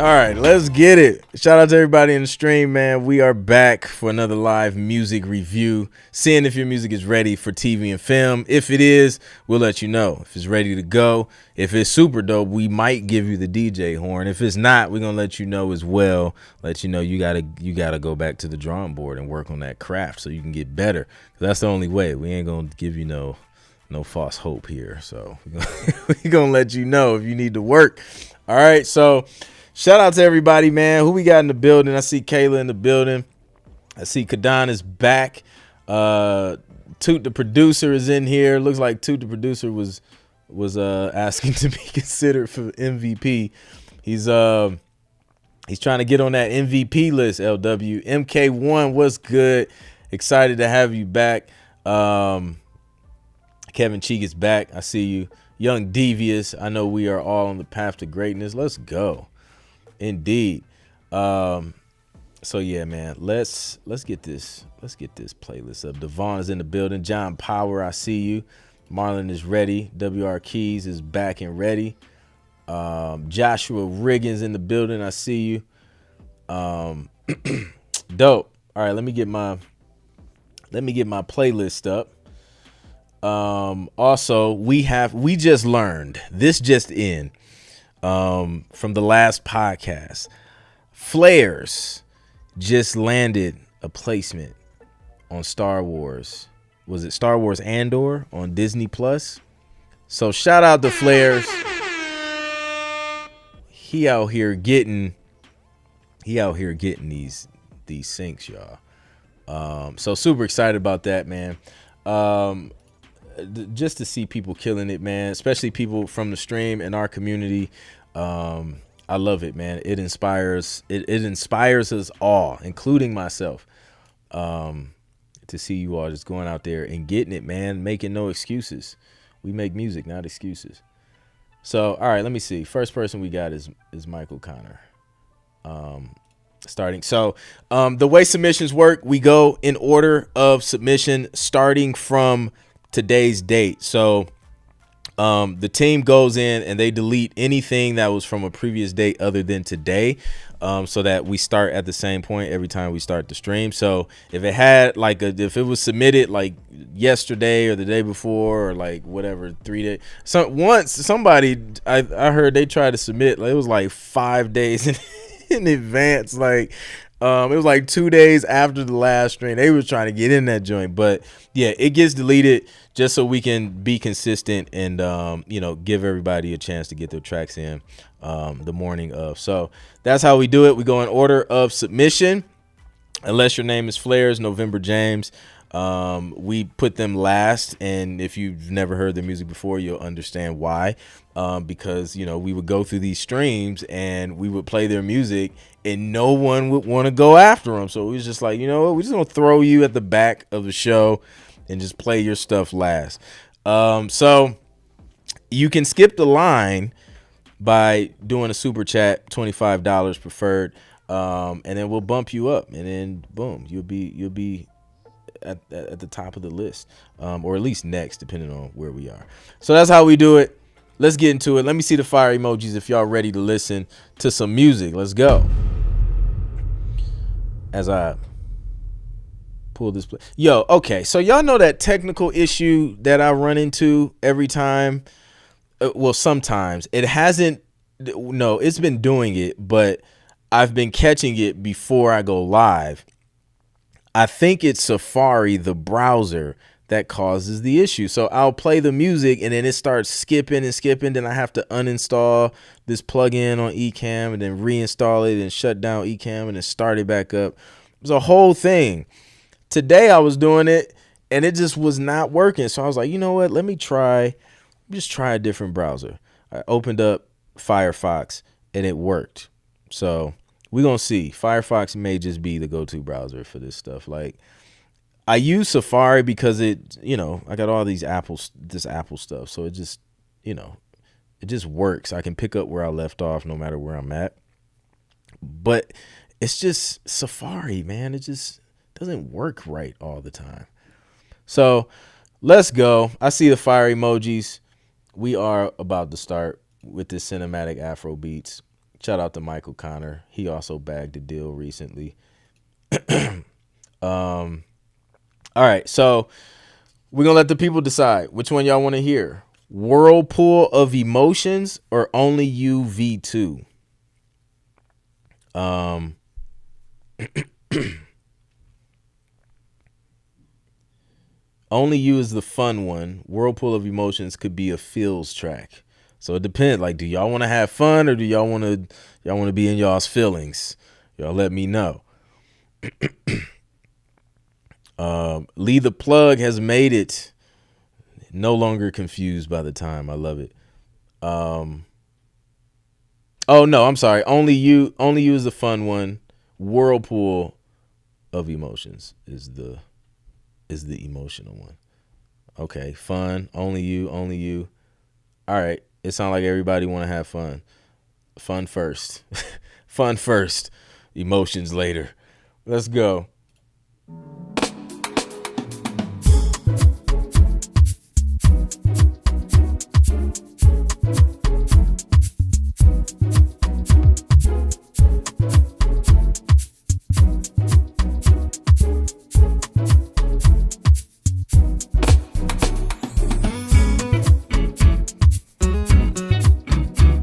All right, let's get it. Shout out to everybody in the stream, man. We are back for another live music review, seeing if your music is ready for TV and film. If it is, we'll let you know. If it's ready to go, if it's super dope, we might give you the DJ horn. If it's not, we're gonna let you know as well. Let you know you gotta go back to the drawing board and work on that craft so you can get better. That's the only way. We ain't gonna give you no false hope here. So we're gonna let you know if you need to work. All right, so shout out to everybody, man. Who we got in the building? I see Kayla in the building. I see Kadan is back. Toot the producer is in here. Looks like Toot the producer was asking to be considered for MVP. He's trying to get on that MVP list. LW MK1, what's good? Excited to have you back. Kevin Cheek is back. I see you. Young Devious. I know we are all on the path to greatness. Let's go. Indeed. So yeah, man. Let's get this playlist up. Devon is in the building. John Power, I see you. Marlon is ready. WR Keys is back and ready. Joshua Riggins in the building. I see you. Dope. All right, let me get my playlist up. Also, we just learned this just in from the last podcast. Flares just landed a placement on Star Wars. Was it Star Wars Andor on Disney Plus? So shout out to Flares. He out here getting these syncs, y'all. So super excited about that, man. Just to see people killing it, man, especially people from the stream and our community. I love it, man. It inspires us all, including myself, to see you all just going out there and getting it, man, making no excuses. We make music, not excuses. So, all right, let me see. First person we got is Michael Connor. Starting. So, the way submissions work, we go in order of submission, starting from today's date. So the team goes in and they delete anything that was from a previous date other than today, so that we start at the same point every time we start the stream. So if it had if it was submitted like yesterday or the day before or like whatever 3 days, once somebody I heard they tried to submit, like it was like 5 days in advance, like it was like 2 days after the last stream. They was trying to get in that joint, but yeah, it gets deleted just so we can be consistent and give everybody a chance to get their tracks in the morning of. So that's how we do it. We go in order of submission, unless your name is Flares, November James. We put them last, and if you've never heard their music before, you'll understand why. Because we would go through these streams and we would play their music and no one would want to go after them. So it was just like, you know what, we're just gonna throw you at the back of the show and just play your stuff last. So you can skip the line by doing a super chat, $25 preferred, and then we'll bump you up, and then boom, you'll be at the top of the list, or at least next, depending on where we are. So that's how we do it. Let's get into it. Let me see the fire emojis if y'all ready to listen to some music. Let's go. As I pull this play. Yo, okay, so y'all know that technical issue that I run into every time? Well, sometimes. It hasn't, no, it's been doing it, but I've been catching it before I go live. I think it's Safari, the browser, that causes the issue. So I'll play the music and then it starts skipping and skipping. Then I have to uninstall this plugin on Ecamm and then reinstall it and shut down Ecamm and then start it back up. It was a whole thing. Today I was doing it and it just was not working. So I was like, you know what? Let me just try a different browser. I opened up Firefox and it worked. So we're going to see. Firefox may just be the go-to browser for this stuff. Like, I use Safari because it, I got all this Apple stuff. So it just, it just works. I can pick up where I left off no matter where I'm at. But it's just Safari, man. It just doesn't work right all the time. So let's go. I see the fire emojis. We are about to start with this cinematic Afro beats. Shout out to Michael Connor. He also bagged a deal recently. All right, so we're gonna let the people decide which one y'all want to hear. Whirlpool of Emotions or Only You V2? Only You is the fun one. Whirlpool of Emotions could be a feels track. So it depends. Like, do y'all want to have fun or do y'all want to be in y'all's feelings? Y'all let me know. Lee the Plug has made it. No longer confused by the time. I love it. Oh no, I'm sorry. Only You is the fun one. Whirlpool of Emotions is the emotional one. Okay, fun. Only You. All right. It sounds like everybody want to have fun. Fun first. Fun first. Emotions later. Let's go.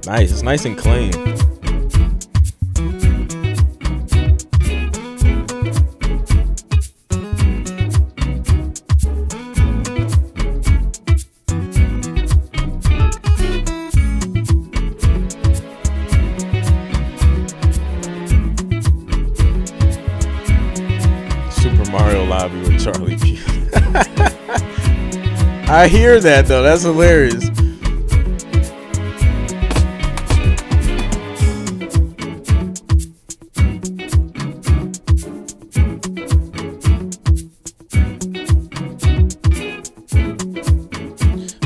Nice. It's nice and clean. Super Mario Lobby with Charlie P. I hear that though. That's hilarious.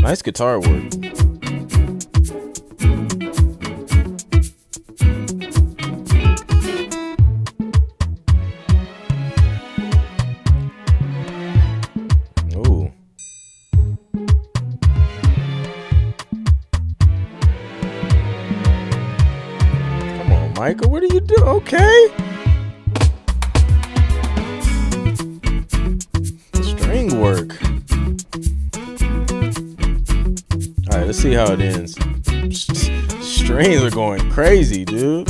Nice guitar work. Ooh. Come on, Michael. What are you doing? Okay. String work. All right, let's see how it ends. Strings are going crazy, dude.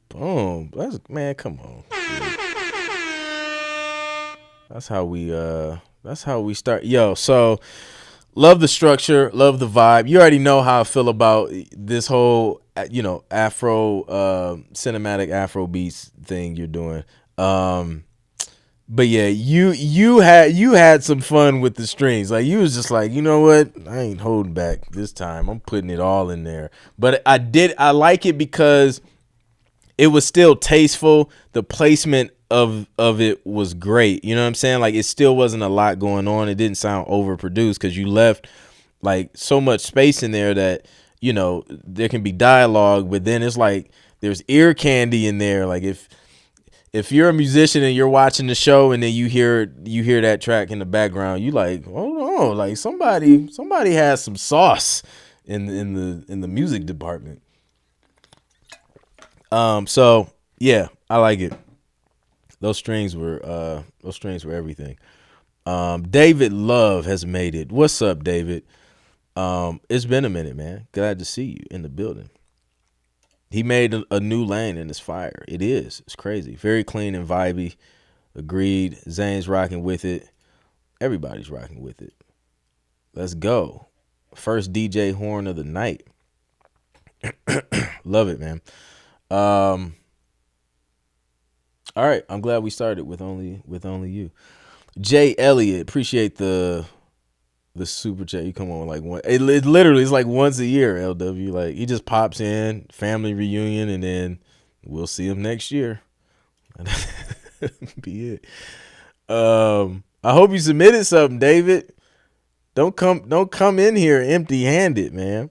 Boom. Man, come on. Dude. That's how we start. Yo, so love the structure, love the vibe. You already know how I feel about this whole, Afro, cinematic Afro beats thing you're doing. But yeah, you had some fun with the strings. Like, you was just like, you know what? I ain't holding back this time. I'm putting it all in there. But I like it because it was still tasteful. The placement of it was great. You know what I'm saying? Like, it still wasn't a lot going on. It didn't sound overproduced because you left like so much space in there that, there can be dialogue, but then it's like there's ear candy in there. Like, if you're a musician and you're watching the show and then you hear that track in the background, you like, oh no, like somebody has some sauce in the music department. So yeah, I like it. Those strings were everything. David Love has made it. What's up, David? It's been a minute, man. Glad to see you in the building. He made a new lane and it's fire. It is. It's crazy. Very clean and vibey. Agreed. Zane's rocking with it. Everybody's rocking with it. Let's go. First DJ horn of the night. Love it, man. All right. I'm glad we started with only you. Jay Elliott, appreciate the super chat. You come on like one. It literally is like once a year. LW, like, he just pops in, family reunion, and then we'll see him next year. Be it. I hope you submitted something, David. Don't come in here empty handed, man.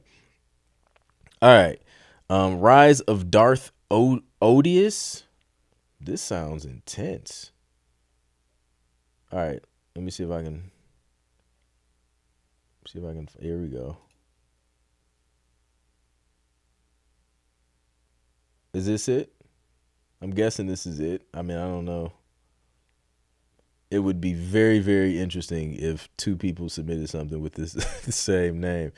All right. Rise of Darth Odious. This sounds intense. All right, let me see if I can Here we go. Is this it? I'm guessing this is it. I mean, I don't know. It would be very, very interesting if two people submitted something with this the same name.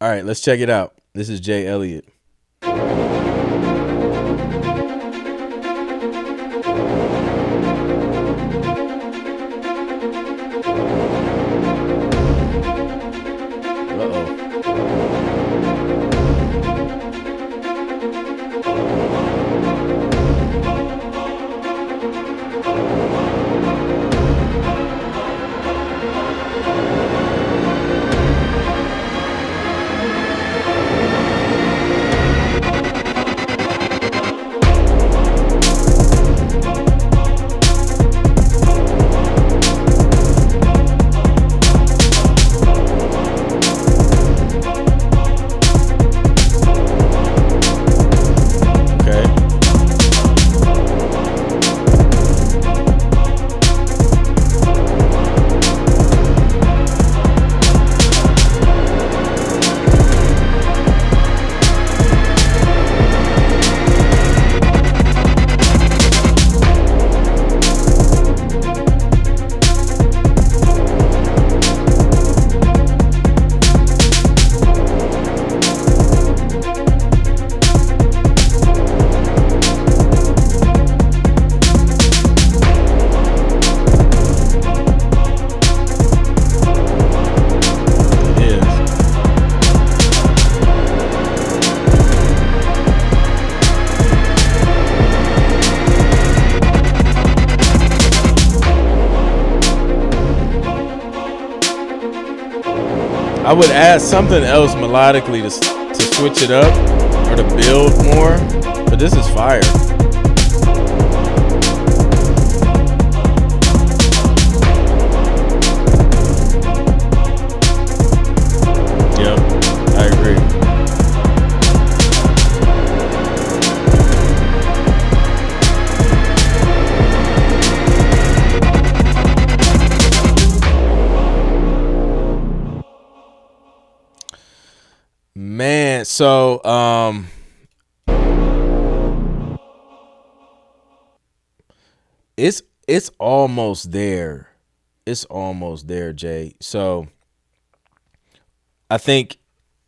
All right, let's check it out. This is Jay Elliott. I would add something else melodically to switch it up or to build more, but this is fire. Yep, I agree. Man, so it's almost there. It's almost there, Jay. So I think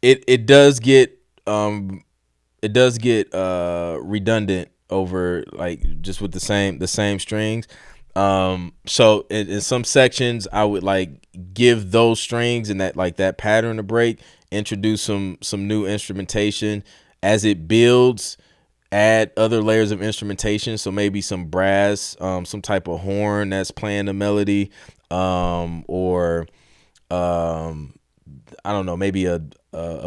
it does get redundant over like just with the same strings. So in some sections I would like give those strings and that pattern a break, introduce some new instrumentation as it builds, add other layers of instrumentation. So maybe some brass, some type of horn that's playing the melody, or I don't know, maybe a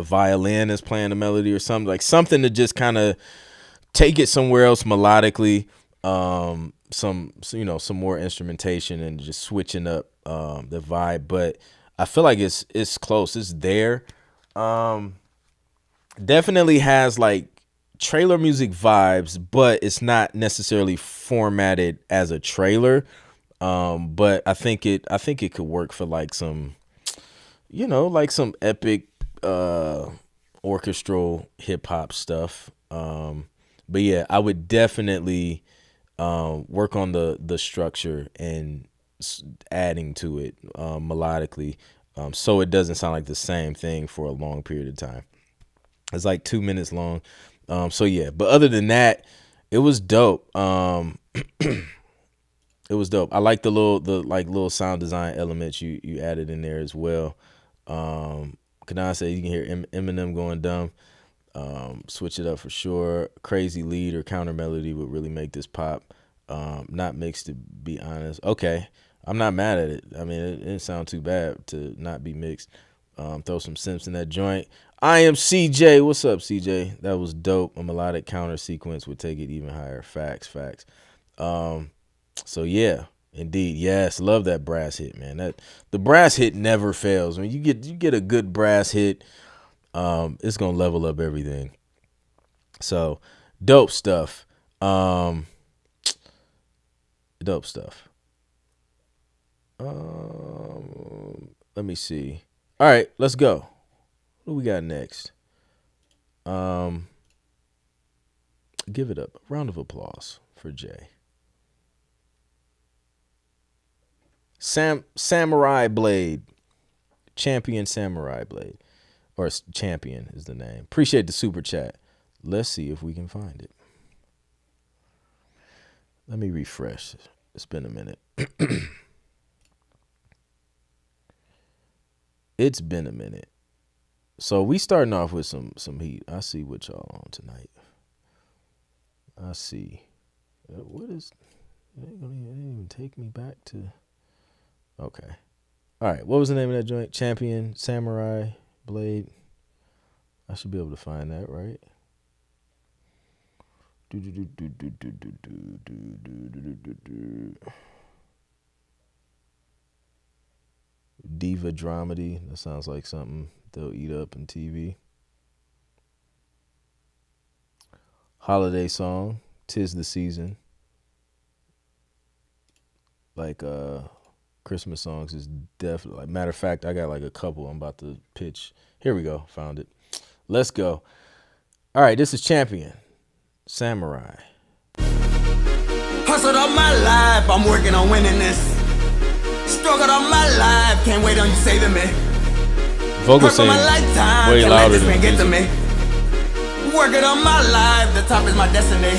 violin is playing the melody or something, like something to just kind of take it somewhere else melodically. Some more instrumentation and just switching up the vibe. But I feel like it's close. It's there. Definitely has like trailer music vibes, but it's not necessarily formatted as a trailer. But I think it could work for like some, like some epic orchestral hip hop stuff. But yeah, I would definitely work on the structure and adding to it melodically, so it doesn't sound like the same thing for a long period of time. It's like 2 minutes long. So yeah, but other than that, it was dope. It was dope. I like the little sound design elements you added in there as well. Kanan said you can hear Eminem going dumb. Switch it up for sure. Crazy lead or counter melody would really make this pop. Not mixed, to be honest. Okay, I'm not mad at it. I mean, it didn't sound too bad to not be mixed. Throw some simps in that joint. I am CJ. What's up, CJ? That was dope. A melodic counter sequence would take it even higher. Facts. So yeah, indeed, yes, love that brass hit, man. That the brass hit never fails. When you get a good brass hit, it's gonna level up everything. So dope stuff. Dope stuff. Let me see. All right, let's go. What do we got next? Give it up. A round of applause for Jay. Samurai Blade. Champion Samurai Blade. Or Champion is the name. Appreciate the super chat. Let's see if we can find it. Let me refresh. It's been a minute. It's been a minute. So we starting off with some heat. I see what y'all on tonight. I see. What is? It didn't even take me back to. Okay. All right. What was the name of that joint? Champion Samurai Blade. I should be able to find that, right? Diva dramedy. That sounds like something they'll eat up in TV. Holiday song. 'Tis the Season. Like Christmas songs is definitely. Like, matter of fact, I got like a couple I'm about to pitch. Here we go. Found it. Let's go. All right, this is Champion Samurai. Hustled all my life, I'm working on winning this. Struggled all my life, can't wait on you saving me. Vocal saying way louder than get to me. Working on my life, the top is my destiny.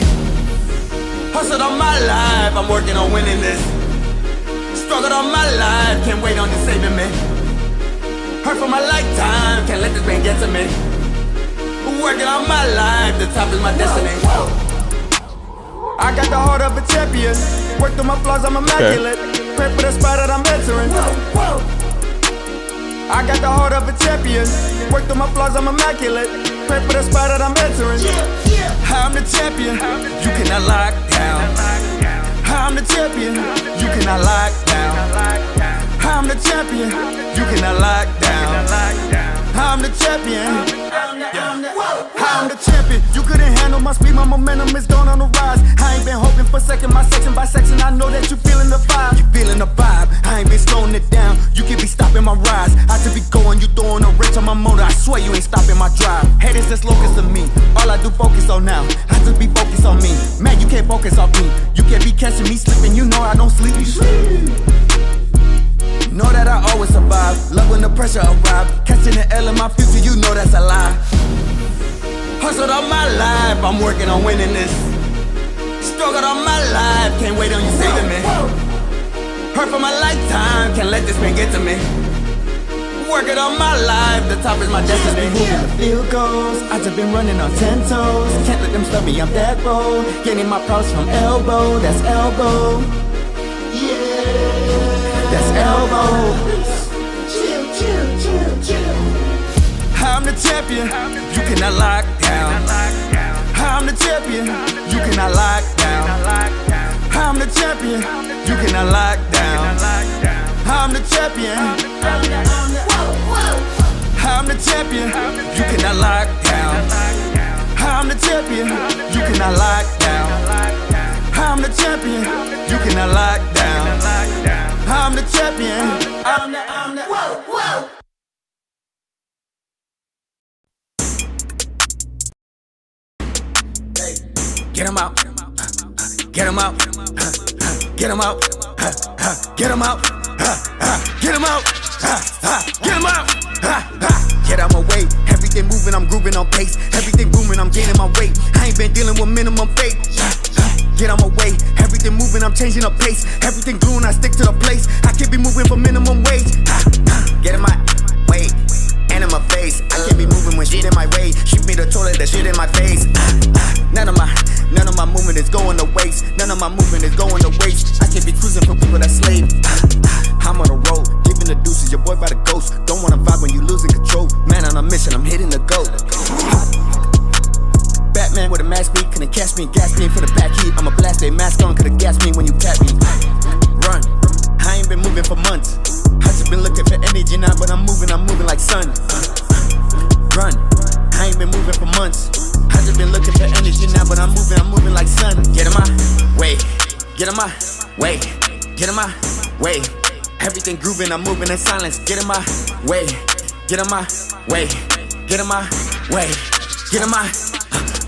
Hustled all my life, I'm working on winning this. Struggled all my life, can't wait on you saving me. Hurt for my lifetime, can't let this pain get to me. Working on my life, the top is my destiny. I got the heart of a champion. Work through my flaws, I'm immaculate. Pray for the spot that I'm entering. I got the heart of a champion. Work through my flaws, I'm immaculate. Pray for the spot that I'm entering. I'm the champion, you cannot lock down. I'm the champion, you cannot lock down. I'm the champion, you cannot lock down. I'm the champion. I'm the champion, you couldn't handle my speed, my momentum is gone on the rise. I ain't been hoping for second, my section by section, I know that you feeling the vibe. You feeling the vibe, I ain't been slowing it down. You can be stopping my rise, I could be going, you throwing a wrench on my motor. I swear you ain't stopping my drive. Haters just locust of me, all I do focus on now. I just be focused on me, man, you can't focus on me. You can't be catching me slipping, you know I don't sleep. Know that I always survive, love when the pressure arrives. Catching the L in my future, you know that's a lie. Hustled all my life, I'm working on winning this. Struggled all my life, can't wait on you saving me. Hurt for my lifetime, can't let this pain get to me. Working on my life, the top is my destiny. Moving the field goals, I just been running on 10 toes. Can't let them stop me, I'm that bold. Gaining my props from elbow, that's elbow. Yeah, that's elbow. I'm the champion, you cannot lock down. I'm the champion, you cannot lock down. I'm the champion, you cannot lock down. I'm the champion. I'm the champion, you cannot lock down. I'm the champion, you cannot lock down. I'm the champion, you cannot lock down. I'm the champion. I'm the whoa. Get him out, get him out, get him out, get him out, get him out, get him out. Get out my way, everything moving, I'm grooving on pace. Everything booming, I'm gaining my weight. I ain't been dealing with minimum fate. Get out my way, everything moving, I'm changing the pace. Everything gluing, I stick to the place. I can't be moving for minimum wage. Get in my way, and in my face. I can't be moving when shit in my way. Shoot me the toilet, that shit in my face. None of my movement is going to waste. None of my movement is going to waste. I can't be cruising for people that slave. I'm on the road, giving the deuces. Your boy by the ghost. Don't wanna vibe when you losing control. Man on a mission, I'm hitting the goat. Batman with a mask beat, couldn't catch me. Gas me for the back heat. I'm a blast, they mask on, could've gassed me when you pat me. Run, I ain't been moving for months. I just been looking for energy now, but I'm moving like sun. Run, I ain't been moving for months. I just been looking for energy now, but I'm moving like sun. Get in my way, get in my way, get in my way. Everything grooving, I'm moving in silence. Get in my way, get in my way, get in my way, get in my.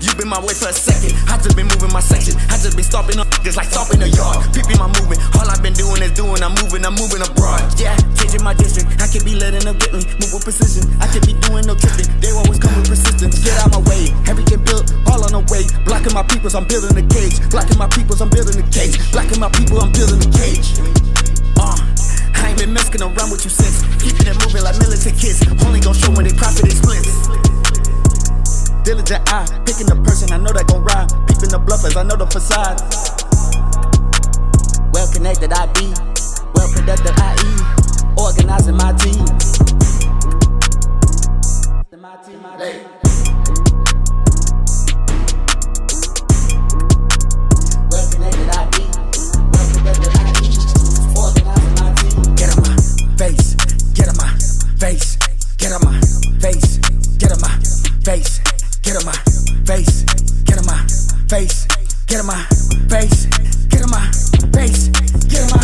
You been my way for a second. I just been moving my section. I just been stomping up just like stomping a yard. Peeping my movement. All I've been doing is doing. I'm moving abroad. Yeah, changing my district. I could be letting them get me. Move with precision. I could be doing no tripping. They always come with persistence. Get out my way. Everything built all on the way. Blocking my peoples, I'm building a cage. Blocking my peoples, I'm building a cage. Blocking my people, I'm building a cage. I ain't been messing around with you since. Keeping it moving like militant kids. Only gon' show when they profit they splits. Diligent eye, picking the person, I know that gon' ride. Peeping the bluffers, I know the facade. Well connected I be, well productive I eat. Organizing my team. Hey. Well connected I be, well productive I eat. Organizing my team. Get on my face, get on my face, get on my face, get on my face. Get on my face, get on my face, get on my face, get on my face, get on my.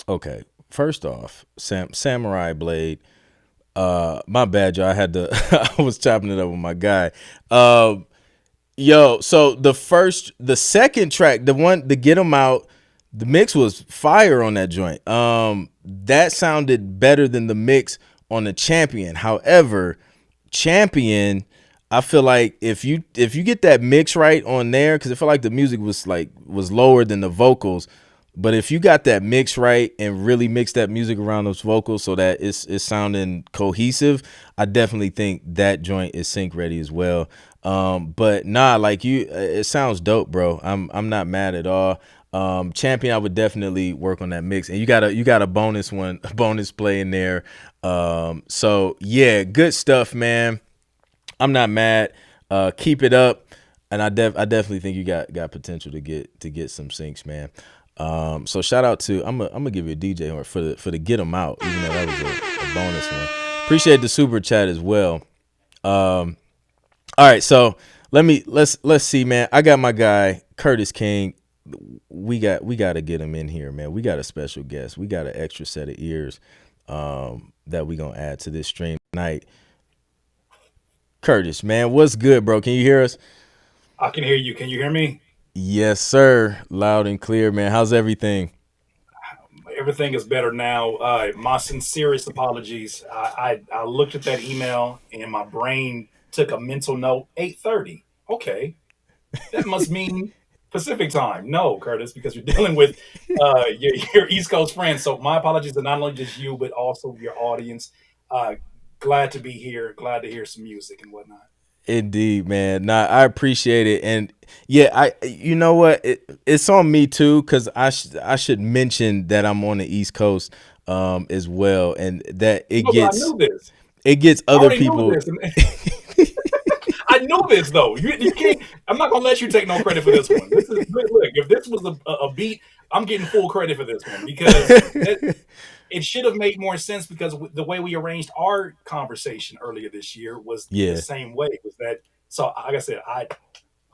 Okay, first off, Samurai Blade. My bad, y'all. I had to. I was chopping it up with my guy. Yo, so the second track, the Get 'Em Out, the mix was fire on that joint. That sounded better than the mix on the Champion. However, Champion, I feel like if you get that mix right on there, because I feel like the music was lower than the vocals. But if you got that mix right and really mix that music around those vocals so that it's sounding cohesive, I definitely think that joint is sync ready as well. But nah, like it sounds dope, bro. I'm not mad at all. Champion, I would definitely work on that mix, and you got a bonus play in there. So yeah, good stuff, man. I'm not mad. Keep it up, and I definitely think you got potential to get some syncs, man. So shout out to I'm gonna give you a DJ for the Get 'Em Out, even though that was a bonus one. Appreciate the super chat as well. All right, so let's see, man. I got my guy Curtis King. We got to get him in here, man. We got a special guest. We got an extra set of ears that we gonna add to this stream tonight. Curtis, man, what's good, bro? Can you hear us? I can hear you. Can you hear me? Yes, sir. Loud and clear, man. How's everything? Everything is better now. My sincerest apologies. I looked at that email and my brain took a mental note. 8:30. Okay, that must mean Pacific time. No, Curtis, because you're dealing with your East Coast friends. So my apologies to not only just you but also your audience. Glad to be here. Glad to hear some music and whatnot. Indeed, man. Nah, I appreciate it, and yeah, you know what? It's on me too, because I should mention that I'm on the East Coast as well, and that No, but I knew this. it gets I other already people. knew this. I know this though. You can't. I'm not gonna let you take no credit for this one. This is look. If this was a beat, I'm getting full credit for this one because it should have made more sense because the way we arranged our conversation earlier this year was the Yeah. same way. Was that so? Like I said, I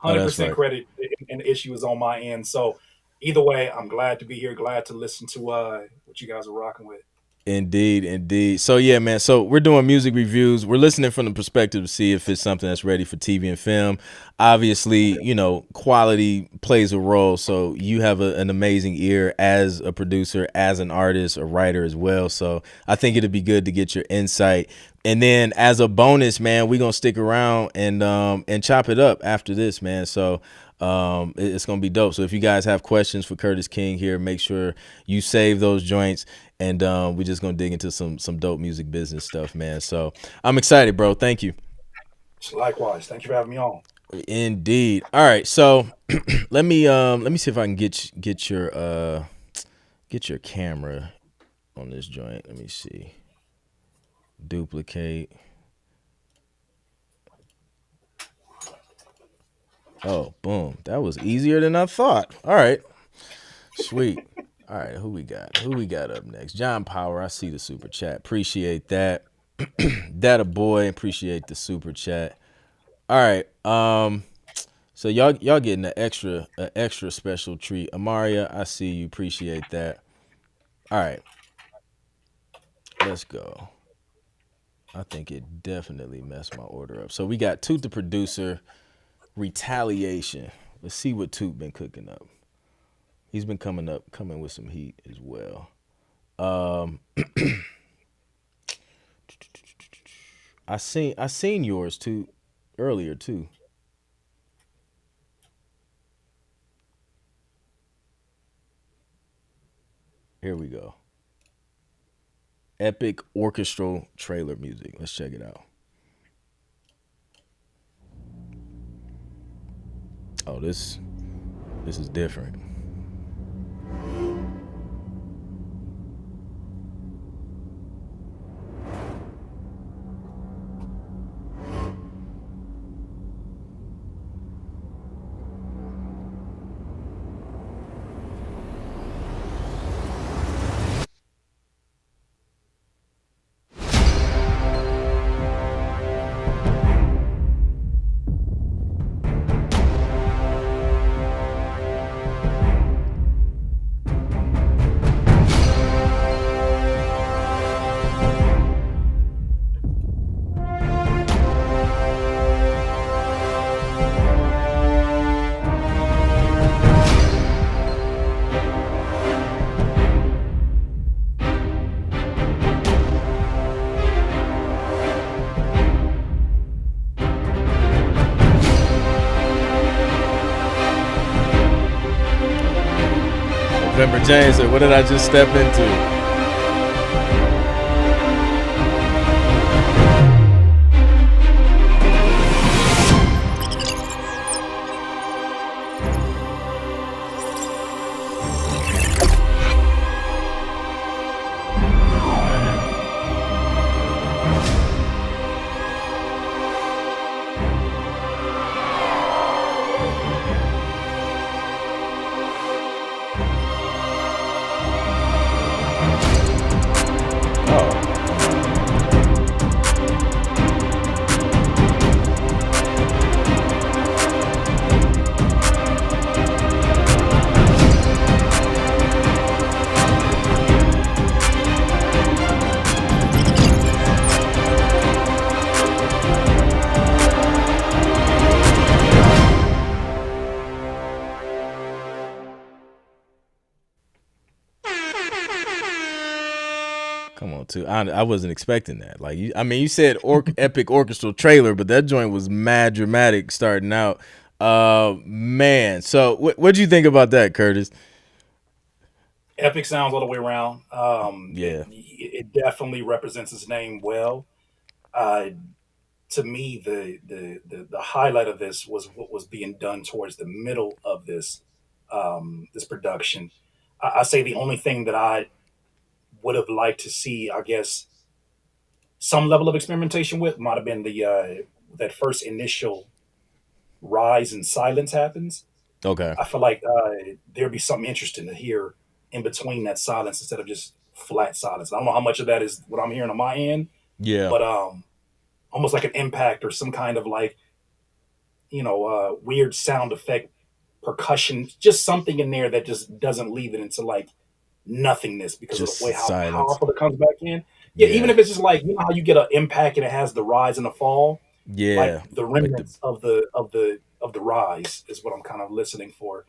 Oh, that's 100% right. credit and the issue is on my end. So either way, I'm glad to be here. Glad to listen to what you guys are rocking with. Indeed, indeed. So yeah, man. So we're doing music reviews. We're listening from the perspective to see if it's something that's ready for TV and film. Obviously, you know, quality plays a role. So you have an amazing ear as a producer, as an artist, a writer as well. So I think it'd be good to get your insight. And then as a bonus, man, we're gonna stick around and chop it up after this, man. So it's gonna be dope. So if you guys have questions for Curtis King here, make sure you save those joints. And we're just gonna dig into some dope music business stuff, man. So I'm excited, bro. Thank you. Likewise, thank you for having me on. Indeed. All right, so let me see if I can get your camera on this joint. Let me see. Duplicate. Oh, boom. That was easier than I thought. All right. Sweet. All right, who we got? Who we got up next? John Power. I see the super chat. Appreciate that. That a boy. Appreciate the super chat. All right. So y'all getting an extra special treat. Amaria, I see you. Appreciate that. All right. Let's go. I think it definitely messed my order up. So we got Toot the producer, Retaliation. Let's see what Toot been cooking up. He's been coming with some heat as well. I seen yours too earlier too. Here we go. Epic orchestral trailer music. Let's check it out. Oh, this is different. November James said, what did I just step into? Come on, too. I wasn't expecting that. Like, you said epic orchestral trailer, but that joint was mad dramatic starting out. Man. So, what'd you think about that, Curtis? Epic sounds all the way around. Yeah. It definitely represents his name well. Uh, to me, the highlight of this was what was being done towards the middle of this production. I say the only thing that I would have liked to see, I guess, some level of experimentation with might have been the that first initial rise in silence happens. Okay. I feel like there'd be something interesting to hear in between that silence instead of just flat silence. I don't know how much of that is what I'm hearing on my end, Yeah. but almost like an impact or some kind of like weird sound effect, percussion, just something in there that just doesn't leave it into like nothingness because of the way Just how silence. powerful it comes back in. Yeah, even Yeah. if it's just like how you get an impact and it has the rise and the fall, like Yeah. the Like the remnants of the rise is what I'm kind of listening for.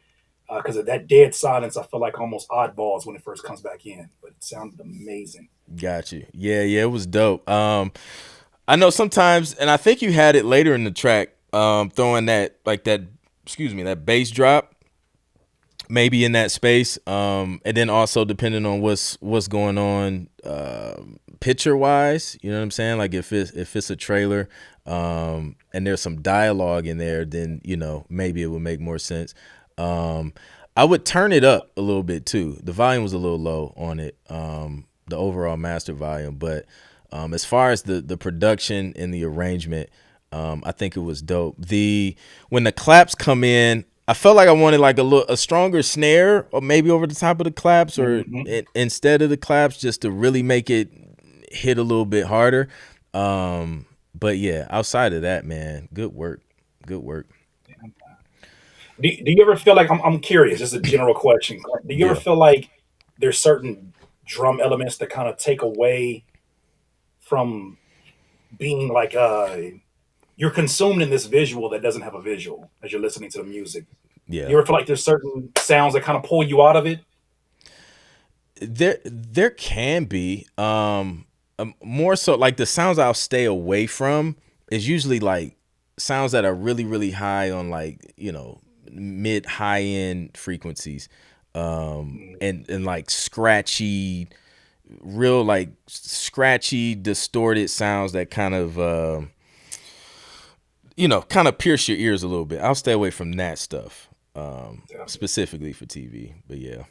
Because of that dead silence, I feel like almost oddballs when it first comes back in, but it sounded amazing. Got you. Yeah, it was dope. I know sometimes, and I think you had it later in the track, throwing that bass drop maybe in that space, and then also depending on what's going on picture wise, you know what I'm saying, like if it's a trailer and there's some dialogue in there, then maybe it would make more sense. I would turn it up a little bit too. The volume was a little low on it, the overall master volume, but as far as the production and the arrangement, I think it was dope. When the claps come in, I felt like I wanted like a stronger snare, or maybe over the top of the claps, or instead of the claps, just to really make it hit a little bit harder. But yeah, outside of that, man, good work, good work. Do you ever feel like I'm curious? Just a general question. Do you ever Yeah, feel like there's certain drum elements that kind of take away from being like you're consumed in this visual that doesn't have a visual as you're listening to the music? yeah. You ever feel like there's certain sounds that kind of pull you out of it? There can be more so like the sounds I'll stay away from is usually like sounds that are really really high on like mid high end frequencies, and like scratchy, real like scratchy distorted sounds that kind of kind of pierce your ears a little bit. I'll stay away from that stuff, Yeah. specifically for TV. But yeah.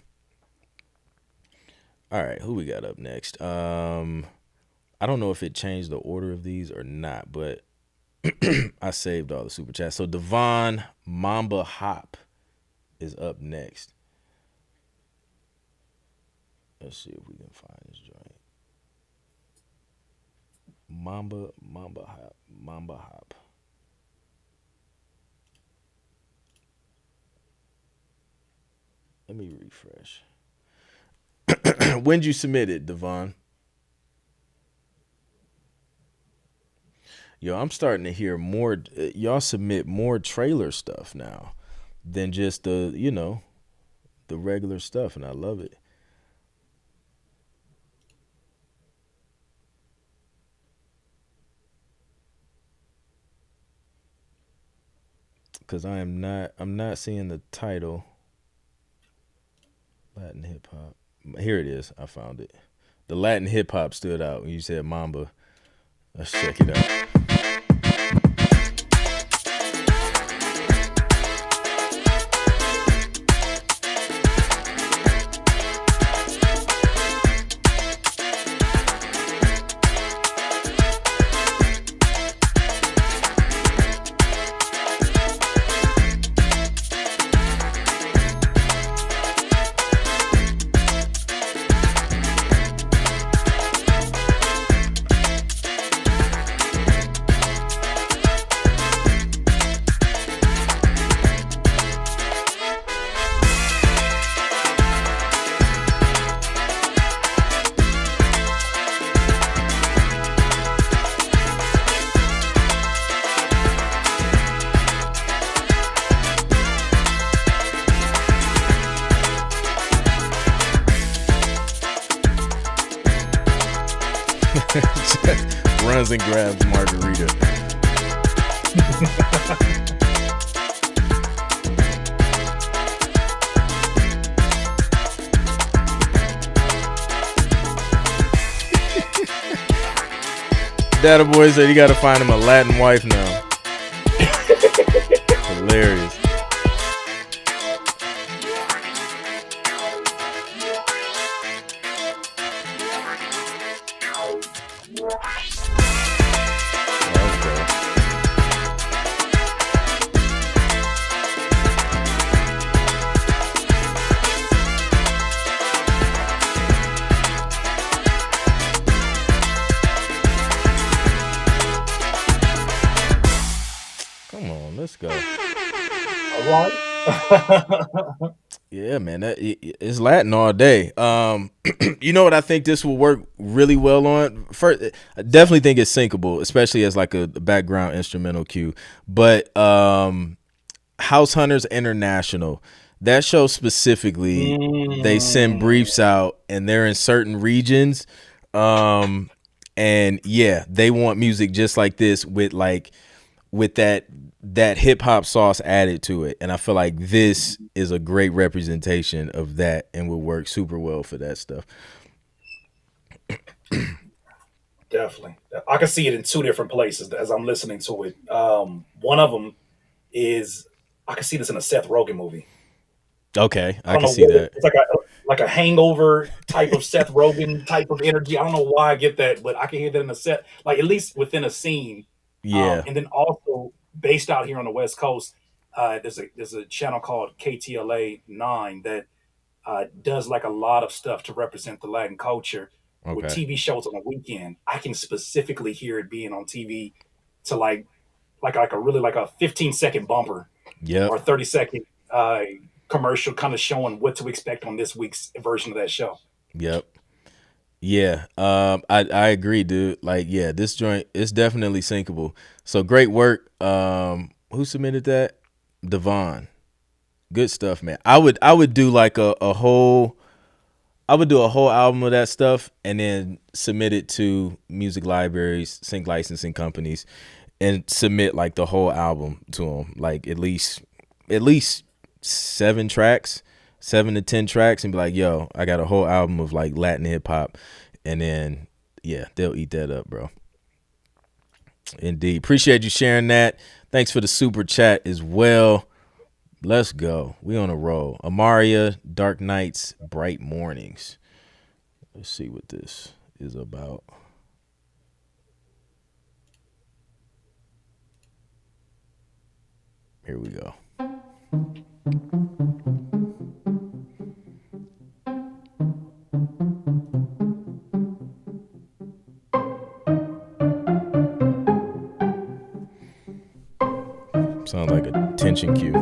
All right, who we got up next? I don't know if it changed the order of these or not, but I saved all the super chats. So Devon Mamba Hop is up next. Let's see if we can find this joint. Mamba Hop. Let me refresh. When'd you submit it, Devon? Yo, I'm starting to hear more. Y'all submit more trailer stuff now than just the regular stuff, and I love it. Cause I'm not seeing the title. Latin hip hop. Here it is. I found it. The Latin hip hop stood out when you said Mamba. Let's check it out. Runs and grabs margarita. Data boy said you got to find him a Latin wife now. Hilarious. Let's go. All right. Yeah, man, it's Latin all day. You know what I think this will work really well on? First, I definitely think it's syncable, especially as like a background instrumental cue. But House Hunters International, that show specifically, they send briefs out and they're in certain regions. And yeah, they want music just like this with that hip hop sauce added to it. And I feel like this is a great representation of that and will work super well for that stuff. Definitely. I can see it in two different places as I'm listening to it. One of them is I can see this in a Seth Rogen movie. Okay, I I don't can know see what that. it's like a hangover type of Seth Rogen type of energy. I don't know why I get that, but I can hear that in a set, like at least within a scene. Yeah. And then also based out here on the West Coast, there's a channel called KTLA 9 that does like a lot of stuff to represent the Latin culture with Okay. TV shows on the weekend. I can specifically hear it being on TV to like a really like a 15-second bumper Yep. or 30-second commercial, kind of showing what to expect on this week's version of that show. Yep. Yeah. I agree, dude. Like, yeah, this joint is definitely syncable. So great work. Who submitted that? Devon. Good stuff, man. I would do like a whole I would do a whole album of that stuff and then submit it to music libraries, sync licensing companies, and submit like the whole album to them, like at least 7 tracks, 7 to 10 tracks, and be like, "Yo, I got a whole album of like Latin hip hop," and then yeah, they'll eat that up, bro. Indeed, appreciate you sharing that. Thanks for the super chat as well. Let's go. We on a roll. Amaria, Dark Nights, Bright Mornings. Let's see what this is about. Here we go. Sounds like a tension cue.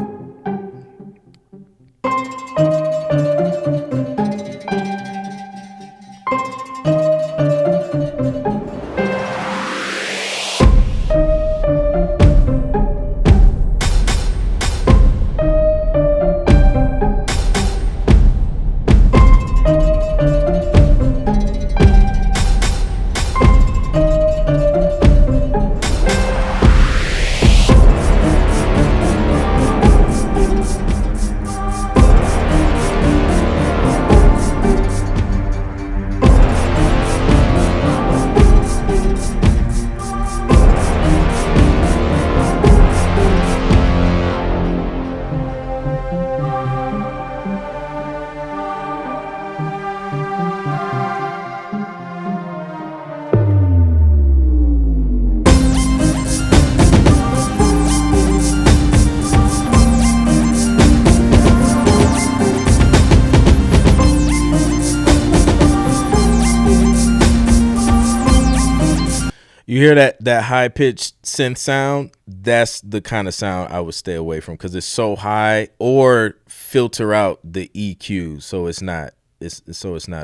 You hear that high pitched synth sound? That's the kind of sound I would stay away from because it's so high, or filter out the EQ so it's not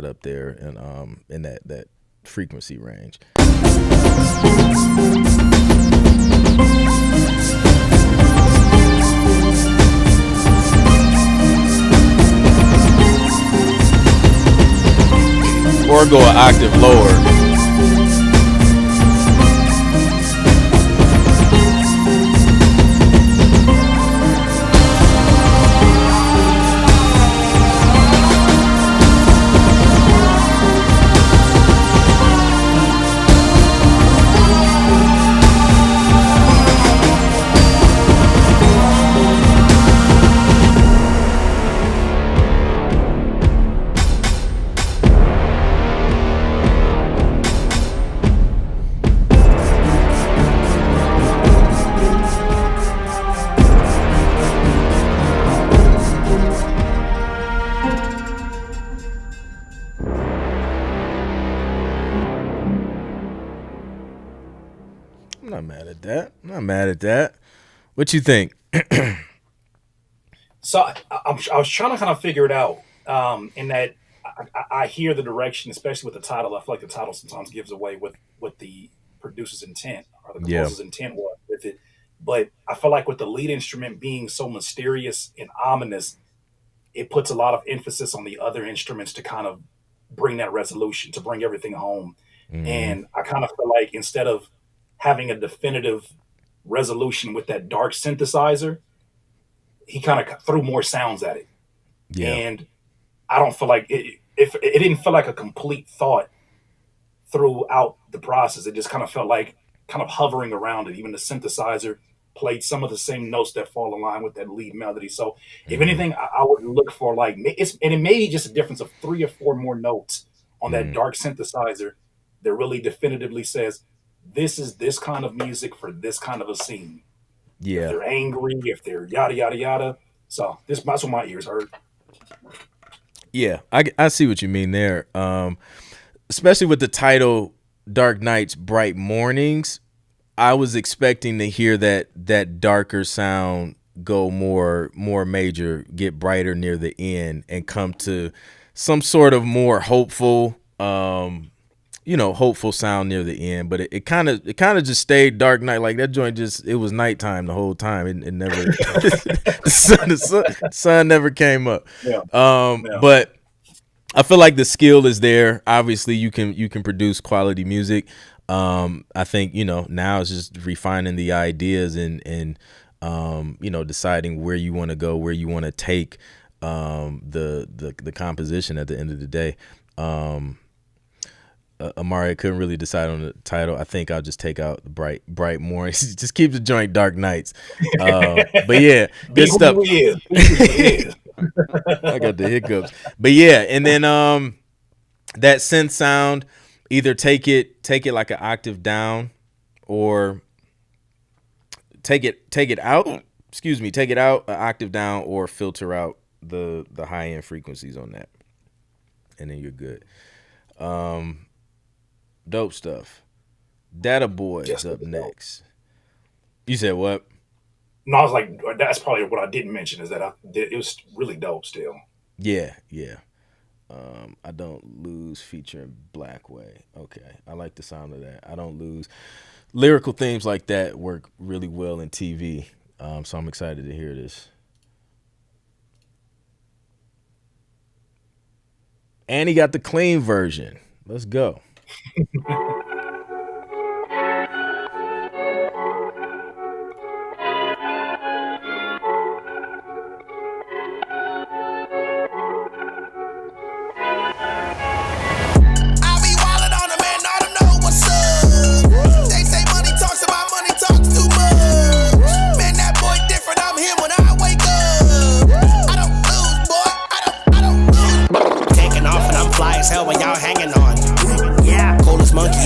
up there in that frequency range. Or go an octave lower. I'm not mad at that. I'm not mad at that. What you think? So I was trying to kind of figure it out. In that I hear the direction, especially with the title. I feel like the title sometimes gives away what the producer's intent or the Yeah. composer's intent was with it. But I feel like with the lead instrument being so mysterious and ominous, it puts a lot of emphasis on the other instruments to kind of bring that resolution, to bring everything home. Hmm. And I kind of feel like instead of having a definitive resolution with that dark synthesizer, he kind of threw more sounds at it. Yeah. And I don't feel like it didn't feel like a complete thought throughout the process. It just kind of felt like kind of hovering around it. Even the synthesizer played some of the same notes that fall in line with that lead melody. So if Hmm. anything, I would look for like and it may be just a difference of three or four more notes on that Hmm. dark synthesizer that really definitively says this is this kind of music for this kind of a scene. If Yeah. they're angry, if they're yada yada yada. So that's what my ears heard. Yeah, I see what you mean there. Especially with the title Dark Nights, Bright Mornings. I was expecting to hear that darker sound go more major, get brighter near the end, and come to some sort of more hopeful, hopeful sound near the end. But it kind of just stayed Dark Night. Like that joint it was nighttime the whole time. It never the sun never came up. Yeah. Yeah. But I feel like the skill is there. Obviously, you can produce quality music. I think now it's just refining the ideas and deciding where you want to go, where you want to take the composition at the end of the day. Amari couldn't really decide on the title. I think I'll just take out the bright mornings. Just keep the joint Dark Nights. But yeah, good stuff. I got the hiccups. But yeah, and then that synth sound, either take it like an octave down, or take it out. Excuse me, take it out an octave down, or filter out the high end frequencies on that, and then you're good. Dope stuff. Data Boy is up next. You said what? No, I was like, that's probably what I didn't mention is that it was really dope still. Yeah. I Don't Lose featuring Blackway. Okay, I like the sound of that. I Don't Lose. Lyrical themes like that work really well in TV, so I'm excited to hear this. And he got the clean version. Let's go.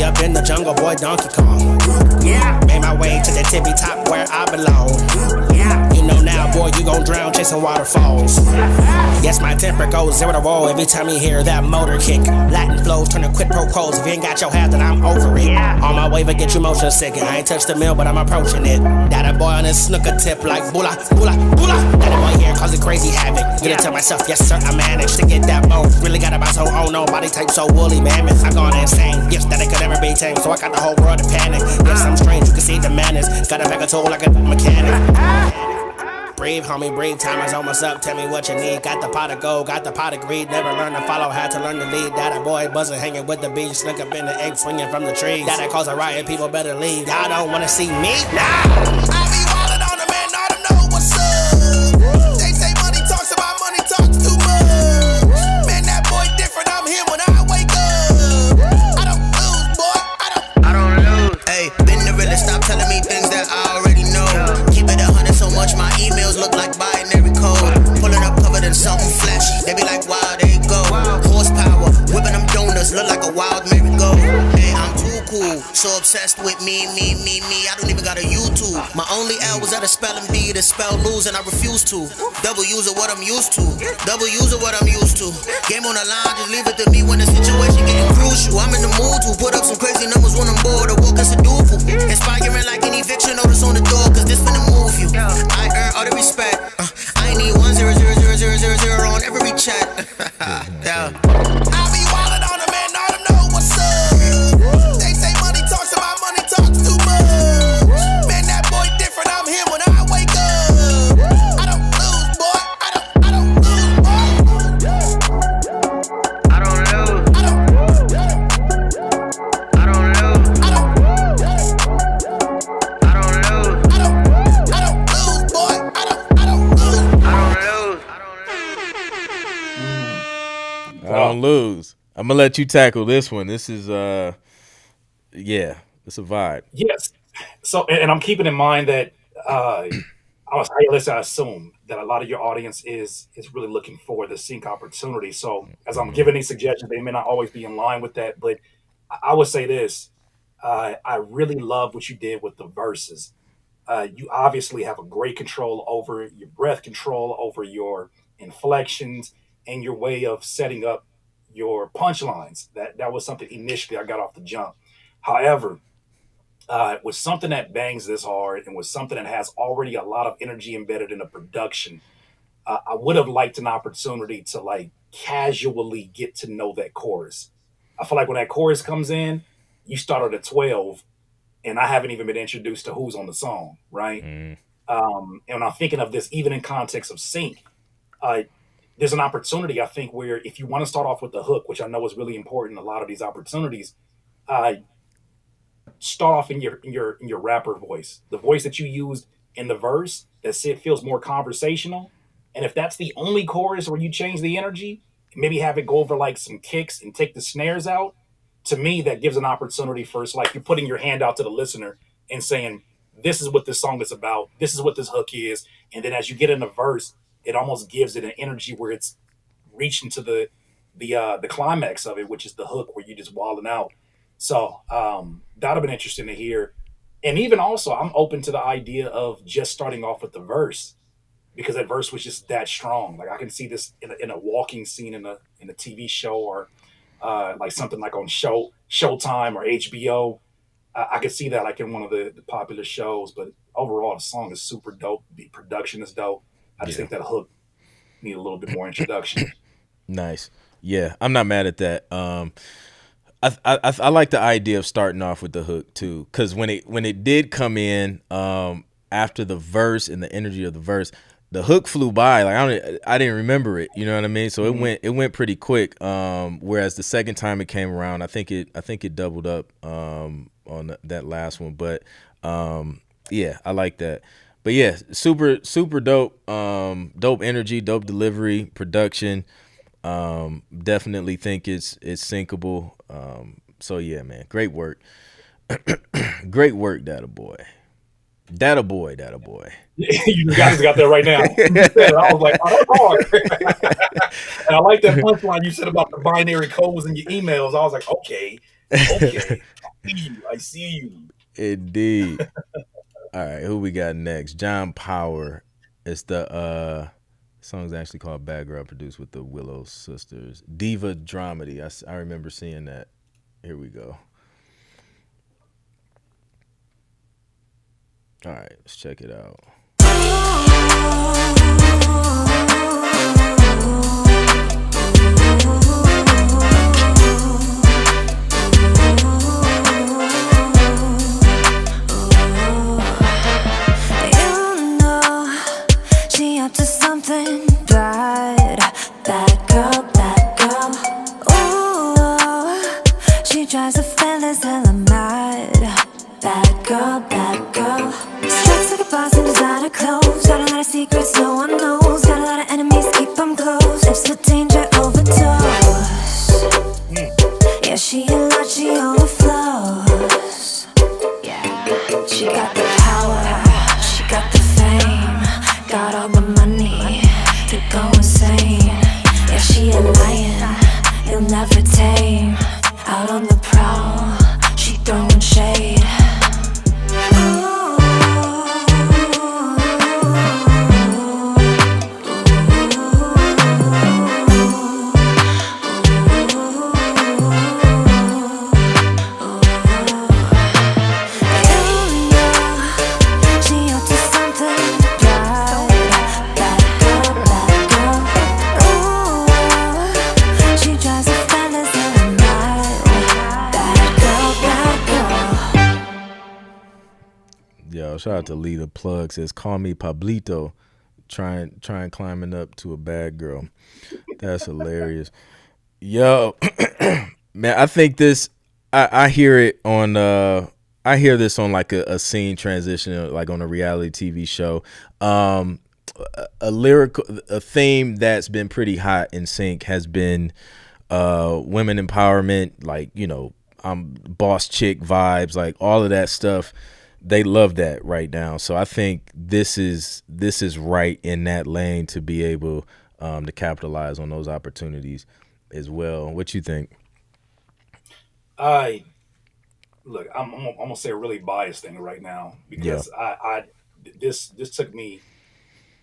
Up in the jungle, boy, Donkey Kong. Yeah, made my way to the tippy top where I belong. Yeah, you know now, boy, you gon' drown chasing waterfalls. Yes, my temper goes 0 to roll every time you hear that motor kick. Latin flows turn to quid pro quos. If you ain't got your hat, then I'm over it. Yeah. On my way, but get you motion sick. I ain't touched the mill, but I'm approaching it. That a boy on his snooker tip like boola, boola, boola. That a boy here causing crazy havoc. Gonna tell myself, yes sir, I managed to get that bone. Really got about so oh no, body type so woolly, mammoth. I'm gone insane. Yes, that it could never be tamed, so I got the whole world to panic. Yes, I'm strange, you can see the madness. Got a bag of tool like a mechanic. Breathe, homie, breathe, time is almost up. Tell me what you need. Got the pot of gold, got the pot of greed. Never learned to follow, had to learn to lead. That a boy buzzing, hanging with the bees. Snuck up in the egg, swinging from the trees. That cause a riot, people better leave. Y'all don't wanna see me? Nah! I be wildin' on the man, I don't know what's up. They say money talks about money talks too much. Man, that boy different, I'm him when I wake up. I don't lose, boy, I don't lose. Hey, been the realest, stop telling me things that I already know. Keep it 100 so much, my emails look like binary code. Pulling up covered in something flashy, they be like, wow, there you go. Horsepower, whipping them donuts, look like a wild merry-go. Hey, I'm too cool, so obsessed with me, I don't even got a YouTube. My only L was at a spelling bee to spell lose, and I refuse to. Double use of what I'm used to, double use of what I'm used to. Game on the line, just leave it to me when the situation getting crucial. I'm in the mood to put up some crazy numbers when I'm bored, or walk as a duple. Inspiring like an eviction notice on the door, cause this finna move you. I earn all the respect, I need 1000000 on every chat. Yeah. I be wildin' on the man, I don't know what's up. They say money talks about money talks too much. Man, that boy different, I'm him when I wake up. I don't lose, boy, I don't lose, boy. I don't lose. I don't lose. I don't lose. I don't lose, boy. I don't lose. I don't lose. I'm gonna let you tackle this one. This is yeah, it's a vibe. Yes. So, and I'm keeping in mind that I assume that a lot of your audience is really looking for the sync opportunity. So, as I'm giving these suggestions, they may not always be in line with that, but I would say this: I really love what you did with the verses. You obviously have a great control over your breath control, over your inflections, and your way of setting up your punchlines. That was something initially I got off the jump. However, with something that bangs this hard and with something that has already a lot of energy embedded in the production, I would have liked an opportunity to like casually get to know that chorus. I feel like when that chorus comes in, you started at 12, and I haven't even been introduced to who's on the song, right? Mm, And when I'm thinking of this, even in context of sync, uh, there's an opportunity I think where if you want to start off with the hook, which I know is really important in a lot of these opportunities, uh, start off in your rapper voice, the voice that you used in the verse that it feels more conversational. And if that's the only chorus where you change the energy, maybe have it go over like some kicks and take the snares out. To me, that gives an opportunity for it's like you're putting your hand out to the listener and saying, "This is what this song is about. This is what this hook is." And then as you get in the verse, it almost gives it an energy where it's reaching to the climax of it, which is the hook where you just walling out. So that'd have been interesting to hear. And even also, I'm open to the idea of just starting off with the verse because that verse was just that strong. Like I can see this in a walking scene in a TV show or like something like on Showtime or HBO. I could see that like in one of the popular shows. But overall, the song is super dope. The production is dope. I just yeah. think that hook need a little bit more introduction. Nice. Yeah, I'm not mad at that. I like the idea of starting off with the hook too, because when it did come in after the verse and the energy of the verse, the hook flew by. Like I didn't remember it. You know what I mean? So Mhm. it went pretty quick. Whereas the second time it came around, I think it doubled up on that last one. But yeah, I like that. But yeah, super dope. Dope energy, dope delivery, production. Definitely think it's syncable. So yeah, man, great work. Great work, Data Boy. Data Boy, Data Boy. You guys got that right now. You said it. I was like, oh, that's hard. And I like that punchline you said about the binary codes in your emails. I was like, okay, okay. I see you. I see you. Indeed. All right, who we got next? John Power. It's the song's actually called Bad Girl, produced with the Willow Sisters. Diva Dramedy. I remember seeing that. Here we go. All right, let's check it out. You know she up to something bad. Bad girl, bad girl. Ooh, she drives the fellas hella mad. Bad girl, bad girl. Strikes like a boss in designer clothes. Got a lot of secrets no one knows. Got a lot of enemies, keep them close. Lips with danger overdose. Mm. Yeah, she a lot, she overflows. Yeah, she got the power, she got the fame, got all the money to go insane. Yeah, she a lion, you'll never tame. Out on the prowl, she throwing shade. Yo, shout out to Lita Plug says, "Call me Pablito." Trying climbing up to a bad girl. That's hilarious. Yo, man, I think this. I hear it on. I hear this on like a scene transition, like on a reality TV show. A lyrical, a theme that's been pretty hot in sync has been women empowerment, like boss chick vibes, like all of that stuff. They love that right now. So I think this is right in that lane to be able to capitalize on those opportunities as well. What you think? I look, I'm gonna say a really biased thing right now Yeah. because this took me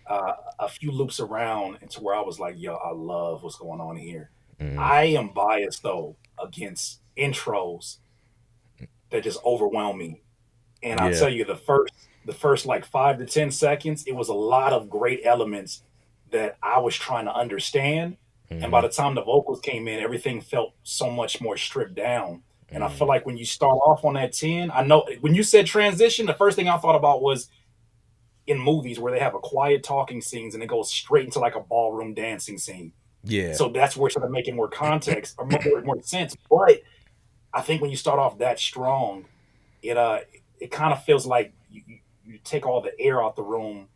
a few loops around into where I was like, yo, I love what's going on here. Hmm. I am biased though against intros that just overwhelm me. And I'll Yeah. tell you, the first like 5 to 10 seconds, it was a lot of great elements that I was trying to understand. And by Hmm. the time the vocals came in, everything felt so much more stripped down. And I feel Hmm. like when you start off on that 10, I know when you said transition, the first thing I thought about was in movies where they have a quiet talking scenes and it goes straight into like a ballroom dancing scene. Yeah. So that's where it started making more context or more sense. But I think when you start off that strong, it it kind of feels like you take all the air out the room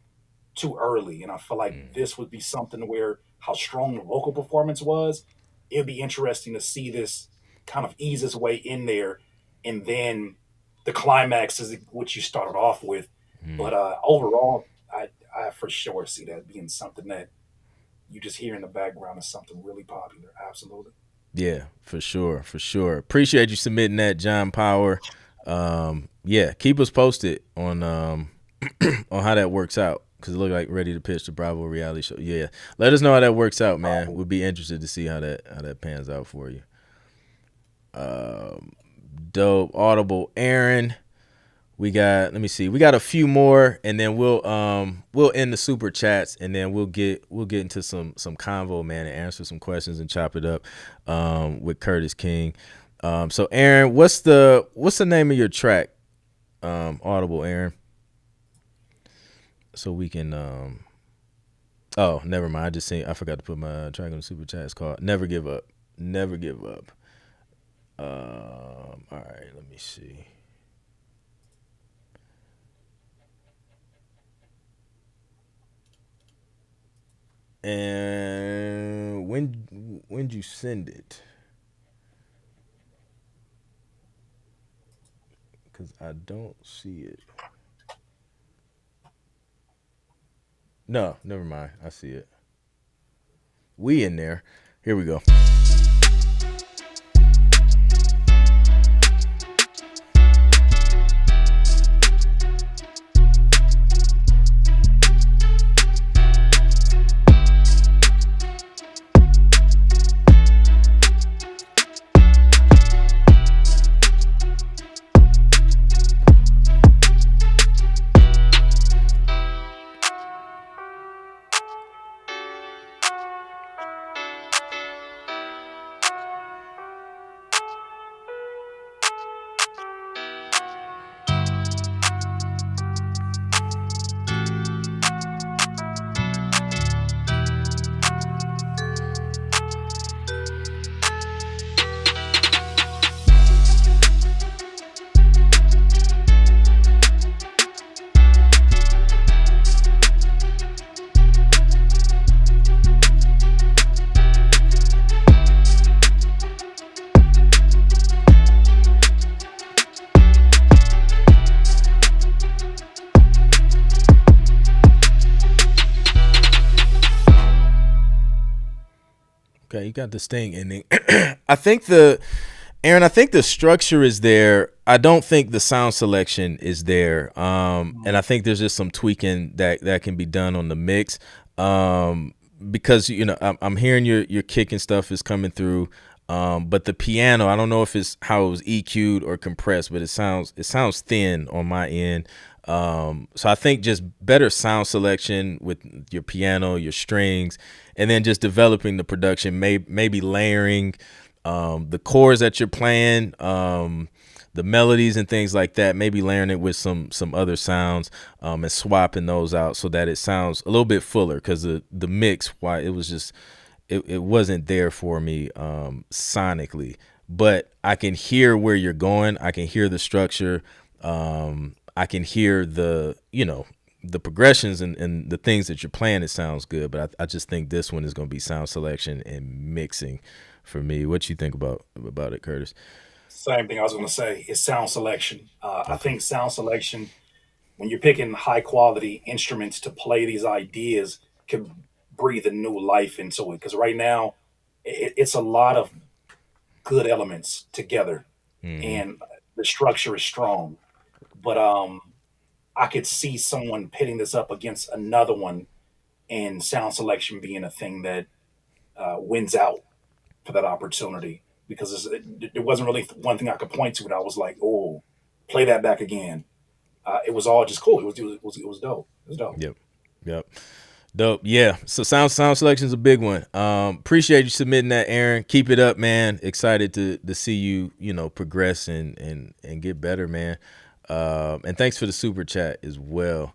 too early, and I feel like Mm. this would be something where how strong the vocal performance was. It'd be interesting to see this kind of ease its way in there, and then the climax is what you started off with. Mm. But overall, I for sure see that being something that you just hear in the background as something really popular. Absolutely. Yeah, for sure, for sure. Appreciate you submitting that, John Power. Yeah, keep us posted on how that works out because it looked like ready to pitch the Bravo reality show. Yeah, let us know how that works out, man. We'd be interested to see how that pans out for you. Um, Dope, Audible, Aaron. We got, let me see, we got a few more, and then we'll end the super chats, and then we'll get into some convo, man, and answer some questions and chop it up with Curtis King. So Aaron, what's the name of your track? Audible, Aaron. So we can oh, never mind. I forgot to put my track on the super chat. It's called Never Give Up. Never Give Up. All right, let me see. And when'd you send it? Because I don't see it. No, never mind. I see it. We in there. Here we go. Okay, you got the sting ending. I think the Aaron, I think the structure is there. I don't think the sound selection is there. And I think there's just some tweaking that can be done on the mix. Because I'm hearing your kick and stuff is coming through. But the piano, I don't know if it's how it was EQ'd or compressed, but it sounds thin on my end. So I think just better sound selection with your piano, your strings, and then just developing the production, maybe layering the chords that you're playing, the melodies and things like that, maybe layering it with some other sounds, and swapping those out so that it sounds a little bit fuller because the mix, why it was just it wasn't there for me sonically, but I can hear where you're going. I can hear the structure. I can hear the progressions and the things that you're playing. It sounds good, but I just think this one is going to be sound selection and mixing for me. What you think about it, Curtis? Same thing I was going to say is sound selection. I Okay. think sound selection, when you're picking high quality instruments to play these ideas, can breathe a new life into it. Because right now, it's a lot of good elements together, Mm-hmm. and the structure is strong. But I could see someone pitting this up against another one, and sound selection being a thing that wins out for that opportunity, because there wasn't really one thing I could point to, and I was like, "Oh, play that back again." It was all just cool. It was dope. It was dope. Yep. Yep. Dope. Yeah. So sound selection is a big one. Appreciate you submitting that, Aaron. Keep it up, man. Excited to see you, progress and get better, man. And thanks for the super chat as well.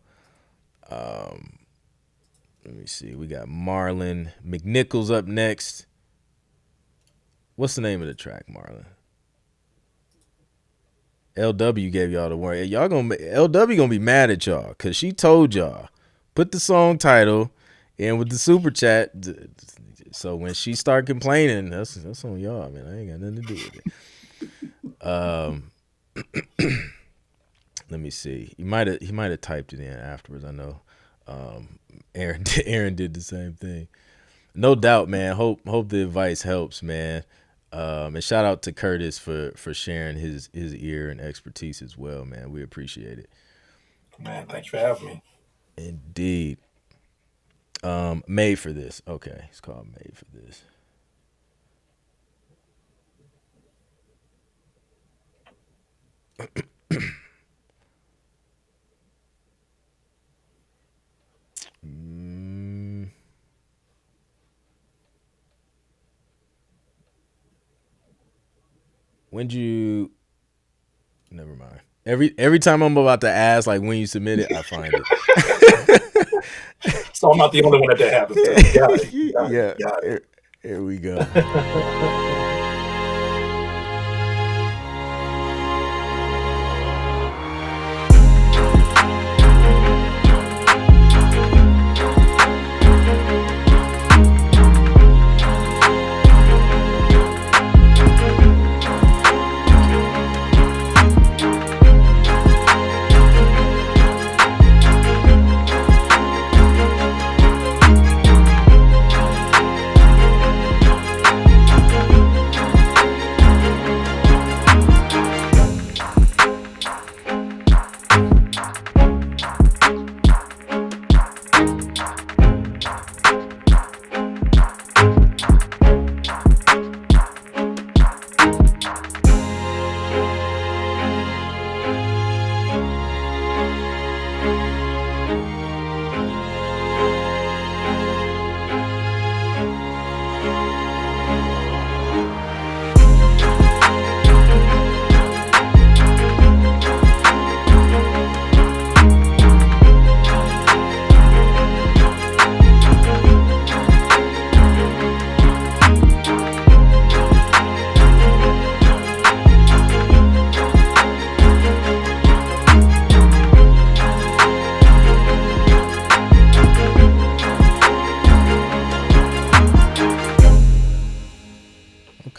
Let me see. We got Marlon McNichols up next. What's the name of the track, Marlon? LW gave y'all the word. LW gonna be mad at y'all because she told y'all put the song title in with the super chat. So when she start complaining, that's on y'all, man. I ain't got nothing to do with it. Let me see. He might have typed it in afterwards. I know. Aaron did the same thing. No doubt, man. Hope the advice helps, man. And shout out to Curtis for sharing his ear and expertise as well, man. We appreciate it. Man, thanks for having me. Indeed. Made for this. Okay, it's called Made for This. When you never mind. Every time I'm about to ask, like when you submit it, I find it. So I'm not the only one that happens to. Got it. Got it. Here we go.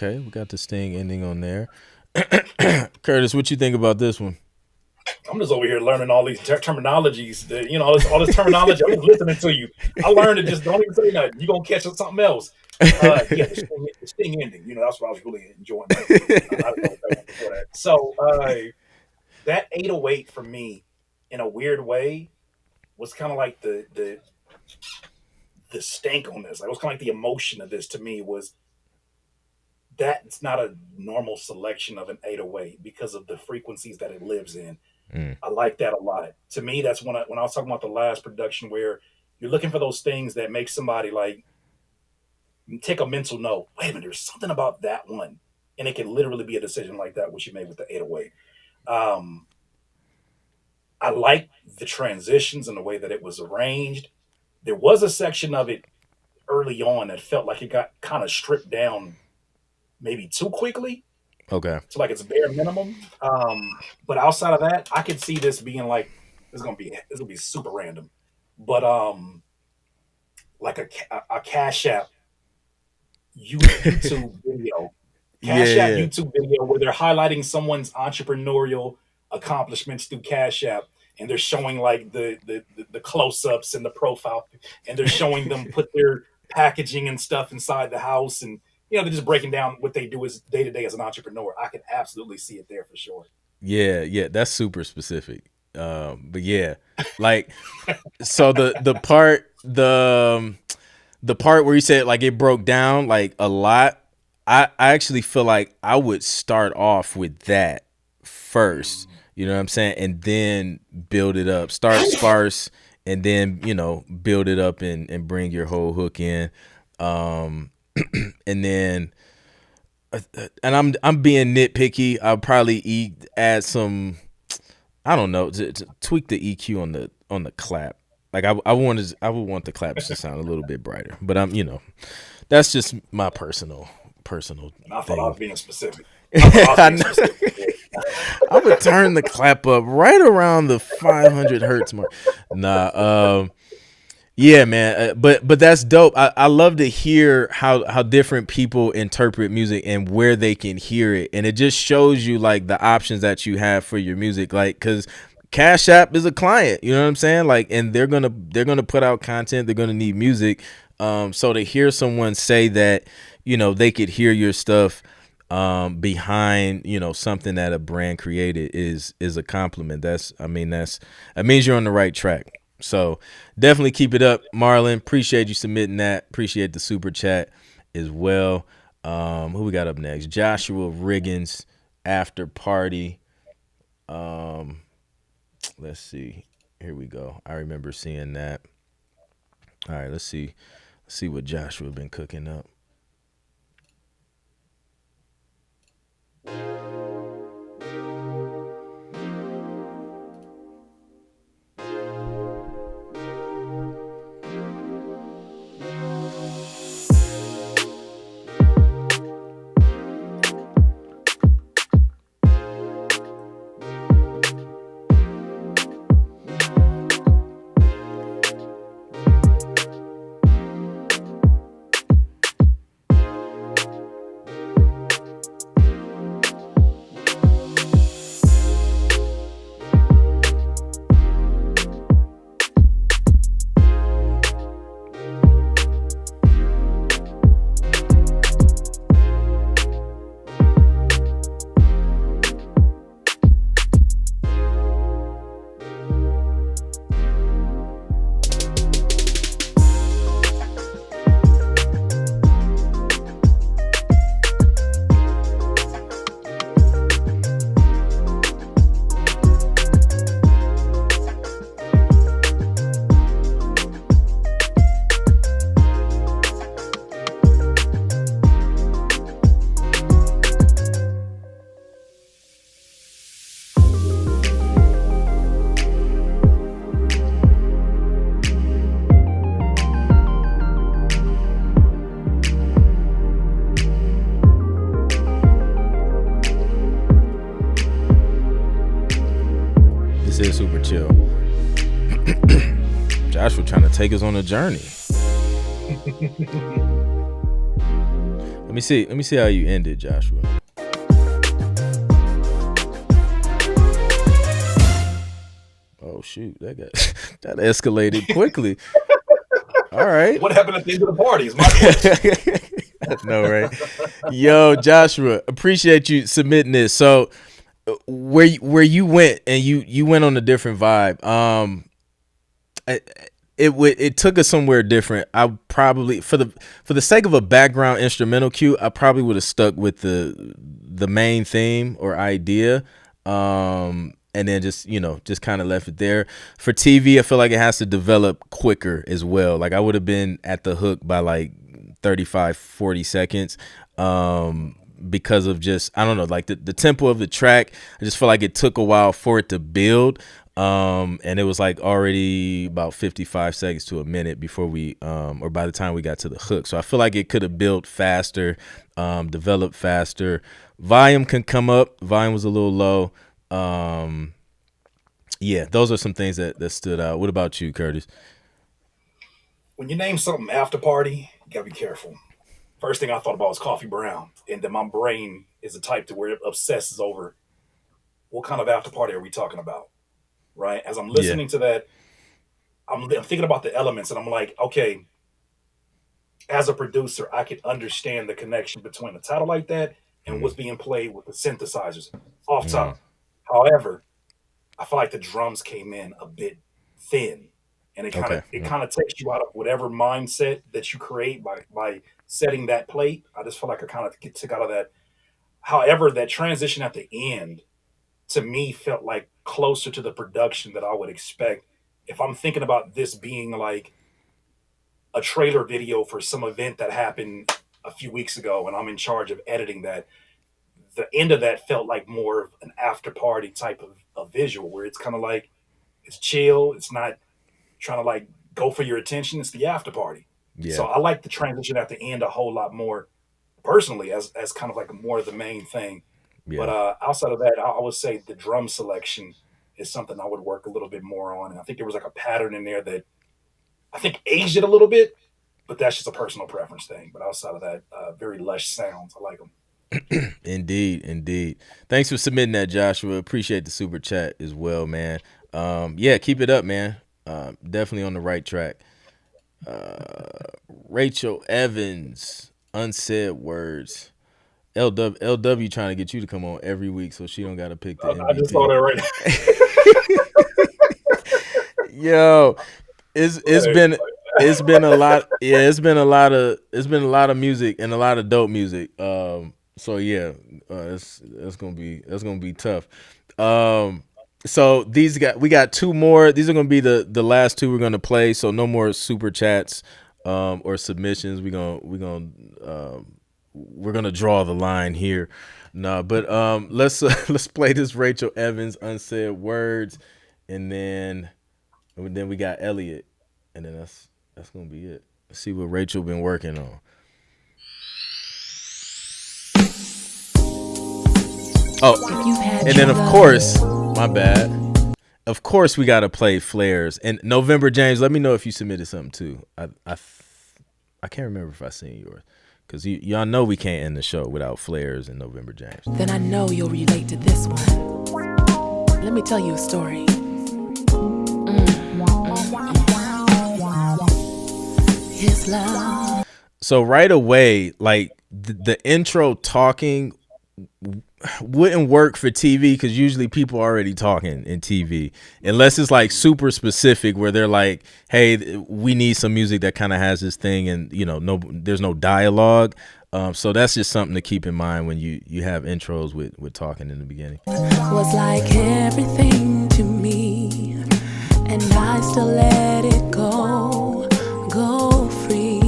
Okay, we got the sting ending on there. Curtis, what you think about this one? I'm just over here learning all these terminologies. All this terminology. I'm just listening to you. I learned it. Just don't even say nothing. You're going to catch something else. The sting ending. That's what I was really enjoying. So that 808 for me, in a weird way, was kind of like the stank on this. Like, it was kind of like the emotion of this to me was that's not a normal selection of an 808 because of the frequencies that it lives in. I like that a lot. To me, that's when I was talking about the last production where you're looking for those things that make somebody like take a mental note. Wait a minute, there's something about that one. And it can literally be a decision like that, which you made with the 808. I like the transitions and the way that it was arranged. There was a section of it early on that felt like it got kind of stripped down maybe too quickly. Okay. So like it's bare minimum. But outside of that, I could see this being like it's gonna be super random. But like a Cash App YouTube video. Cash App YouTube video where they're highlighting someone's entrepreneurial accomplishments through Cash App, and they're showing like the close-ups and the profile, and they're showing them put their packaging and stuff inside the house, and they're just breaking down what they do as day to day as an entrepreneur. I can absolutely see it there for sure. Yeah, that's super specific. But yeah, like so the part where you said like it broke down like a lot. I actually feel like I would start off with that first. Mm. You know what I'm saying, and then build it up. Start sparse, and then build it up and bring your whole hook in. Um, and then and I'm being nitpicky. I'll probably add some. I don't know to tweak the EQ on the clap. Like I would want the claps to sound a little bit brighter. But that's just my personal And I thought I thing. was being specific. I thought I was I being know. specific. I would turn the clap up right around the 500 hertz mark. Nah, yeah, man. But that's dope. I love to hear how different people interpret music and where they can hear it, and it just shows you like the options that you have for your music. Like, because Cash App is a client, you know what I'm saying? Like, and they're gonna put out content. They're gonna need music. So to hear someone say that, they could hear your stuff behind something that a brand created is a compliment. That means you're on the right track. So definitely keep it up, Marlon. Appreciate you submitting that. Appreciate the super chat as well. Who we got up next? Joshua Riggins, After Party. Um, let's see. Here we go. I remember seeing that. All right, let's see. Let's see what Joshua been cooking up. This is super chill. Joshua trying to take us on a journey. Let me see. Let me see how you ended, Joshua. Oh shoot, that escalated quickly. All right. What happened at the end of the party is my question. No, right? Yo, Joshua, appreciate you submitting this. So, where you went and you went on a different vibe. It took us somewhere different. I probably for the sake of a background instrumental cue, I probably would have stuck with the main theme or idea. And then just kind of left it there. For TV, I feel like it has to develop quicker as well. Like I would have been at the hook by like 35, 40 seconds. Because of just, I don't know, like the tempo of the track. I just feel like it took a while for it to build. And it was like already about 55 seconds to a minute before or by the time we got to the hook. So I feel like it could have built faster, developed faster. Volume can come up. Volume was a little low. Yeah, those are some things that stood out. What about you, Curtis? When you name something after party, you gotta be careful. First thing I thought about was coffee brown, and then my brain is the type to where it obsesses over what kind of after party are we talking about, right? As I'm Yeah. listening to that, I'm thinking about the elements, and I'm like, okay, as a producer, I could understand the connection between a title like that and Mm, what's being played with the synthesizers off mm, top. However, I feel like the drums came in a bit thin, and Okay. it kind of takes you out of whatever mindset that you create by setting that plate. I just feel like I kind of get took out of that. However, that transition at the end to me felt like closer to the production that I would expect if I'm thinking about this being like a trailer video for some event that happened a few weeks ago and I'm in charge of editing that. The end of that felt like more of an after party type of visual where it's kind of like it's chill. It's not trying to like go for your attention. It's the after party. So Yeah. I like the transition at the end a whole lot more personally as kind of like more of the main thing. But Yeah. outside of that, I would say the drum selection is something I would work a little bit more on. And I think there was like a pattern in there that I think aged it a little bit, but that's just a personal preference thing. But outside of that, very lush sounds. I like them. Indeed, indeed. Thanks for submitting that, Joshua. Appreciate the super chat as well, man. Yeah, keep it up, man. Definitely on the right track. Rachel Evans, unsaid words. LW trying to get you to come on every week so she don't got to pick the I just saw that MVP. right now. Yo, it's been a lot. Yeah, it's been a lot of music and a lot of dope music. So yeah, that's gonna be tough. So we got two more. These are gonna be the last two we're gonna play. So no more super chats or submissions. We're gonna draw the line here. No, but let's play this Rachel Evans unsaid words, and then we got Elliot, and then that's gonna be it. Let's see what Rachel been working on. Oh, and then of course, my bad. Of course, we gotta play Flares. And November James, let me know if you submitted something too. I can't remember if I seen yours, because y'all know we can't end the show without Flares and November James. Then I know you'll relate to this one. Let me tell you a story. His love. So right away, like the intro talking wouldn't work for TV, because usually people are already talking in TV, unless it's like super specific where they're like, hey, we need some music that kind of has this thing, and there's no dialogue. So that's just something to keep in mind when you have intros with talking in the beginning. Was like everything to me, and I still let it go free.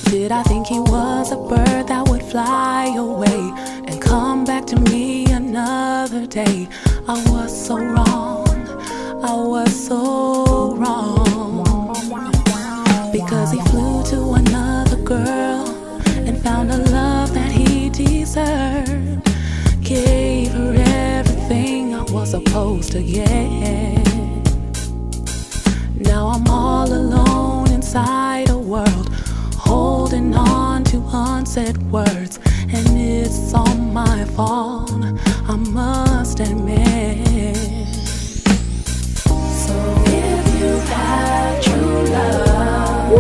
Did I think he was a bird that would fly away and come back to me another day? I was so wrong, because he flew to another girl and found a love that he deserved. Gave her everything I was supposed to get. Now I'm all alone inside a world, holding on to unsaid words, and it's all my fault, I must admit. So if you have true love,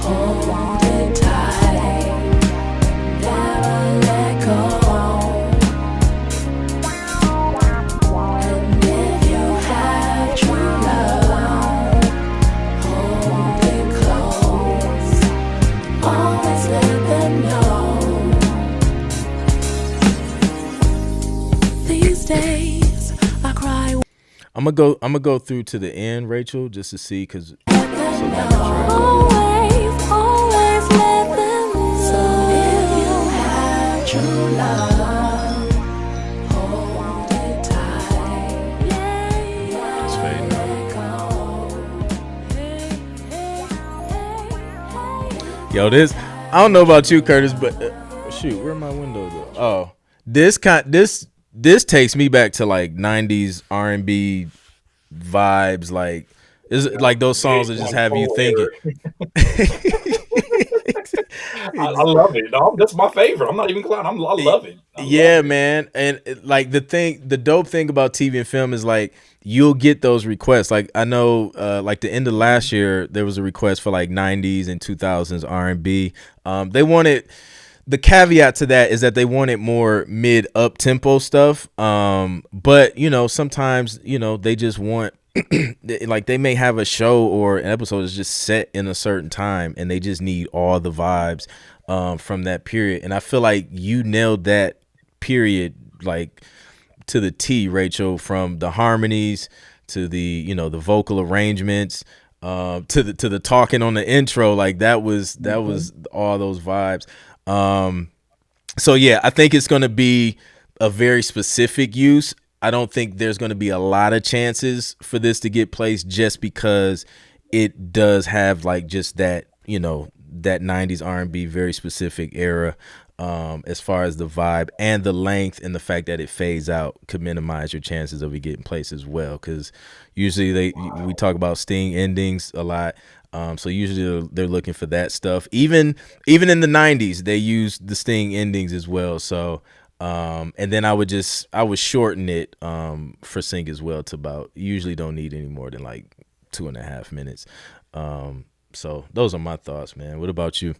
hold it tight, never let go. And if you have true love, hold it close, always let them know. These days I cry. I'm gonna go through to the end, Rachel, just to see, because Always let them know. So if you have true love, hold it tight. it's fading out. Yo, this, I don't know about you, Curtis, but shoot, where my window go? Oh, this takes me back to like 90s R&B vibes. Like, is it like those songs that just have you thinking? I love it. No, that's my favorite. I'm not even glad. I love it. Yeah, man. And like the dope thing about TV and film is like you'll get those requests. Like I know, like the end of last year, there was a request for like 90s and 2000s R&B. the caveat to that is that they wanted more mid up tempo stuff. But sometimes they just want like they may have a show or an episode that's just set in a certain time, and they just need all the vibes from that period. And I feel like you nailed that period like to the T, Rachel, from the harmonies to the the vocal arrangements, to the talking on the intro. Like that was all those vibes. So yeah, I think it's going to be a very specific use. I don't think there's going to be a lot of chances for this to get placed just because it does have like just that, that 90s R&B very specific era, as far as the vibe, and the length and the fact that it fades out could minimize your chances of it getting placed as well. Because usually we talk about Sting endings a lot. So usually they're looking for that stuff. Even in the 90s, they used the Sting endings as well. So, and then I would shorten it for sync as well to about, usually don't need any more than like 2.5 minutes. So those are my thoughts, man. What about you?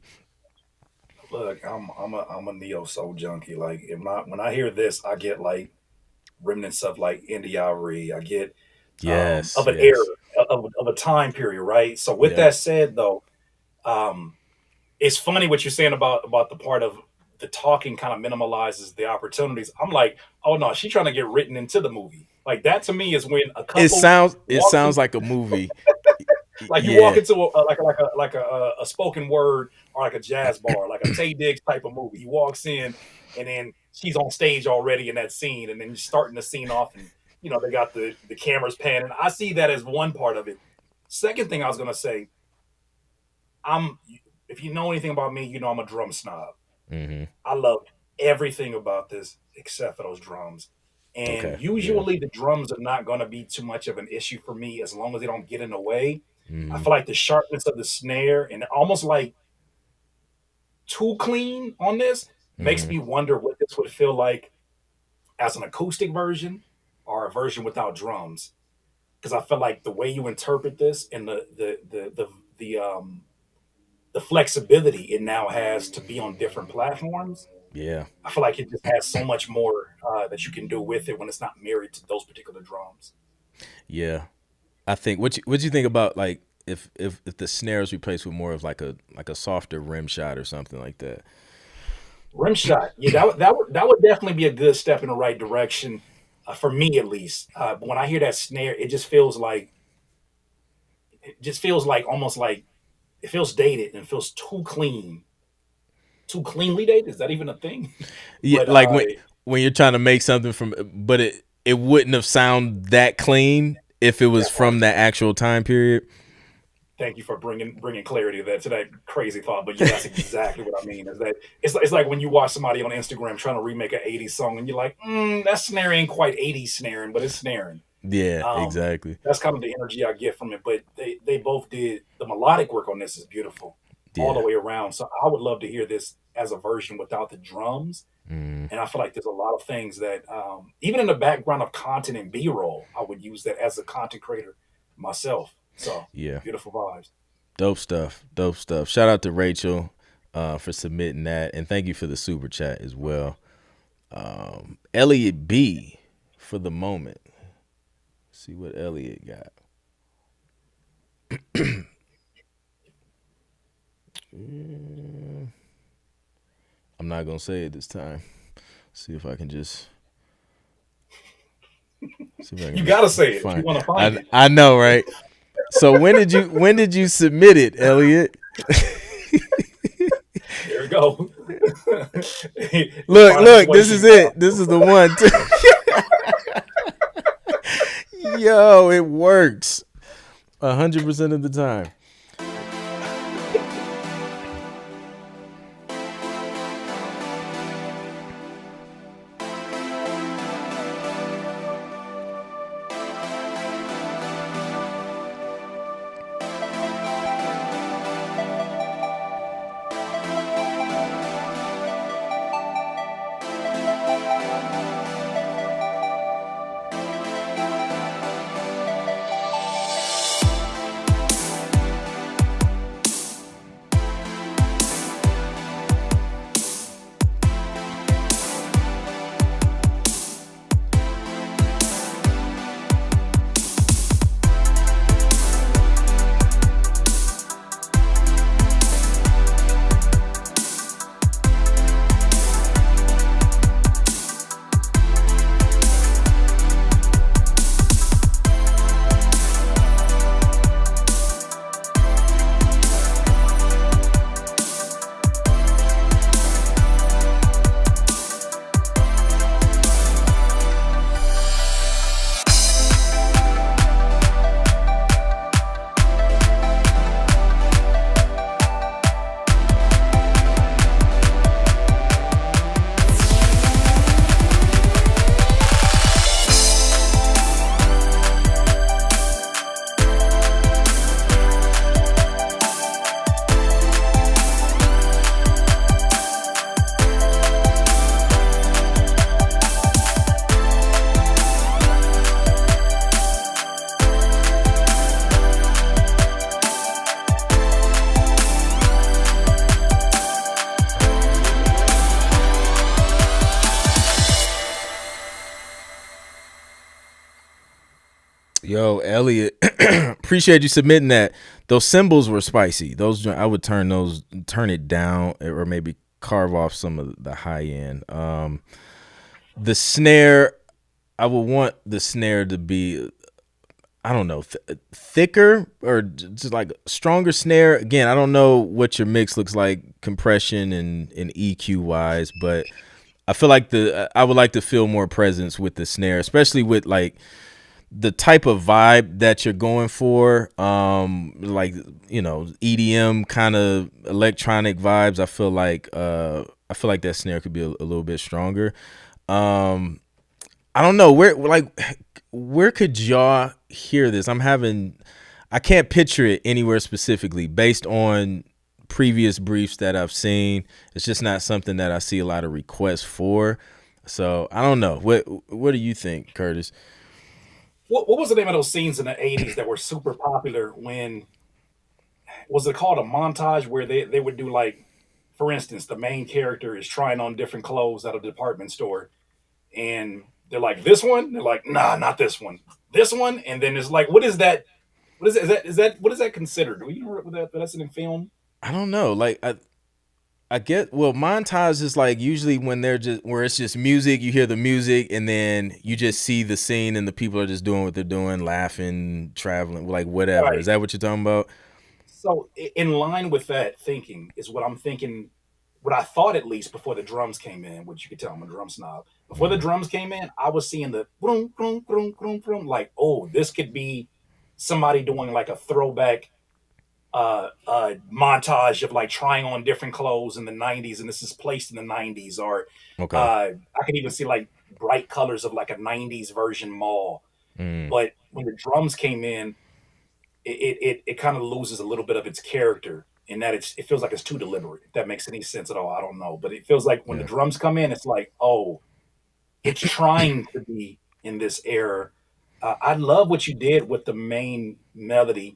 Look, I'm a neo soul junkie. Like when I hear this, I get like remnants of like India.Arie. I get Yes, of an era, yes. of a time period, right? So with Yep. that said, though, um, it's funny what you're saying about the part of the talking kind of minimalizes the opportunities. I'm like, oh no, she's trying to get written into the movie. Like that to me is when a It couple sounds it walks sounds in, like a movie. like you walk Yeah. into a spoken word or like a jazz bar, like a Tay Diggs type of movie. He walks in and then she's on stage already in that scene, and then you're starting the scene off, and they got the cameras panning. I see that as one part of it. Second thing I was gonna say, I'm if you know anything about me, I'm a drum snob. Hmm. I loved everything about this except for those drums. And Okay. Yeah. usually the drums are not going to be too much of an issue for me as long as they don't get in the way. I Hmm. feel like the sharpness of the snare and almost like too clean on this makes Hmm. me wonder what this would feel like as an acoustic version or a version without drums. Because I feel like the way you interpret this and the flexibility it now has to be on different platforms, Yeah. I feel like it just has so much more that you can do with it when it's not married to those particular drums. Yeah. I think what you think about like if the snare is replaced with more of like a softer rim shot or something like that. Rim shot, yeah, that would definitely be a good step in the right direction for me at least. But when I hear that snare, it just feels like almost like it feels dated and feels too cleanly dated. Is that even a thing? Yeah, but like when you're trying to make something from, but it wouldn't have sound that clean if it was that part. from that actual time period. Thank you for bringing clarity to that crazy thought. But yeah, that's exactly what I mean. Is that it's like when you watch somebody on Instagram trying to remake an '80s song, and you're like, that snare ain't quite '80s snaring, but it's snaring. Yeah, Um, exactly. that's kind of the energy I get from it. But they both did the melodic work on this is beautiful all the Yeah. way around. So I would love to hear this as a version without the drums. Mm, And I feel like there's a lot of things that even in the background of content and B-roll, I would use that as a content creator myself. So yeah. beautiful vibes. Dope stuff. Dope stuff. Shout out to Rachel for submitting that, and thank you for the super chat as well. Elliot B for the moment. See what Elliot got. I'm not gonna say it this time. See if I can just see if I can You just gotta say it if you find. want to find I it. I know, right? So when did you submit it, Elliot? There we go. Look, this is it. This is the one. Yo, it works 100% of the time. Yo, Elliot, appreciate you submitting that. Those cymbals were spicy. I would turn it down, or maybe carve off some of the high end. The snare, I would want the snare to be, I don't know, thicker or just like stronger snare. Again, I don't know what your mix looks like, compression and EQ wise, but I feel like I would like to feel more presence with the snare, especially with like the type of vibe that you're going for, like, you know, EDM kind of electronic vibes. I feel like that snare could be a little bit stronger. I don't know where could y'all hear this? I can't picture it anywhere specifically based on previous briefs that I've seen. It's just not something that I see a lot of requests for. So I don't know. What do you think, Curtis? What was the name of those scenes in the 80s that were super popular when, was it called a montage where they would do like, for instance, the main character is trying on different clothes at a department store and they're like, this one? They're like, nah, not this one. This one? And then it's like, what is that? What is that? What is that considered? Do you know what that's in film? I don't know. Like I get, well, montage is like usually when where it's just music, you hear the music and then you just see the scene and the people are just doing what they're doing, laughing, traveling, like whatever. Right. Is that what you're talking about? So in line with that thinking is what I'm thinking, what I thought at least before the drums came in, which you could tell I'm a drum snob. Before the drums came in, I was seeing the boom, boom, boom, boom, boom, like, oh, this could be somebody doing like a throwback montage of like trying on different clothes in the 90s and this is placed in the 90s, or Okay. I could even see like bright colors of like a 90s version mall. Mm, But when the drums came in, it kind of loses a little bit of its character in that it feels like it's too deliberate. If that makes any sense at all, I don't know, but it feels like when the yeah. drums come in, it's like, oh, it's trying to be in this era. I love what you did with the main melody.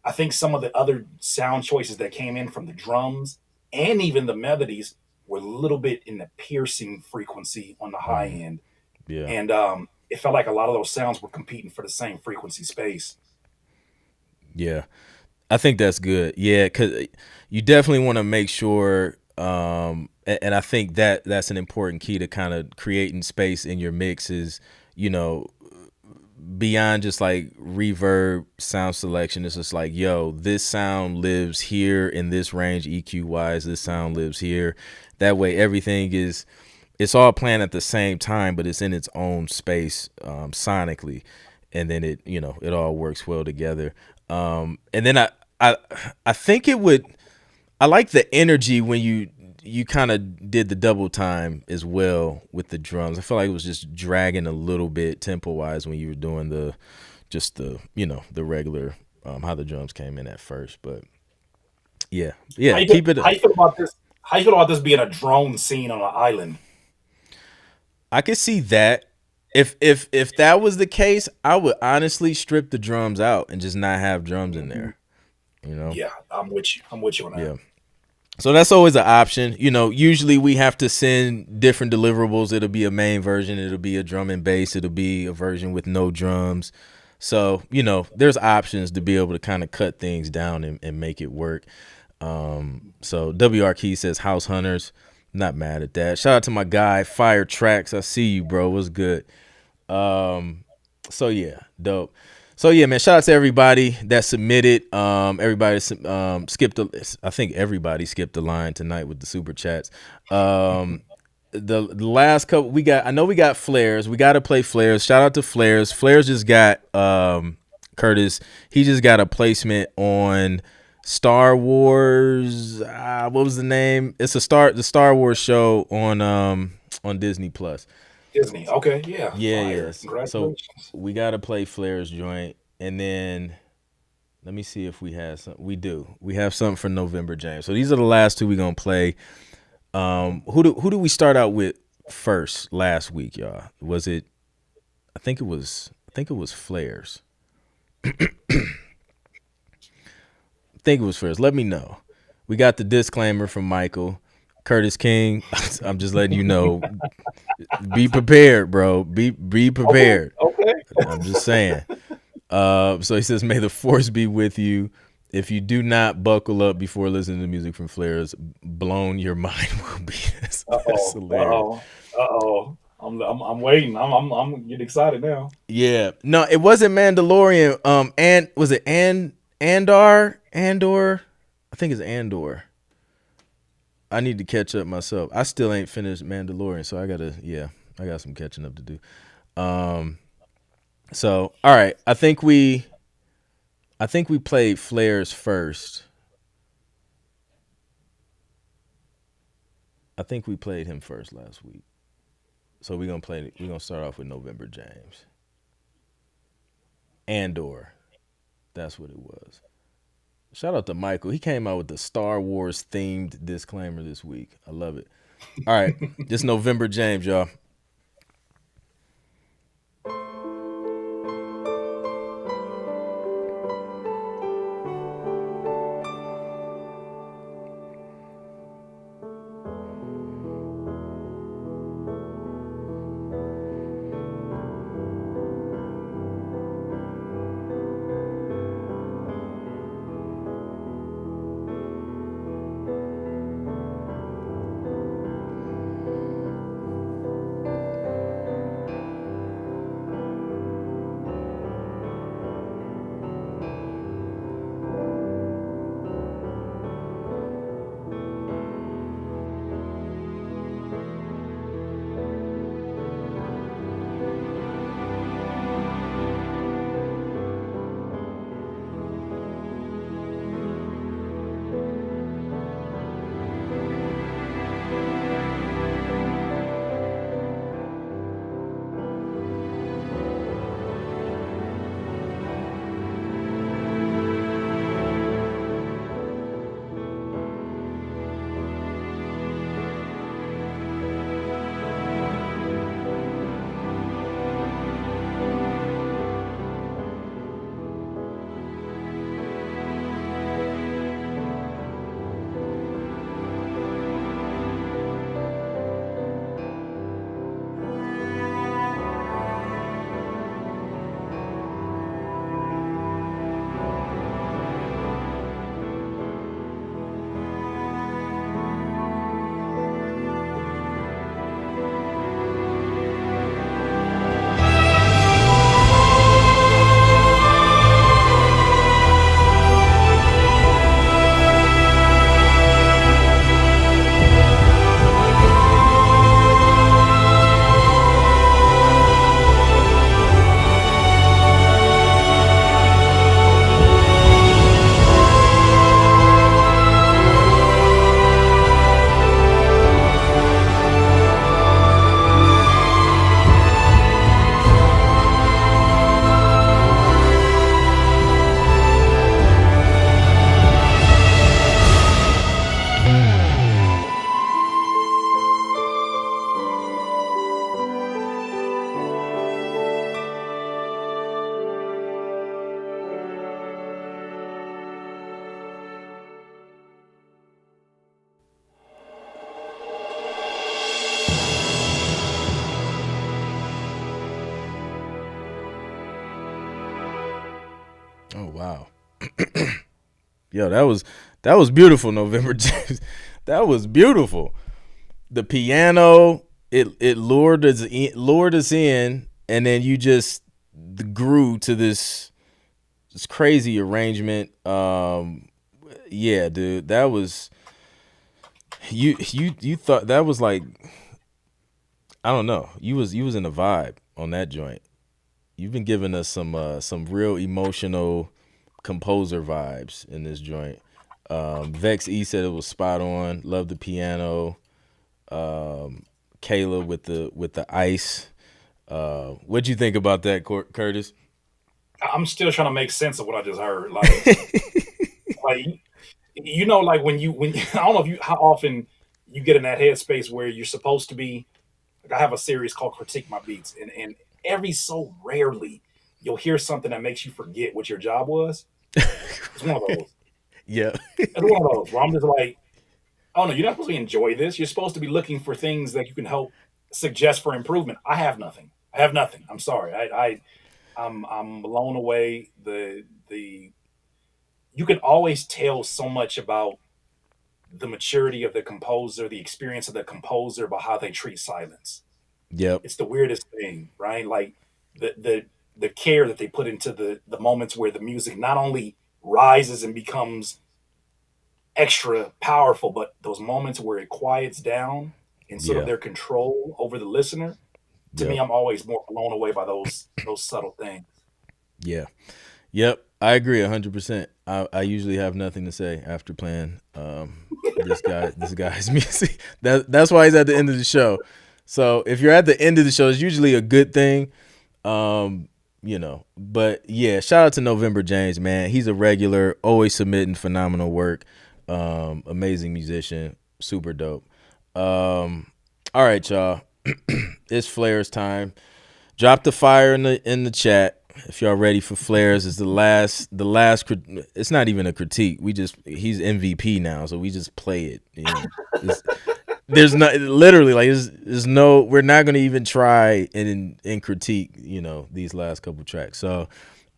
I think some of the other sound choices that came in from the drums and even the melodies were a little bit in the piercing frequency on the high Mm, end, yeah. and it felt like a lot of those sounds were competing for the same frequency space. Yeah. I think that's good. Yeah, because you definitely want to make sure, and I think that's an important key to kind of creating space in your mix is, you know, beyond just like reverb sound selection. It's just like, yo, this sound lives here in this range EQ wise. This sound lives here. That way, it's all playing at the same time, but it's in its own space sonically, and then it all works well together. And then I think it would. I like the energy when you kind of did the double time as well with the drums. I feel like it was just dragging a little bit tempo wise when you were doing the regular how the drums came in at first. But yeah, keep it. How you feel about this? How you feel about this being a drone scene on an island? I could see that. If that was the case, I would honestly strip the drums out and just not have drums in there. You know? Yeah, I'm with you. I'm with you on that. Yeah. So that's always an option. Usually we have to send different deliverables. It'll be a main version. It'll be a drum and bass. It'll be a version with no drums. So, there's options to be able to kind of cut things down and make it work. So WR Key says House Hunters. Not mad at that. Shout out to my guy, Fire Tracks. I see you, bro. What's good? So yeah, dope. So yeah, man, shout out to everybody that submitted. Everybody I think everybody skipped the line tonight with the super chats. The last couple I know we got Flares. We got to play Flares. Shout out to Flares. Flares just got Curtis. He just got a placement on Star Wars. What was the name? It's the Star Wars show on Disney Plus. Disney. Okay, yeah. Yeah, Fire. yes. So Congratulations. we gotta play Flair's joint, and then let me see if we have some. We do. We have something for November, James. So these are the last two we gonna play. Who do we start out with first last week, y'all? Was it? I think it was Flair's. I think it was Flair's. Let me know. We got the disclaimer from Michael. Curtis King, I'm just letting you know. Be prepared, bro. Be prepared. Okay. I'm just saying. So he says, "May the force be with you. If you do not buckle up before listening to music from Flares, blown your mind will be." That's hilarious. I'm waiting. I'm getting excited now. Yeah, no, it wasn't Mandalorian. And was it Andor? I think it's Andor. I need to catch up myself. I still ain't finished Mandalorian, so I got some catching up to do. So all right, I think we played Flares first. I think we played him first last week. So we're gonna start off with November James. Andor. That's what it was. Shout out to Michael. He came out with the Star Wars themed disclaimer this week. I love it. All right. Just November James, y'all. Oh wow. Yo, that was beautiful, November James. That was beautiful. The piano, it lured us in, and then you just grew to this crazy arrangement. Yeah, dude, that was you thought that was like, I don't know. You was in a vibe on that joint. You've been giving us some real emotional composer vibes in this joint. Vex E said it was spot on. Love the piano. Kayla with the ice. What'd you think about that, Curtis? I'm still trying to make sense of what I just heard. Like like when I don't know if you how often you get in that headspace where you're supposed to be. Like I have a series called Critique My Beats, and every so rarely you'll hear something that makes you forget what your job was. It's one of those. Yeah. It's one of those where I'm just like, oh no, you're not supposed to enjoy this. You're supposed to be looking for things that you can help suggest for improvement. I have nothing. I'm sorry. I'm blown away. The You can always tell so much about the maturity of the composer, the experience of the composer, about how they treat silence. Yep. It's the weirdest thing, right? Like the care that they put into the moments where the music not only rises and becomes extra powerful, but those moments where it quiets down and sort of Yeah. their control over the listener. To me, Yep. I'm always more blown away by those subtle things. Yeah. Yep. I agree 100%. I usually have nothing to say after playing this guy's music. That's why he's at the end of the show. So if you're at the end of the show, it's usually a good thing. Um, but yeah, shout out to November James, man. He's a regular, always submitting phenomenal work. Amazing musician, super dope. All right, y'all. It's Flares time. Drop the fire in the chat if y'all ready for Flares. Is the last. It's not even a critique. He's MVP now, so we just play it. There's no literally like there's no. We're not gonna even try and critique. These last couple tracks. So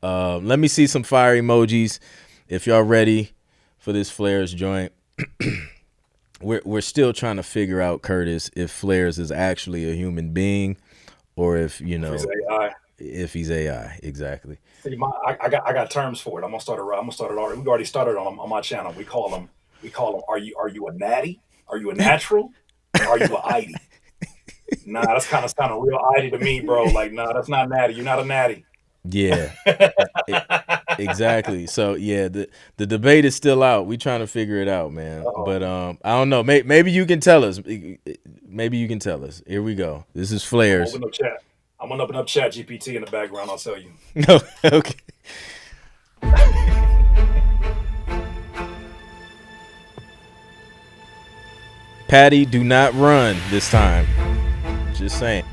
let me see some fire emojis if y'all ready for this Flares joint. We're still trying to figure out, Curtis, if Flares is actually a human being or if if he's AI. Exactly. See, I got terms for it. I'm gonna start it already. We've already started on my channel. We call them. Are you a natty? Are you a natural? Or are you a ID? Nah, that's kind of sounding real ID to me, bro. Like, nah, that's not natty. You're not a natty. Yeah. E- exactly. So yeah, the debate is still out. We trying to figure it out, man. Uh-oh. But I don't know. Maybe you can tell us. Maybe you can tell us. Here we go. This is Flares. Open up chat. I'm gonna open up Chat GPT in the background. I'll tell you. No. Okay. Patty, do not run this time. Just saying.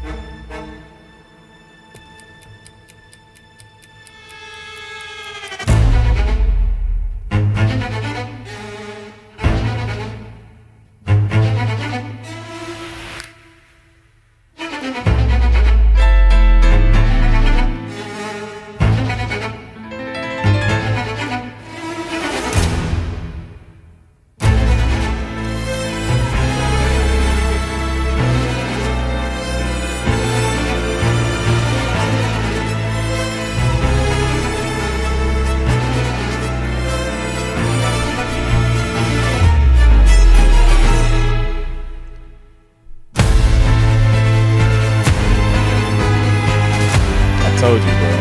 I told you, bro.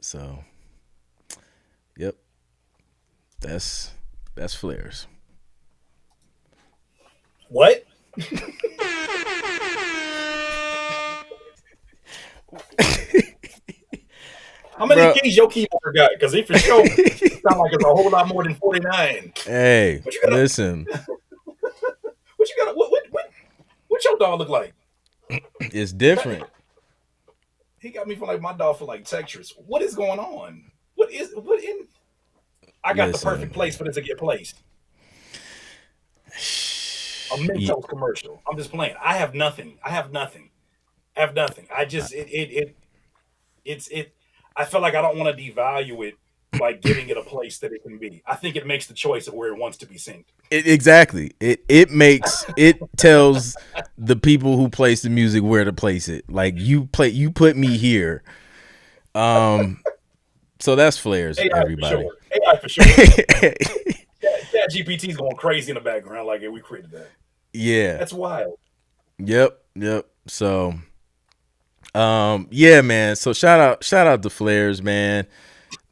So, yep. That's Flares. What? How many Bro. keys your keyboard got? Because he for sure sound like it's a whole lot more than 49. Hey, What you got? listen. What you got? What your dog look like? It's different. He got me for like my dog for like Tetris. What is going on? What in? I got the Listen, perfect place for this to get placed. A Mentos commercial. I'm just playing. I have nothing. I have nothing. I have nothing. I just it. I feel like I don't want to devalue it by giving it a place that it can be. I think it makes the choice of where it wants to be synced. exactly. It tells the people who place the music where to place it. Like you put me here. So that's Flares, AI everybody. for sure. AI for sure. Chat GPT's going crazy in the background like, hey, we created that. Yeah. That's wild. Yep. So yeah, man. So shout out to Flares, man.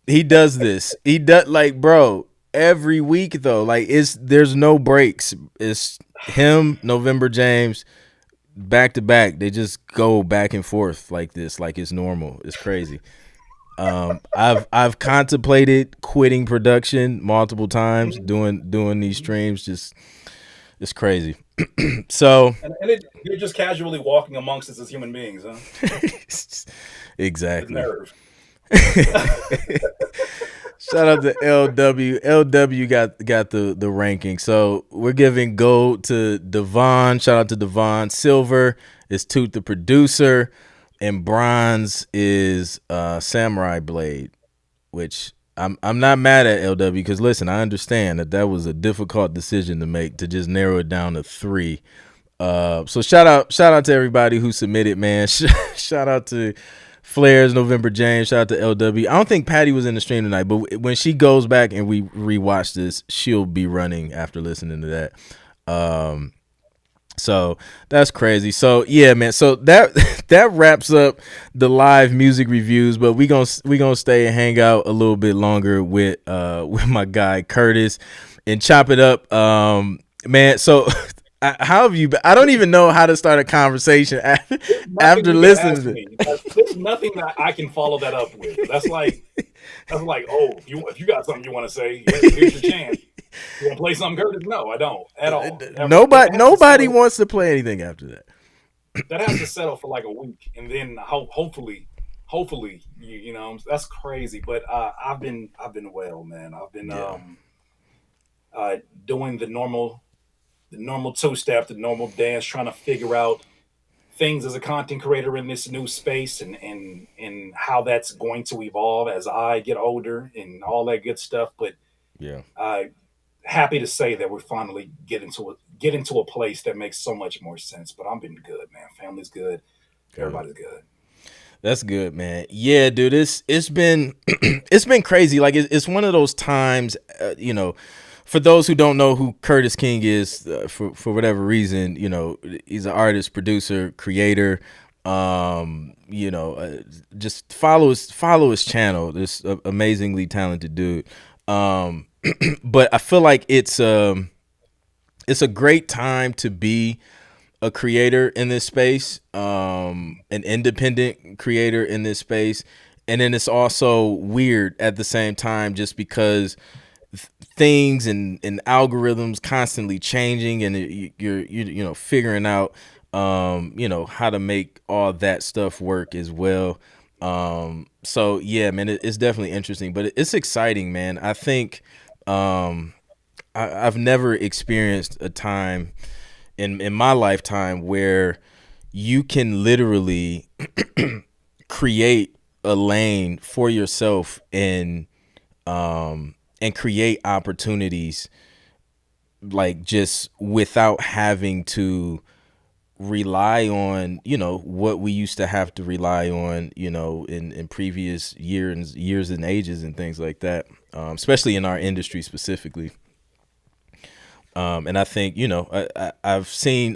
He does this. He does, like, bro, every week though. Like, there's no breaks. It's him, November James, back to back. They just go back and forth like this, like it's normal. It's crazy. I've contemplated quitting production multiple times, doing these streams. Just, it's crazy. So and you're just casually walking amongst us as human beings, huh? Exactly. The nerve. Shout out to LW. LW got the ranking. So we're giving gold to Devon. Shout out to Devon. Silver is Toot the producer, and bronze is Samurai Blade, which I'm not mad at LW, because listen, I understand that was a difficult decision to make, to just narrow it down to 3. So shout out to everybody who submitted, man. Shout out to Flares, November James, shout out to LW. I don't think Patty was in the stream tonight, but when she goes back and we rewatch this, she'll be running after listening to that. So that's crazy. So yeah, man. So that wraps up the live music reviews, but we gonna stay and hang out a little bit longer with my guy Curtis and chop it up. Man, so how have you been? I don't even know how to start a conversation after listening to it. There's nothing that I can follow that up with. That's like, oh, if you got something you want to say, here's your chance. You want to play something, Curtis? No, I don't at all. Nobody wants to play anything after that. That has to settle for like a week, and then hopefully, you know, that's crazy. But I've been well, man. I've been doing the normal 2-step, the normal dance, trying to figure out things as a content creator in this new space, and how that's going to evolve as I get older and all that good stuff. But yeah, happy to say that we're finally get into a place that makes so much more sense. But I've been good, man. Family's good. Everybody's good. That's good, man. Yeah, dude, it's been it's been crazy. Like it's one of those times, you know. For those who don't know who Curtis King is, for whatever reason, you know, he's an artist, producer, creator. You know, just follow his channel. This amazingly talented dude. But I feel like it's a great time to be a creator in this space, an independent creator in this space, and then it's also weird at the same time, just because things and algorithms constantly changing, and you're you know, figuring out you know, how to make all that stuff work as well. So yeah, man, it's definitely interesting, but it's exciting, man. I think I've never experienced a time in my lifetime where you can literally create a lane for yourself and create opportunities, like, just without having to rely on, you know, what we used to have to rely on, you know, in previous years and ages and things like that, especially in our industry specifically. And I think, you know, I've seen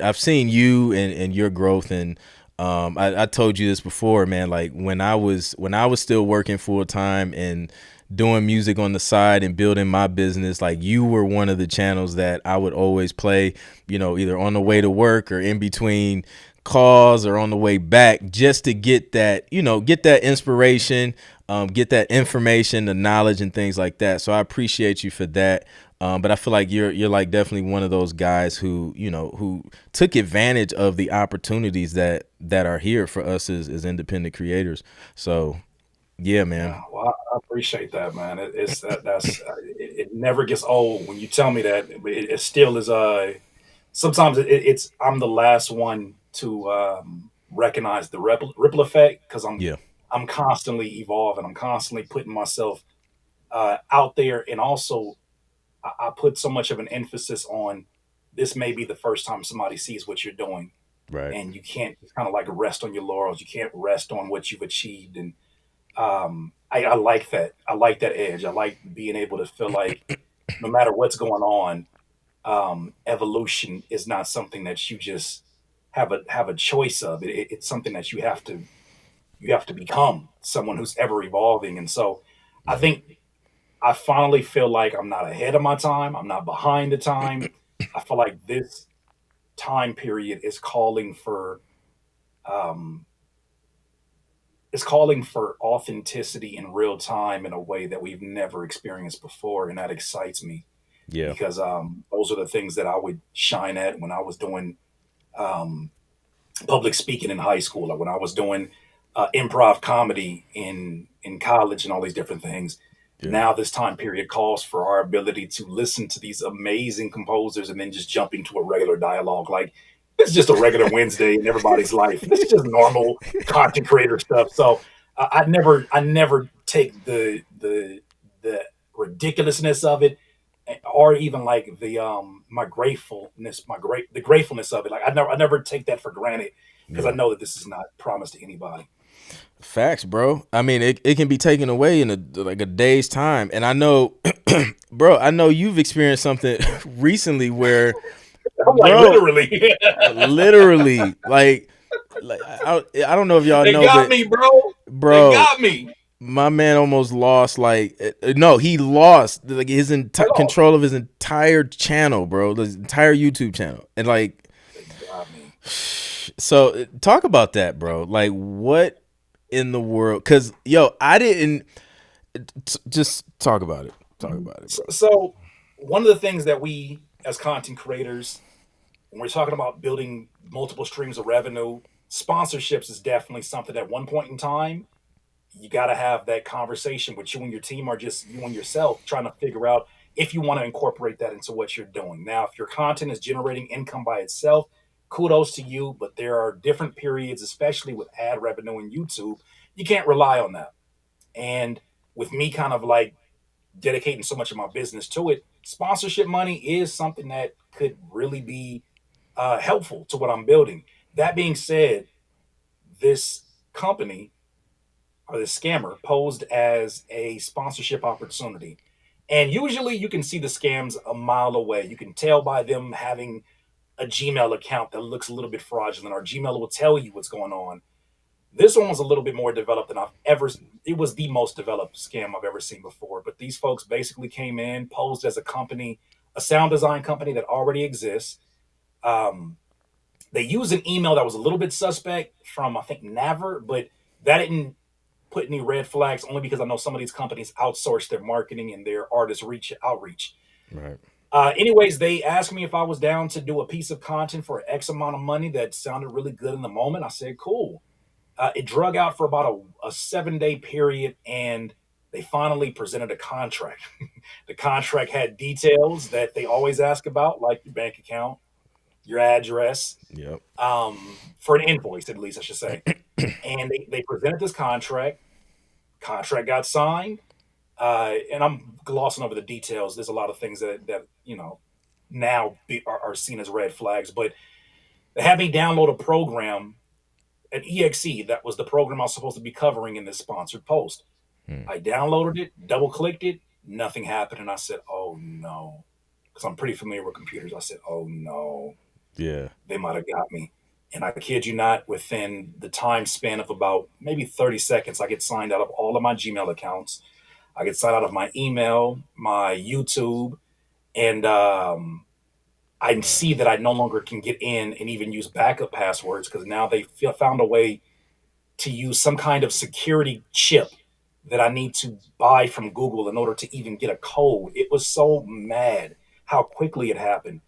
you and your growth, and I told you this before, man. Like when I was still working full time and doing music on the side and building my business, like, you were one of the channels that I would always play, you know, either on the way to work or in between calls or on the way back, just to get that, you know, get that inspiration, get that information, the knowledge and things like that. So I appreciate you for that. But I feel like you're like definitely one of those guys who, you know, who took advantage of the opportunities that are here for us as independent creators. So Yeah, man. Yeah, well, I appreciate that, man. It's that's it never gets old when you tell me that. It still is. Sometimes it's I'm the last one to recognize the ripple effect because Yeah. I'm constantly evolving. I'm constantly putting myself out there, and also I put so much of an emphasis on this may be the first time somebody sees what you're doing, Right. and you can't just kind of like rest on your laurels. You can't rest on what you've achieved, and I like that. I like that edge. I like being able to feel like no matter what's going on, evolution is not something that you just have a choice of. It's something that you have to become someone who's ever evolving. And so, I Yeah. think I finally feel like I'm not ahead of my time. I'm not behind the time. I feel like this time period is calling for um, authenticity in real time in a way that we've never experienced before, and that excites me Yeah. because those are the things that I would shine at when I was doing um, public speaking in high school, or when I was doing improv comedy in college, and all these different things. Yeah. Now this time period calls for our ability to listen to these amazing composers and then just jump into a regular dialogue. Like it's just a regular Wednesday in everybody's life. This is just normal content creator stuff. So I never take the ridiculousness of it, or even like the the gratefulness of it. Like I never take that for granted because I Yeah. know that this is not promised to anybody. Facts, bro. I mean, it can be taken away in a day's time. And I know, bro, I know you've experienced something recently where, I'm like bro, literally, literally, like I don't know if y'all they know, got but me, bro. They bro, got me. my man almost lost no, he lost like his Hold on, control of his entire channel, bro, his entire YouTube channel. And like, they got me. so talk about that, bro. Like, what in the world? Because yo, I didn't just talk about it. Talk about it, bro. So one of the things that we as content creators, when we're talking about building multiple streams of revenue, sponsorships is definitely something at one point in time you got to have that conversation with you and your team, or just you and yourself, trying to figure out if you want to incorporate that into what you're doing. Now, if your content is generating income by itself, kudos to you, but there are different periods, especially with ad revenue in YouTube, you can't rely on that. And with me kind of like dedicating so much of my business to it, sponsorship money is something that could really be helpful to what I'm building. That being said, this company, or the scammer, posed as a sponsorship opportunity. And usually you can see the scams a mile away. You can tell by them having a Gmail account that looks a little bit fraudulent, or Gmail will tell you what's going on. This one was a little bit more developed than I've ever. It was the most developed scam I've ever seen before. But these folks basically came in, posed as a company, a sound design company that already exists. Um, they used an email that was a little bit suspect from, I think, Naver, but that didn't put any red flags, only because I know some of these companies outsource their marketing and their artist reach outreach. Right. Anyways, they asked me if I was down to do a piece of content for X amount of money that sounded really good in the moment. I said, cool. It drug out for about a 7 day period, and they finally presented a contract. The contract had details that they always ask about, like your bank account, your address, Yep. for an invoice, at least I should say. And they presented this contract. Contract got signed, and I'm glossing over the details. There's a lot of things that now are seen as red flags, but they had me download a program, an EXE. That was the program I was supposed to be covering in this sponsored post. Hmm. I downloaded it, double clicked it, nothing happened, and I said, "Oh no," because I'm pretty familiar with computers. I said, "Oh no, Yeah. they might have got me." And I kid you not, within the time span of about maybe 30 seconds, I get signed out of all of my Gmail accounts. I get signed out of my email, my YouTube, and I see that I no longer can get in and even use backup passwords, because now they found a way to use some kind of security chip that I need to buy from Google in order to even get a code. It was so mad how quickly it happened.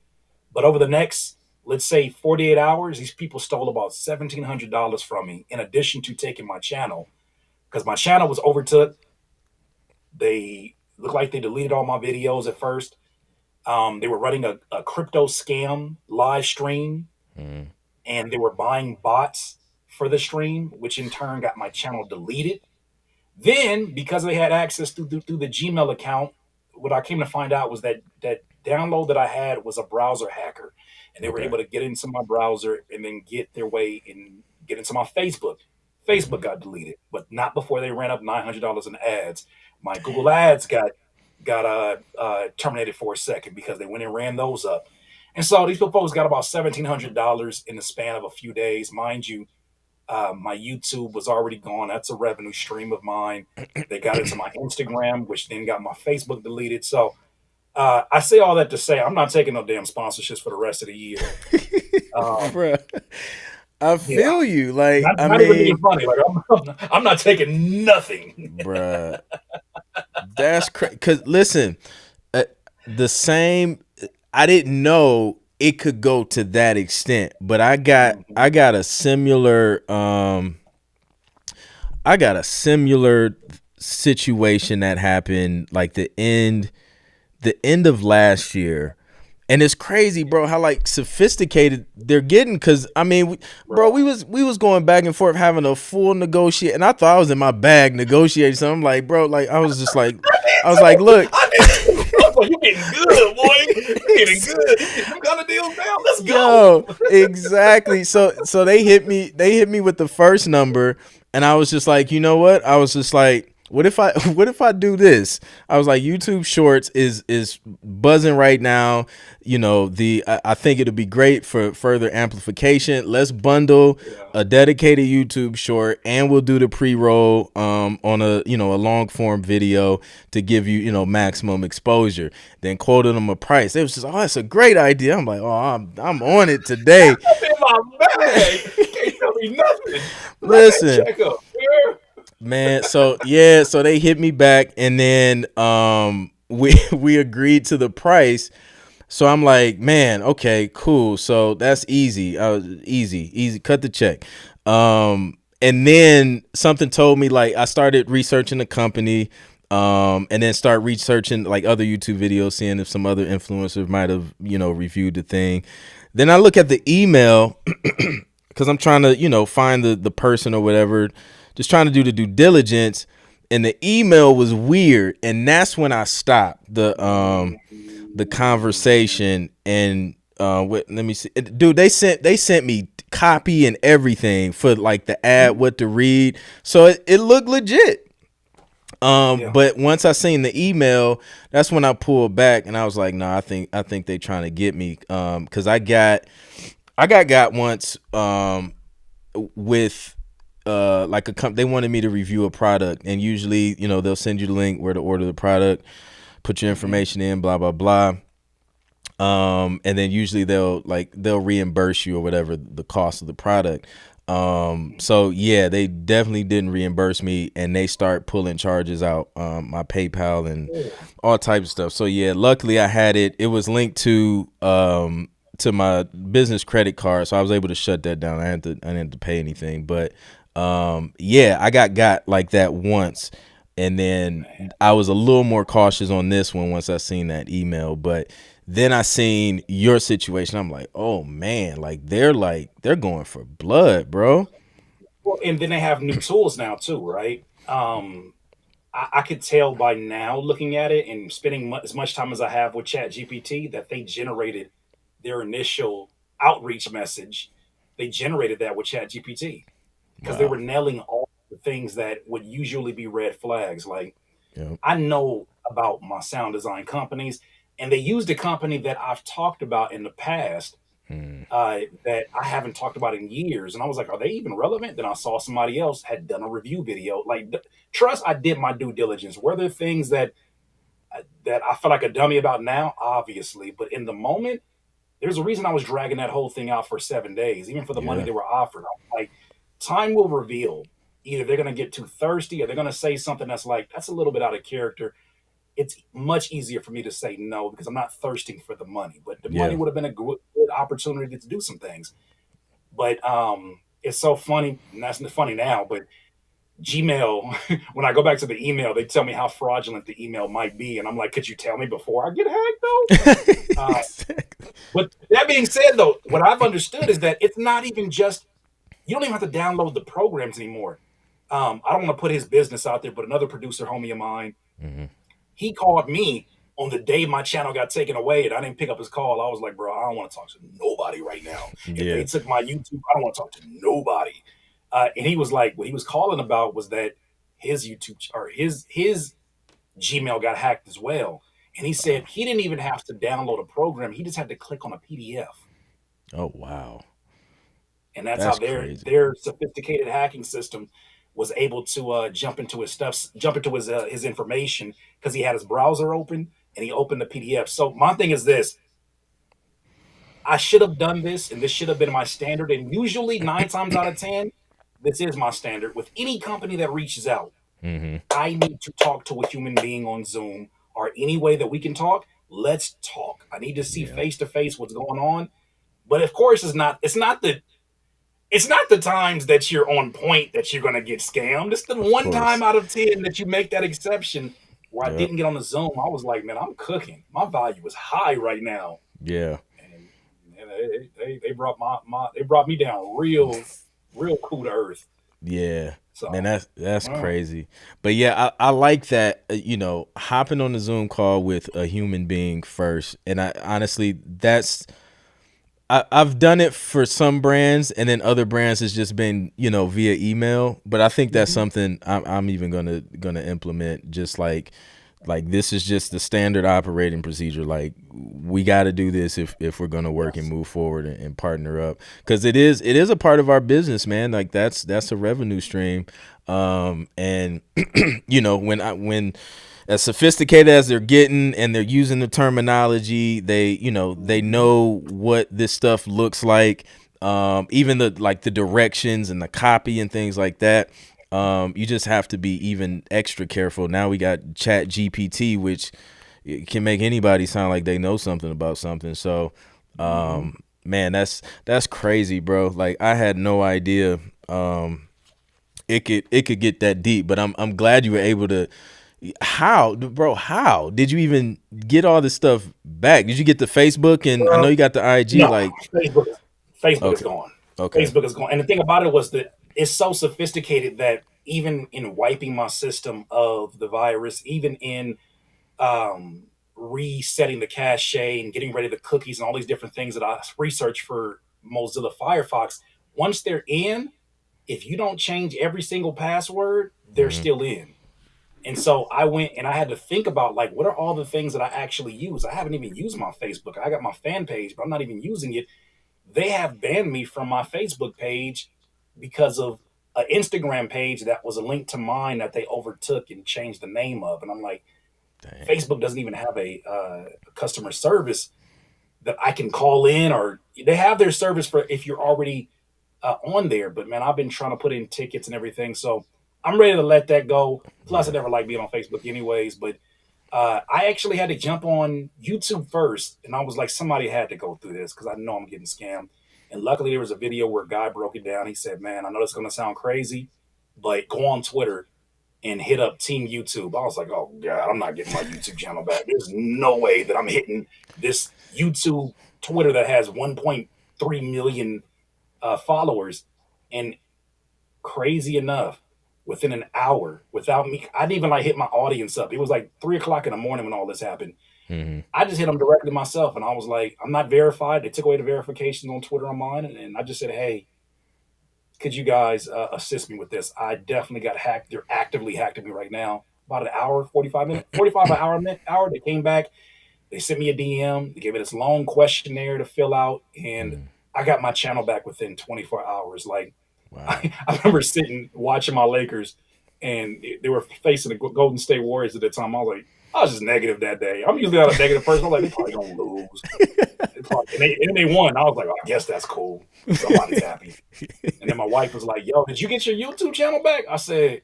But over the next, let's say, 48 hours, these people stole about $1,700 from me, in addition to taking my channel. because my channel was overtook. They looked like they deleted all my videos at first. They were running a crypto scam live stream, Mm. and they were buying bots for the stream, which in turn got my channel deleted. Then, because they had access through the Gmail account, what I came to find out was that that download that I had was a browser hacker, and they were Okay. able to get into my browser and then get their way and get into my Facebook. Facebook got deleted, but not before they ran up $900 in ads. My Google Ads got terminated for a second because they went and ran those up. And so these folks got about $1,700 in the span of a few days. Mind you, my YouTube was already gone. That's a revenue stream of mine. They got into my Instagram, which then got my Facebook deleted. So I say all that to say I'm not taking no damn sponsorships for the rest of the year. Um, Bruh, I yeah, feel you. Like, I not even being mean, funny. Like I'm not taking nothing. bruh, that's crazy. Cause listen, uh, the same. I didn't know it could go to that extent, but I got a similar I got a similar situation that happened like the end of last year. And it's crazy, bro, how like sophisticated they're getting. Cause I mean, bro, Bro. we was going back and forth having a full negotiate, and I thought I was in my bag negotiating. So I'm like, bro, like I was just like, I was like, look, I did too. I was like, you getting good, boy. You getting good. You get them kind of deals down. Let's go. yo, exactly. So they hit me with the first number, and I was just like, you know what? I was just like, what if I what if I do this? I was like, YouTube Shorts is buzzing right now. You know, I think it'll be great for further amplification. Let's bundle Yeah. a dedicated YouTube short, and we'll do the pre-roll on a a long form video to give you maximum exposure. Then quoted them a price. It was just, oh, that's a great idea. I'm like, oh, I'm on it today. I'm in my bag. Can't tell me nothing. Run that Listen, check up. Yeah. man. So yeah, so they hit me back, and then we agreed to the price. So I'm like, man, okay, cool. So that's easy. Easy. Cut the check. And then something told me, like, I started researching the company, and then start researching like other YouTube videos, seeing if some other influencers might have, reviewed the thing. Then I look at the email because I'm trying to, find the person or whatever, just trying to do the due diligence. And the email was weird, and that's when I stopped the conversation. And let me see, dude, they sent me copy and everything for like the ad, what to read, so it looked legit. Yeah. But once I seen the email, that's when I pulled back, and I was like, nah, I think they trying to get me, because I got once with like they wanted me to review a product, and usually they'll send you the link where to order the product, put your information in, blah blah blah. And then usually they'll reimburse you or whatever the cost of the product. So yeah, they definitely didn't reimburse me, and they start pulling charges out, my PayPal and all types of stuff. So yeah, luckily I had it. It was linked to my business credit card, so I was able to shut that down. I didn't have to pay anything. But yeah, I got like that once. And then I was a little more cautious on this one once I seen that email. But then I seen your situation. I'm like, oh man, they're going for blood, bro. Well, and then they have new tools now too, right? I could tell by now looking at it and spending as much time as I have with Chat GPT that they generated their initial outreach message. They generated that with Chat GPT because they Wow. were nailing all the things that would usually be red flags. Like, Yep. I know about my sound design companies, and they used a company that I've talked about in the past, Hmm. that I haven't talked about in years. And I was like, are they even relevant? Then I saw somebody else had done a review video. Like, trust, I did my due diligence. Were there things that I feel like a dummy about now? Obviously, but in the moment, there's a reason I was dragging that whole thing out for 7 days, even for the money Yeah. they were offered. I was like, time will reveal. Either they're going to get too thirsty, or they're going to say something that's like, that's a little bit out of character. It's much easier for me to say no because I'm not thirsting for the money. But the money Yeah. would have been a good opportunity to do some things. But it's so funny, and that's funny now. But Gmail, when I go back to the email, they tell me how fraudulent the email might be, and I'm like, could you tell me before I get hacked though? Exactly. But that being said, though, what I've understood is that it's not even just you don't even have to download the programs anymore. I don't want to put his business out there, but another producer homie of mine, Mhm. he called me on the day my channel got taken away, and I didn't pick up his call. I was like, bro, I don't want to talk to nobody right now. If they Yeah. took my YouTube, I don't want to talk to nobody. And he was like, what he was calling about was that his YouTube or his Gmail got hacked as well. And he said he didn't even have to download a program; he just had to click on a PDF. Oh wow. And that's how That's their crazy. their sophisticated hacking system was able to jump into his stuff, jump into his information because he had his browser open and he opened the PDF. So my thing is this: I should have done this, and this should have been my standard. And usually, 9 times out of 10, this is my standard with any company that reaches out. Hmm. I need to talk to a human being on Zoom or any way that we can talk. Let's talk. I need to see Yeah. face to face what's going on. But of course, it's not the times that you're on point that you're going to get scammed. It's the Of one time course. out of 10 that you make that exception where I Yep. didn't get on the Zoom. I was like, man, I'm cooking. My value is high right now. Yeah. And, they brought they brought me down real cool to earth. Yeah. Man, So, that's wow. crazy. But yeah, I like that, hopping on the Zoom call with a human being first. And I honestly, I've done it for some brands, and then other brands has just been, via email. But I think that's Mhm. something I'm even gonna implement. Just like this is just the standard operating procedure. Like we got to do this if we're gonna work and Yes. move forward and partner up, because it is a part of our business, man. Like that's a revenue stream. And when as sophisticated as they're getting and they're using the terminology, they Mhm. know what this stuff looks like. Even the directions and the copy and things like that. You just have to be even extra careful. Now we got Chat GPT, which can make anybody sound like they know something about something. So, Mhm. man, that's crazy, bro. Like I had no idea it could get that deep. But I'm glad you were able to. How, bro? How did you even get all this stuff back? Did you get the Facebook? And I know Well, you got the IG. no, Like, Facebook is okay, gone. okay, Facebook is gone. And the thing about it was that it's so sophisticated that even in wiping my system of the virus, even in um, resetting the cache and getting ready the cookies and all these different things that I researched for Mozilla Firefox, once they're in, if you don't change every single password, they're hmm, still in. And so I went and I had to think about like what are all the things that I actually use. I haven't even used my Facebook. I got my fan page, but I'm not even using it. They have banned me from my Facebook page because of an Instagram page that was a link to mine that they overtook and changed the name of. And I'm like, dang, Facebook doesn't even have a customer service that I can call in, or they have their service for if you're already on there. But man, I've been trying to put in tickets and everything, so I'm ready to let that go. Plus, I yeah, never like being on Facebook anyways. But I actually had to jump on YouTube first, and I was like, somebody had to go through this because I know I'm getting scammed. And luckily, there was a video where a guy broke it down. He said, "Man, I know it's going to sound crazy, but go on Twitter and hit up Team YouTube." I was like, "Oh God, I'm not getting my YouTube channel back. There's no way that I'm hitting this YouTube Twitter that has 1.3 million followers." And crazy enough, within an hour, without me, I didn't even like hit my audience up. It was like 3 o'clock in the morning when all this happened. hmm, I just hit them directly myself, and I was like, "I'm not verified." They took away the verifications on Twitter on mine, and I just said, "Hey, could you guys assist me with this? I definitely got hacked. They're actively hacking me right now." About an hour, 45 minutes, 45 an hour, hour. They came back. They sent me a DM. They gave me this long questionnaire to fill out, and mm, I got my channel back within 24 hours. Like wow, I remember sitting watching my Lakers, and they were facing the Golden State Warriors at the time. I was just negative that day. I'm usually not a negative person. I'm like, they probably gonna lose. And they won. I was like, oh, I guess that's cool. Somebody's happy. And then my wife was like, "Yo, did you get your YouTube channel back?" I said,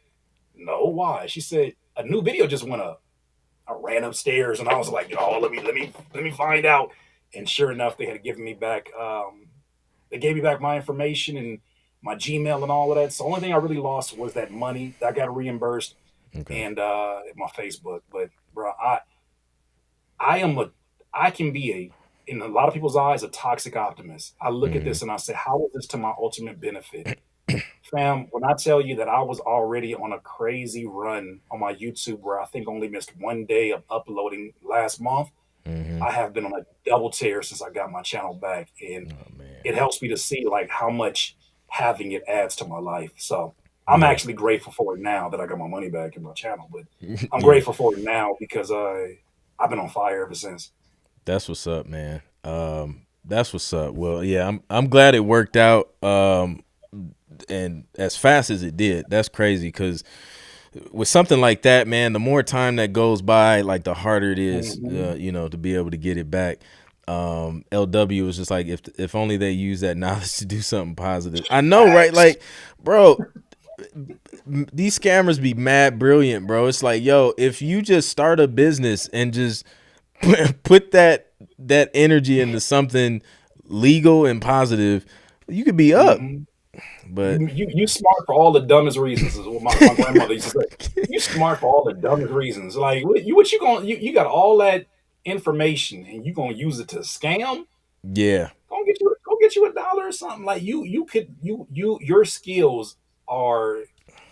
"No, why?" She said, "A new video just went up." I ran upstairs and I was like, "Oh, let me find out." And sure enough, they had given me back. They gave me back my information, and my Gmail and all of that. So the only thing I really lost was that money that I got reimbursed Okay. and my Facebook. But bro, I am a I can be in a lot of people's eyes a toxic optimist. I look at Hmm. this and I say, how is this to my ultimate benefit? Fam, when I tell you that I was already on a crazy run on my YouTube where I think only missed one day of uploading last month, Hmm. I have been on a double tear since I got my channel back. And Oh man. it helps me to see like how much having it adds to my life. So I'm Yeah. actually grateful for it now that I got my money back in my channel. But I'm Yeah. grateful for it now because I've been on fire ever since. That's what's up, man. That's what's up. Well, yeah, I'm glad it worked out. And as fast as it did, that's crazy. Because with something like that, man, the more time that goes by, like the harder it is, Hmm. to be able to get it back. LW was just like, if only they use that knowledge to do something positive. I know, right? Facts. Like, bro, these scammers be mad brilliant, bro. It's like, yo, if you just start a business and just put that energy into something legal and positive, you could be up. Hmm. But You smart for all the dumbest reasons is what my grandmother used to say. You smart for all the dumbest reasons. Like what you going you got all that information and you gonna use it to scam? yeah, Go get you $1 or something. Like you could your skills are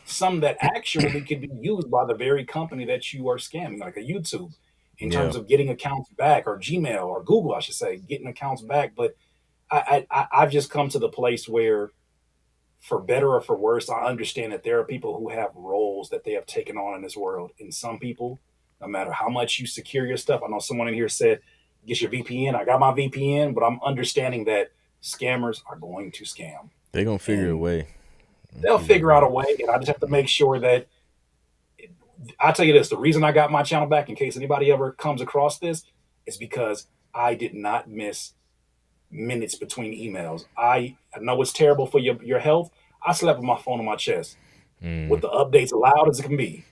some that actually could be used by the very company that you are scamming, like a YouTube, in yeah, terms of getting accounts back, or Gmail or Google, I should say, getting accounts back. But I've just come to the place where, for better or for worse, I understand that there are people who have roles that they have taken on in this world. And some people, no matter how much you secure your stuff, I know someone in here said, get your VPN. I got my VPN, but I'm understanding that scammers are going to scam. they gonna figure a And way. they'll Figure a figure out way. a way. And I just have to make sure that, I'll tell you this, the reason I got my channel back, in case anybody ever comes across this, is because I did not miss minutes between emails. I know it's terrible for your health. I slept with my phone on my chest with Mm, the updates loud as it can be.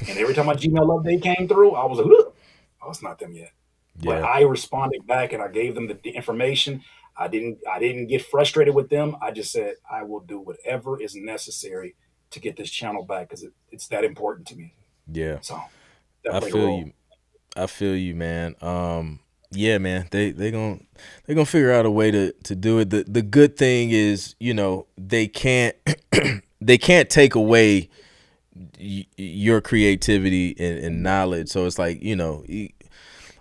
And every time my Gmail update came through, I was like, look, oh, it's not them yet. But yeah, I responded back and I gave them the information. I didn't get frustrated with them. I just said I will do whatever is necessary to get this channel back because it's that important to me. yeah. So that I played a feel role. you. I feel you, man. Yeah, man. They gonna figure out a way to do it. The good thing is, they can't they can't take away your creativity and knowledge. So it's like,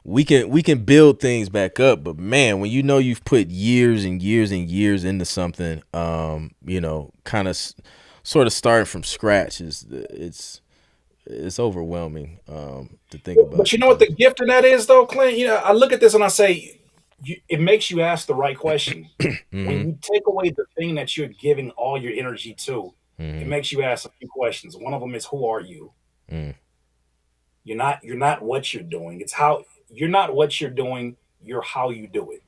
we can build things back up, but man, when you've put years and years and years into something, kind of sort of starting from scratch it's overwhelming, to think about But you know what sometimes. the gift in that is, though, Clint? I look at this and I say, it makes you ask the right question. When Hmm. you take away the thing that you're giving all your energy to, it Hmm. makes you ask a few questions. One of them is, who are you? Mm. You're not what you're doing. It's how you're not what you're doing, you're how you do it.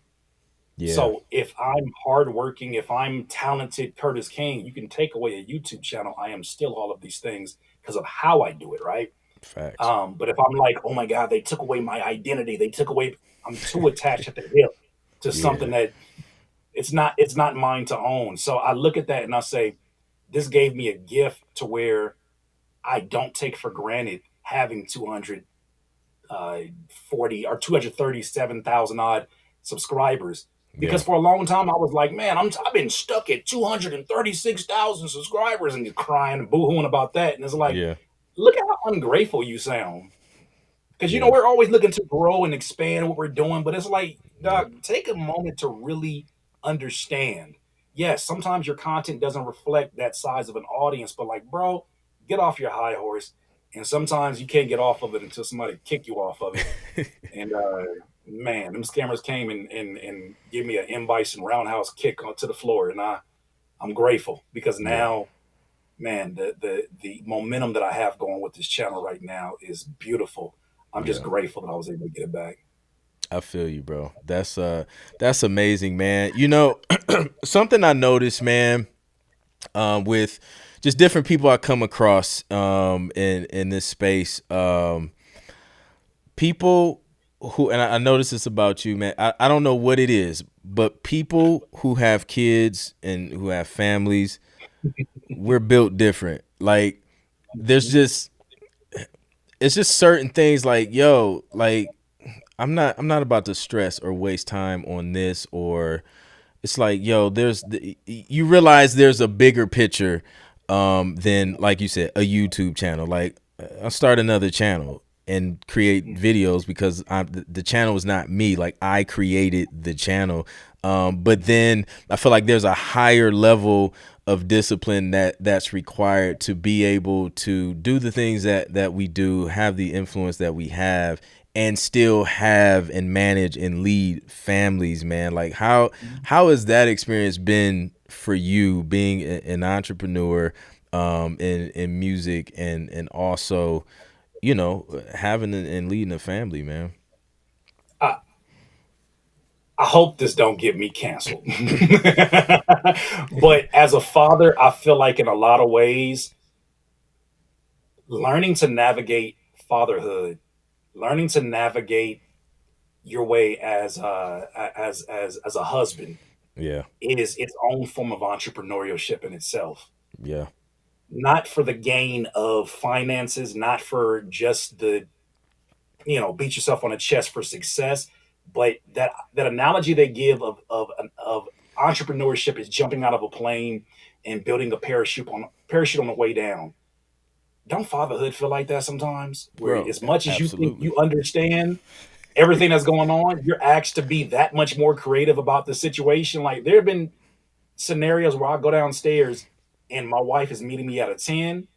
Yeah, So if I'm hardworking, if I'm talented Curtis King, you can take away a YouTube channel. I am still all of these things because of how I do it, right? facts. But if I'm like, oh my God, they took away my identity, they took away, I'm too attached at the hip to Yeah, something that it's not mine to own. So I look at that and I say, this gave me a gift to where I don't take for granted having 240 or 237,000 odd subscribers. yeah, Because for a long time I was like, man, I've been stuck at 236,000 subscribers and crying and boohooing about that. And it's like, yeah, look at how ungrateful you sound. Because yeah, we're always looking to grow and expand what we're doing, but it's like, yep, dog, take a moment to really understand. Yes, sometimes your content doesn't reflect that size of an audience, but like, bro, get off your high horse. And sometimes you can't get off of it until somebody kick you off of it. And man, them scammers came and gave me an M Bison roundhouse kick onto the floor, and I'm grateful because yeah, now, man, the momentum that I have going with this channel right now is beautiful. I'm just yeah. grateful that I was able to get it back. I feel you, bro. That's amazing, man. Something I noticed, man, with just different people I come across, in this space, people who, and I notice this about you, man. I don't know what it is, but people who have kids and who have families, we're built different. Like there's just it's just certain things like, yo, like I'm not about to stress or waste time on this, or it's like, yo, you realize there's a bigger picture than, like you said, a YouTube channel. Like I'll start another channel and create videos because the channel is not me. Like I created the channel. But then I feel like there's a higher level of discipline that's required to be able to do the things that we do, have the influence that we have, and still have and manage and lead families, man. Like how has that experience been for you, being an entrepreneur in music, and also, having and leading a family, man? I, I hope this don't get me canceled. But as a father, I feel like in a lot of ways, learning to navigate fatherhood, learning to navigate your way as a husband Yeah, is its own form of entrepreneurship in itself. yeah, Not for the gain of finances, not for just the beat yourself on the chest for success, but that analogy they give of entrepreneurship is jumping out of a plane and building a parachute on the way down. Don't fatherhood feel like that sometimes? Where bro, as much as you think absolutely. you understand everything that's going on, you're asked to be that much more creative about the situation. Like there have been scenarios where I go downstairs and my wife is meeting me at a 10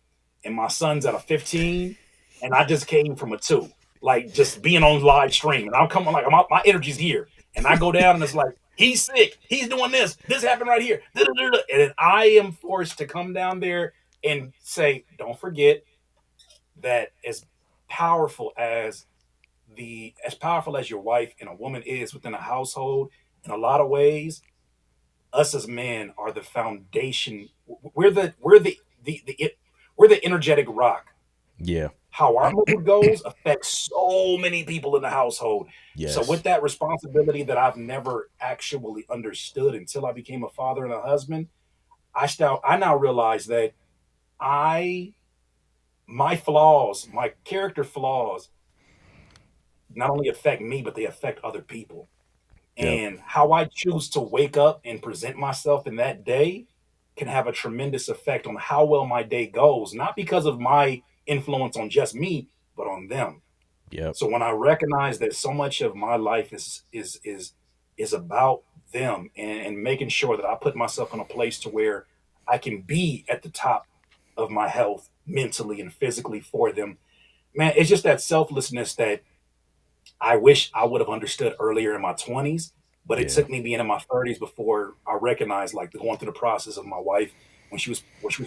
and my son's at a 15 and I just came from a 2. Like just being on live stream and I'm coming like my energy's here. And I go down and it's like, he's sick, he's doing this happened right here. And then I am forced to come down there and say, don't forget that powerful as as powerful as your wife and a woman is within a household, in a lot of ways, us as men are the foundation. We're the energetic rock. Yeah. How our mood goes affects so many people in the household. So with Yes. that responsibility that I've never actually understood until I became a father and a husband, I now realize that I my flaws, my character flaws, not only affect me, but they affect other people. Yep. And how I choose to wake up and present myself in that day can have a tremendous effect on how well my day goes, not because of my influence on just me, but on them. Yep. So when I recognize that so much of my life is about them and making sure that I put myself in a place to where I can be at the top of my health mentally and physically for them, man, it's just that selflessness that I wish I would have understood earlier in my 20s, but it Yeah. took me being in my 30s before I recognized like going through the process of my wife when she was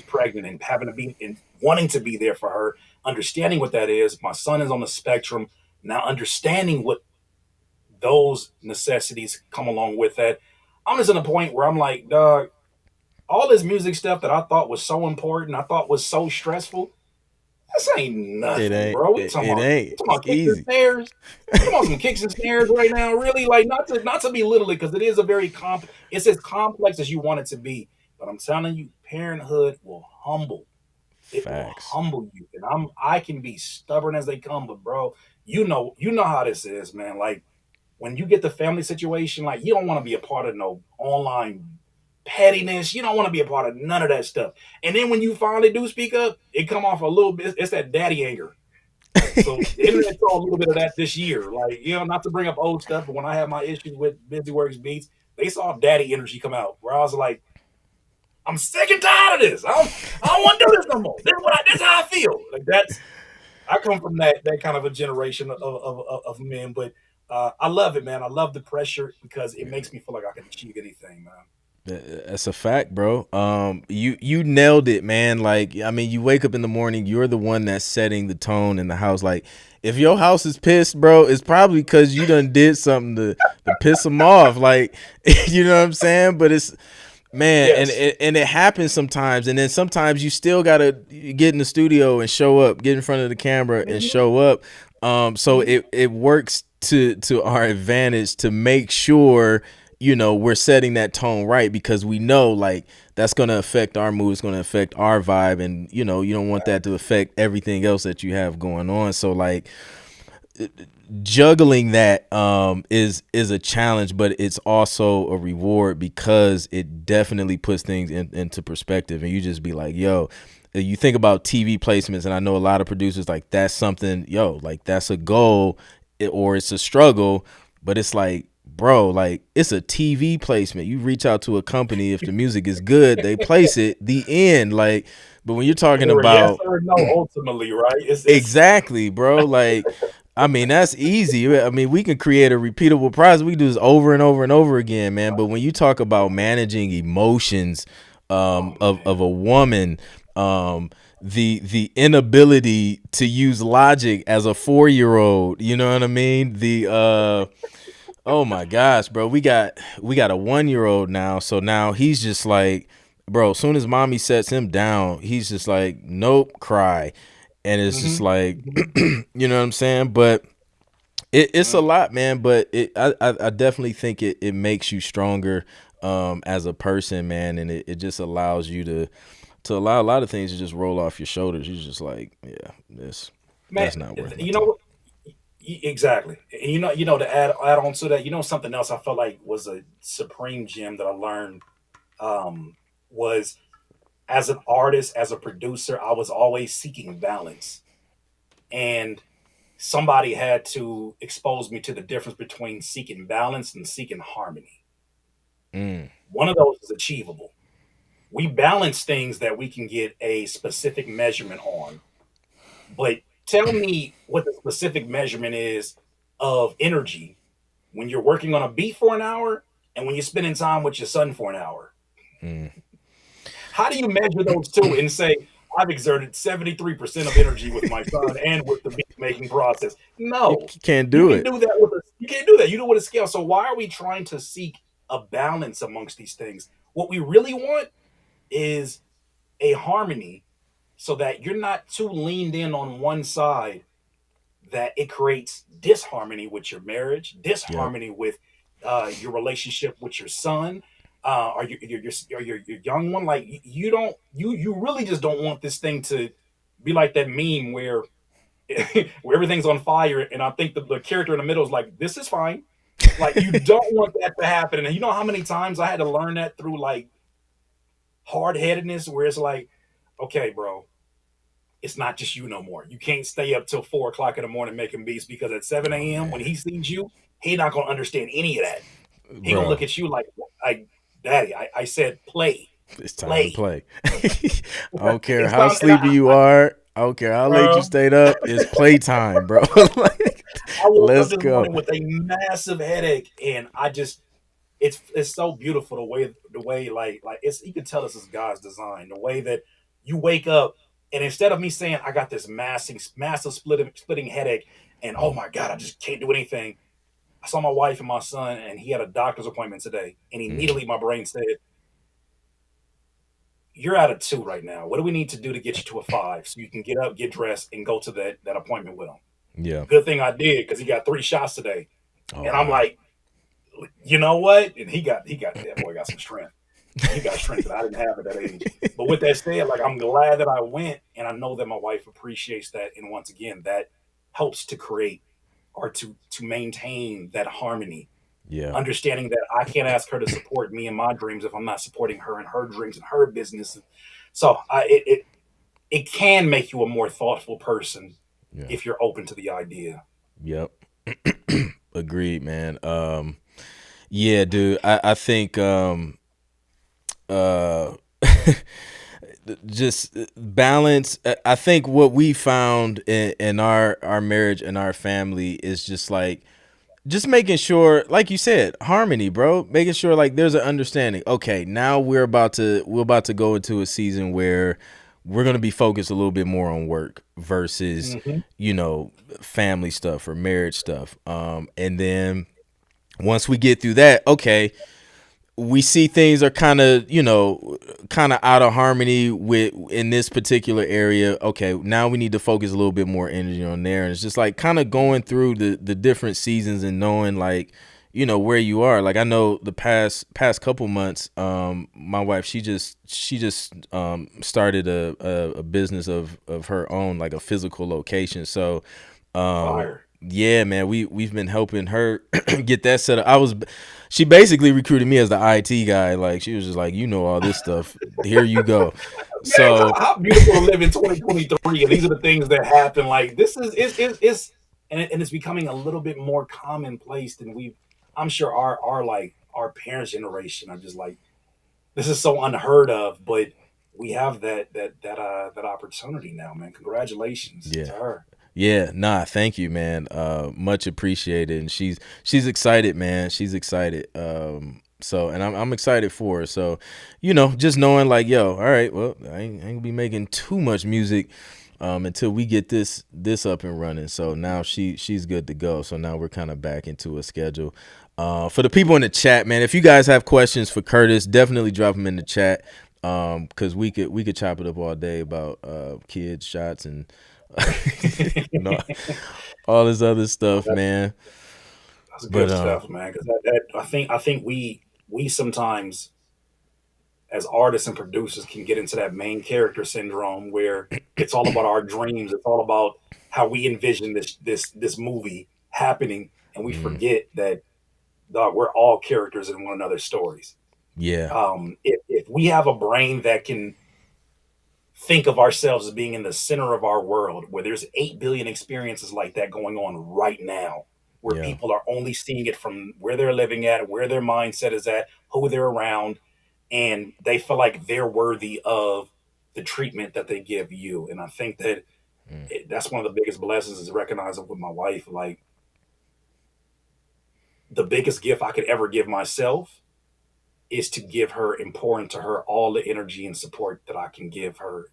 pregnant and having to be and wanting to be there for her, understanding what that is. My son is on the spectrum, now understanding what those necessities come along with that. I'm just in a point where I'm like, dog, all this music stuff that I thought was so important, I thought was so stressful, this ain't It nothing, ain't. bro. It ain't. We talking It's about kicks and easy. snares. We talking about some kicks and snares right now. Really, like not to belittle it because it is a very It's as complex as you want it to be. But I'm telling you, parenthood will humble. It will Facts. humble you, and I can be stubborn as they come, but bro, you know how this is, man. Like when you get the family situation, like you don't want to be a part of no online pettiness. You don't want to be a part of none of that stuff. And then when you finally do speak up, it come off a little bit. It's that daddy anger. So the internet saw a little bit of that this year. Like, not to bring up old stuff, but when I had my issues with Busy Works Beats, they saw daddy energy come out where I was like, I'm sick and tired of this. I don't want to do this no more. This is how I feel. Like I come from that kind of a generation of men, but I love it, man. I love the pressure because it makes me feel like I can achieve anything, man. That's a fact, bro. You nailed it, man. Like, I mean, you wake up in the morning, you're the one that's setting the tone in the house. Like, if your house is pissed, bro, it's probably because you done did something to piss them off. Like, you know what I'm saying? But it's, man, Yes. and it happens sometimes, and then sometimes you still gotta get in the studio and show up, get in front of the camera and Mhm, show up. So mhm. it works to our advantage to make sure, we're setting that tone right, because we know, like, that's going to affect our mood. It's going to affect our vibe. And, you know, you don't want that to affect everything else that you have going on. So like juggling that is a challenge, but it's also a reward because it definitely puts things into perspective. And you just be like, yo, you think about TV placements, and I know a lot of producers, like, that's something, yo, like, that's a goal or it's a struggle, but it's like, bro, like, it's a TV placement. You reach out to a company, if the music is good, they place it, the end. Like, but when you're talking about yes or no, ultimately, right? It's exactly, bro, like, I mean, that's easy. I mean, we can create a repeatable process. We can do this over and over and over again, man. But when you talk about managing emotions of a woman, the inability to use logic as a 4-year-old, you know what I mean? Oh my gosh, bro, we got a 1-year-old now, so now he's just like, bro, as soon as mommy sets him down, he's just like, nope, cry. And it's just like, you know what I'm saying? But it's a lot, man. But I definitely think it makes you stronger as a person, man. And it just allows you to allow a lot of things to just roll off your shoulders. You're just like, yeah, that's not worth you my know time. what? Exactly. And to add on to that, something else I felt like was a supreme gem that I learned was as an artist, as a producer, I was always seeking balance. And somebody had to expose me to the difference between seeking balance and seeking harmony. Mm, One of those is achievable. We balance things that we can get a specific measurement on. But tell me what the specific measurement is of energy when you're working on a beat for an hour and when you're spending time with your son for an hour. mm. How do you measure those two and say, I've exerted 73% of energy with my son and with the beat making process? You No. can't You do can it. do that with a you can't do that. You do it with a scale. So why are we trying to seek a balance amongst these things? What we really want is a harmony so that you're not too leaned in on one side that it creates disharmony with your marriage, Yep. disharmony with your relationship with your son, or your young one. Like you don't, you really just don't want this thing to be like that meme where where everything's on fire, and I think the character in the middle is like, "This is fine." Like you don't want that to happen, and you know how many times I had to learn that through like hard headedness, where it's like, "Okay, bro, it's not just you no more. You can't stay up till 4 o'clock in the morning making beats because at 7 a.m. when Man, he sees you, he not gonna understand any of that. He gonna look bro, at you like Daddy, I said play, it's time to play. play. I don't care It's how time, and sleepy you are. I don't care how late you bro, stayed up. It's playtime, bro. Like, I woke up let's this go. morning with a massive headache, and I just it's so beautiful the way like it's you can tell this is God's design. The way that you wake up, and instead of me saying I got this massive splitting headache, and oh my God, I just can't do anything. I saw my wife and my son, and he had a doctor's appointment today, and Mm, immediately my brain said, "You're at a 2 right now. What do we need to do to get you to a 5 so you can get up, get dressed, and go to that appointment with him?" yeah. Good thing I did because he got 3 shots today, Oh and I'm wow. like, you know what? And he got that boy got some strength. He got strength that I didn't have at that age. But with that said, like I'm glad that I went, and I know that my wife appreciates that. And once again, that helps to create or to maintain that harmony. Yeah. Understanding that I can't ask her to support me in my dreams if I'm not supporting her in her dreams and her business. So it can make you a more thoughtful person Yeah. if you're open to the idea. Yep. Agreed, man. Yeah, dude. I think uh just balance. I think what we found in our marriage and our family is just like just making sure, like you said, harmony, bro. Making sure like there's an understanding. Okay, now we're about to go into a season where we're gonna be focused a little bit more on work versus, Hmm. family stuff or marriage stuff. And then once we get through that, okay, we see things are kind of out of harmony with in this particular area. Okay, now we need to focus a little bit more energy on there, and it's just like kind of going through the different seasons and knowing like, where you are. Like I know the past couple months, my wife, she just started a business of her own, like a physical location. So Fire. yeah, man, we've been helping her get that set up. She basically recruited me as the IT guy. Like she was just like, all this stuff. Here you go. Man, So how beautiful to live in 2023, and these are the things that happen. Like this is and it's becoming a little bit more commonplace than we. I'm sure our parents' generation are just like this is so unheard of, but we have that opportunity now, man. Congratulations yeah. to her. Yeah, nah, thank you, man. Much appreciated. And she's excited, man. She's excited. So and I'm excited for her. So, just knowing like, yo, all right, well, I ain't gonna be making too much music until we get this up and running. So now she's good to go. So now we're kind of back into a schedule. For the people in the chat, man, if you guys have questions for Curtis, definitely drop them in the chat. Because we could chop it up all day about kids, shots, and you know, all this other stuff, That's man. that's But good stuff, man. Because I think we sometimes as artists and producers can get into that main character syndrome where it's all about our dreams. It's all about how we envision this movie happening, and we mm, forget that dog, we're all characters in one another's stories. yeah, If we have a brain that can think of ourselves as being in the center of our world, where there's 8 billion experiences like that going on right now, where yeah, people are only seeing it from where they're living at, where their mindset is at, who they're around, and they feel like they're worthy of the treatment that they give you. And I think that mm, that's one of the biggest blessings is recognizing with my wife, like the biggest gift I could ever give myself is to give her and pour into her all the energy and support that I can give her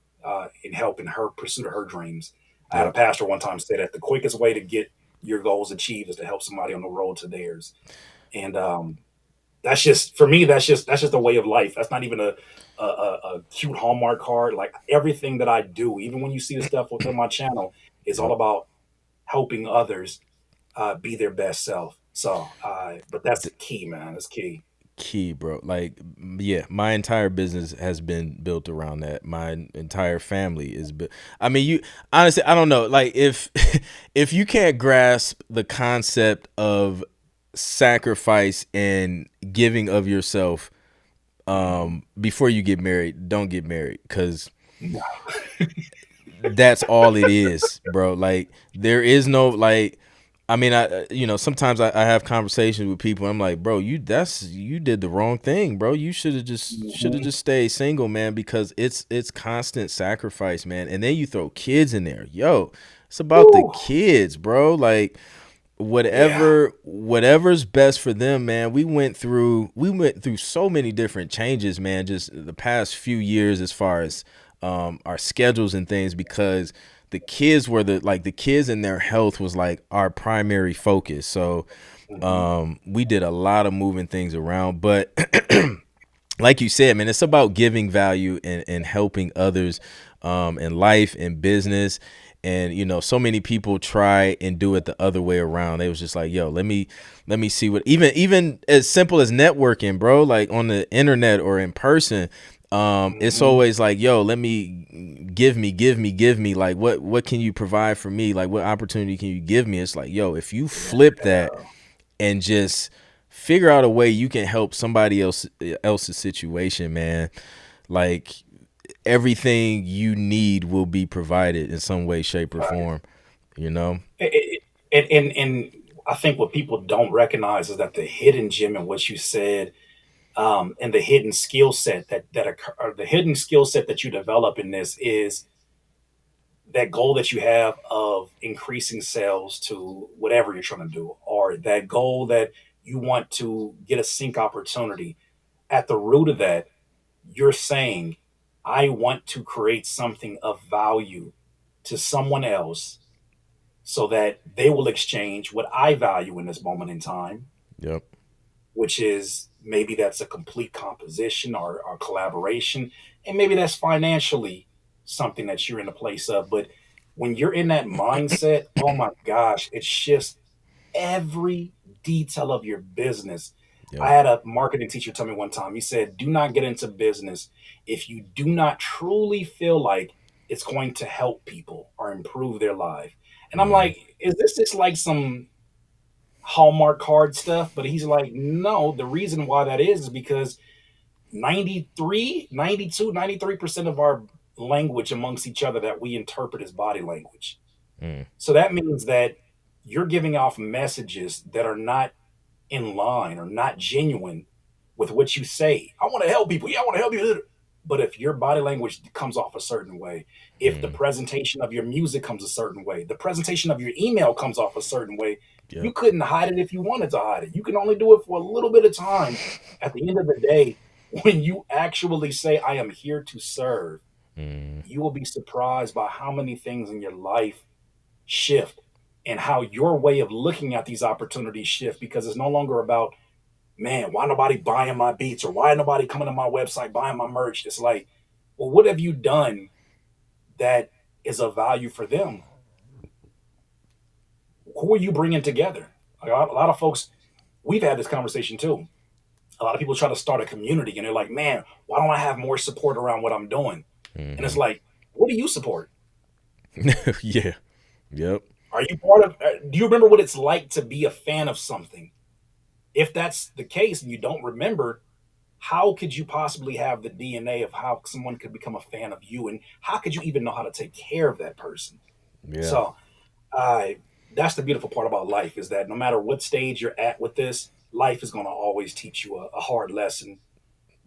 in helping her pursue her dreams. I had a yep. pastor one time say that the quickest way to get your goals achieved is to help somebody on the road to theirs. And that's just for me. That's just a way of life. That's not even a cute Hallmark card. Like everything that I do, even when you see the stuff within my channel, is all Yep. about helping others be their best self. So, but that's key, man. That's key. Key, bro. Like, yeah, my entire business has been built around that. My entire family is built. I mean, you honestly, I don't know. Like, if if you can't grasp the concept of sacrifice and giving of yourself Mhm. before you get married, don't get married because No. that's all it is, bro. Like there is no like. I mean, sometimes I have conversations with people. I'm like, bro, you did the wrong thing, bro. You should have Mhm. just stayed single, man, because it's constant sacrifice, man. And then you throw kids in there, yo. It's about the Woo. kids, bro. Like Yeah. whatever's best for them, man. We went through so many different changes, man, just the past few years as far as our schedules and things because the kids were the kids and their health was like our primary focus. So Mhm. we did a lot of moving things around, but like you said, man, it's about giving value and helping others in life and business. And so many people try and do it the other way around. They was just like, yo, let me see what even as simple as networking, bro, like on the internet or in person. It's Mhm. always like, yo, let me give me like what can you provide for me? Like what opportunity can you give me? It's like, yo, if you flip that Yeah. and just figure out a way you can help somebody else's situation, man. Like everything you need will be provided in some way, shape, or Right. form. You know? And I think what people don't recognize is that the hidden gem in what you said, and the hidden skill set that occur, or the hidden skill set that you develop in this is that goal that you have of increasing sales to whatever you're trying to do, or that goal that you want to get a sync opportunity. At the root of that, you're saying, I want to create something of value to someone else so that they will exchange what I value in this moment in time, Yep. which is maybe that's a complete composition or collaboration. And maybe that's financially something that you're in a place of. But when you're in that mindset, oh my gosh, it shifts every detail of your business. Yep. I had a marketing teacher tell me one time, he said, do not get into business if you do not truly feel like it's going to help people or improve their life. And I'm Mm, like, is this just like some Hallmark card stuff? But he's like, no, the reason why that is because 93, 92, 93% of our language amongst each other that we interpret as body language. mm, So that means that you're giving off messages that are not in line or not genuine with what you say. I want to help people. Yeah, I want to help you. But if your body language comes off a certain way, if the mm. presentation of your music comes a certain way, the presentation of your email comes off a certain way, you Yep. couldn't hide it if you wanted to hide it. You can only do it for a little bit of time. At the end of the day, when you actually say, I am here to serve, Mm, you will be surprised by how many things in your life shift and how your way of looking at these opportunities shift because it's no longer about, man, why nobody buying my beats or why nobody coming to my website buying my merch? It's like, well, what have you done that is of value for them? Who are you bringing together? Like a lot of folks, we've had this conversation too. A lot of people try to start a community and they're like, man, why don't I have more support around what I'm doing? And it's hmm. like, what do you support? Yeah. Yep. Are you part of, do you remember what it's like to be a fan of something? If that's the case and you don't remember, how could you possibly have the DNA of how someone could become a fan of you? And how could you even know how to take care of that person? Yeah. So, that's the beautiful part about life is that no matter what stage you're at with this, life is going to always teach you a hard lesson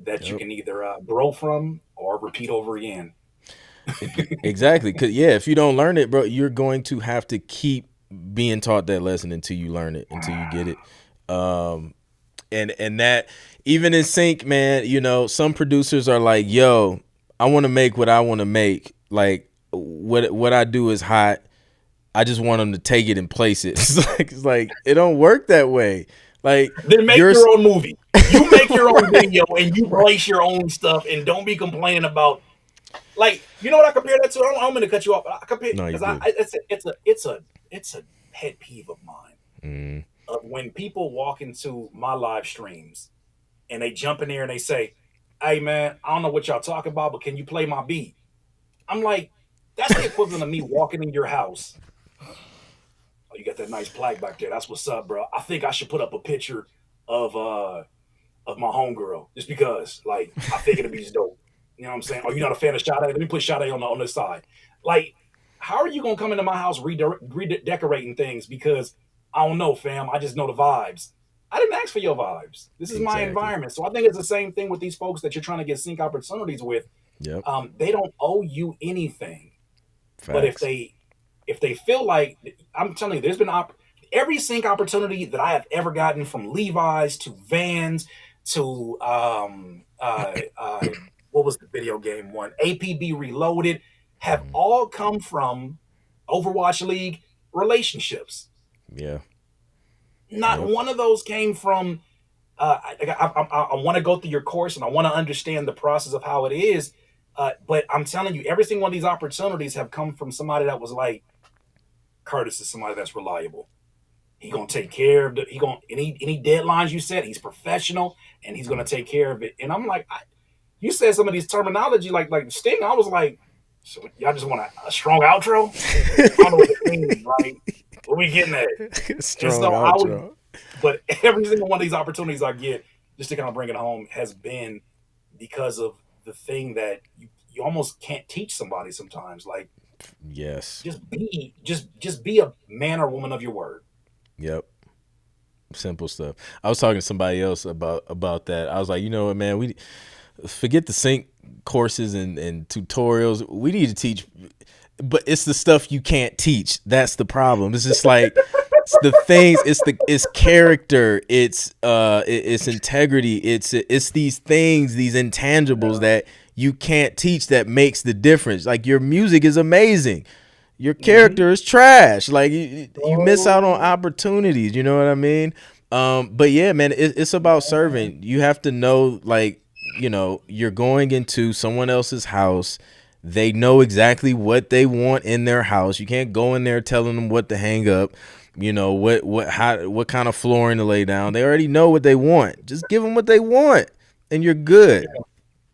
that you Yep. can either grow from or repeat over again. Exactly. Cause yeah, if you don't learn it, bro, you're going to have to keep being taught that lesson until you learn it, until you get it. Um, and that even in sync, man, you know, some producers are like, yo, I want to make what I want to make. Like what I do is hot. I just want them to take it and place it. It's like it don't work that way. Like Then make you're your own movie. You make your own right. video and you place your own stuff and don't be complaining about like you know what I compare that to. I'm going to cut you off. I compare No, you're because good. it's a pet peeve of mine Mm, of when people walk into my live streams and they jump in there and they say, "Hey man, I don't know what y'all talking about, but can you play my beat?" I'm like, that's the equivalent of me walking in your house. Oh, you got that nice plaque back there. That's what's up, bro. I think I should put up a picture of uh of my homegirl just because, like, I think it'd be just dope. You know what I'm saying? Are you not a fan of Sade? Let me put Sade on the side. Like, how are you gonna come into my house redecorating things because I don't know, fam. I just know the vibes. I didn't ask for your vibes. This is my exactly. environment. So I think it's the same thing with these folks that you're trying to get sync opportunities with. Yep. They don't owe you anything. But Facts. if they feel like I'm telling you, there's been every sync opportunity that I have ever gotten from Levi's to Vans to what was the video game one? APB Reloaded have Mm, all come from Overwatch League relationships. yeah. Not Yep. one of those came from. I want to go through your course and I want to understand the process of how it is. But I'm telling you, every single one of these opportunities have come from somebody that was like, Curtis is somebody that's reliable. He gonna take care of he gonna any deadlines you set. He's professional and he's gonna take care of it. And I'm like, you said some of these terminology like Sting. I was like, so y'all just want a strong outro? I don't know what it means. Like, what we getting at? And Strong so I would, outro. but every single one of these opportunities I get just to kind of bring it home has been because of the thing that you almost can't teach somebody sometimes. Like, Yes. just be a man or woman of your word. Yep. Simple stuff. I was talking to somebody else about that. I was like, you know what, man, we forget the sync courses and tutorials. We need to teach, but it's the stuff you can't teach. That's the problem. It's just like it's the things. It's character. It's integrity. It's these things, these intangibles that you can't teach that makes the difference. Like your music is amazing. Your Mm-hmm. character is trash. Like you miss out on Oh, opportunities. You know what I mean? But yeah, man, it's about man. serving. You have to know, like, you know, you're going into someone else's house. They know exactly what they want in their house. You can't go in there telling them what to hang up. you know, what kind of flooring to lay down. They already know what they want. Just give them what they want, and you're good.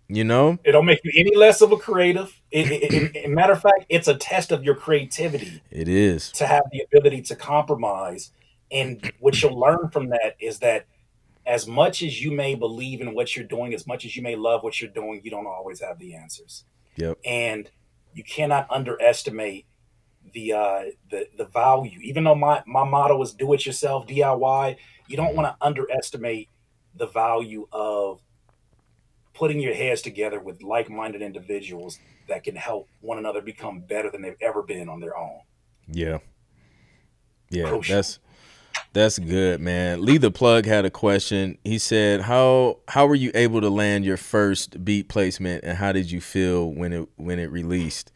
You know, It don't make you any less of a creative. Matter of fact, it's a test of your creativity it is. to have the ability to compromise. And what you'll learn from that is that as much as you may believe in what you're doing, as much as you may love what you're doing, you don't always have the answers. Yep. And you cannot underestimate the value. Even though my motto is do it yourself, DIY, you don't want to underestimate the value of putting your heads together with like-minded individuals that can help one another become better than they've ever been on their own. Yeah. Yeah. Crucial. That's good, man. Lee the Plug had a question. He said, "How were you able to land your first beat placement, and how did you feel when it released?"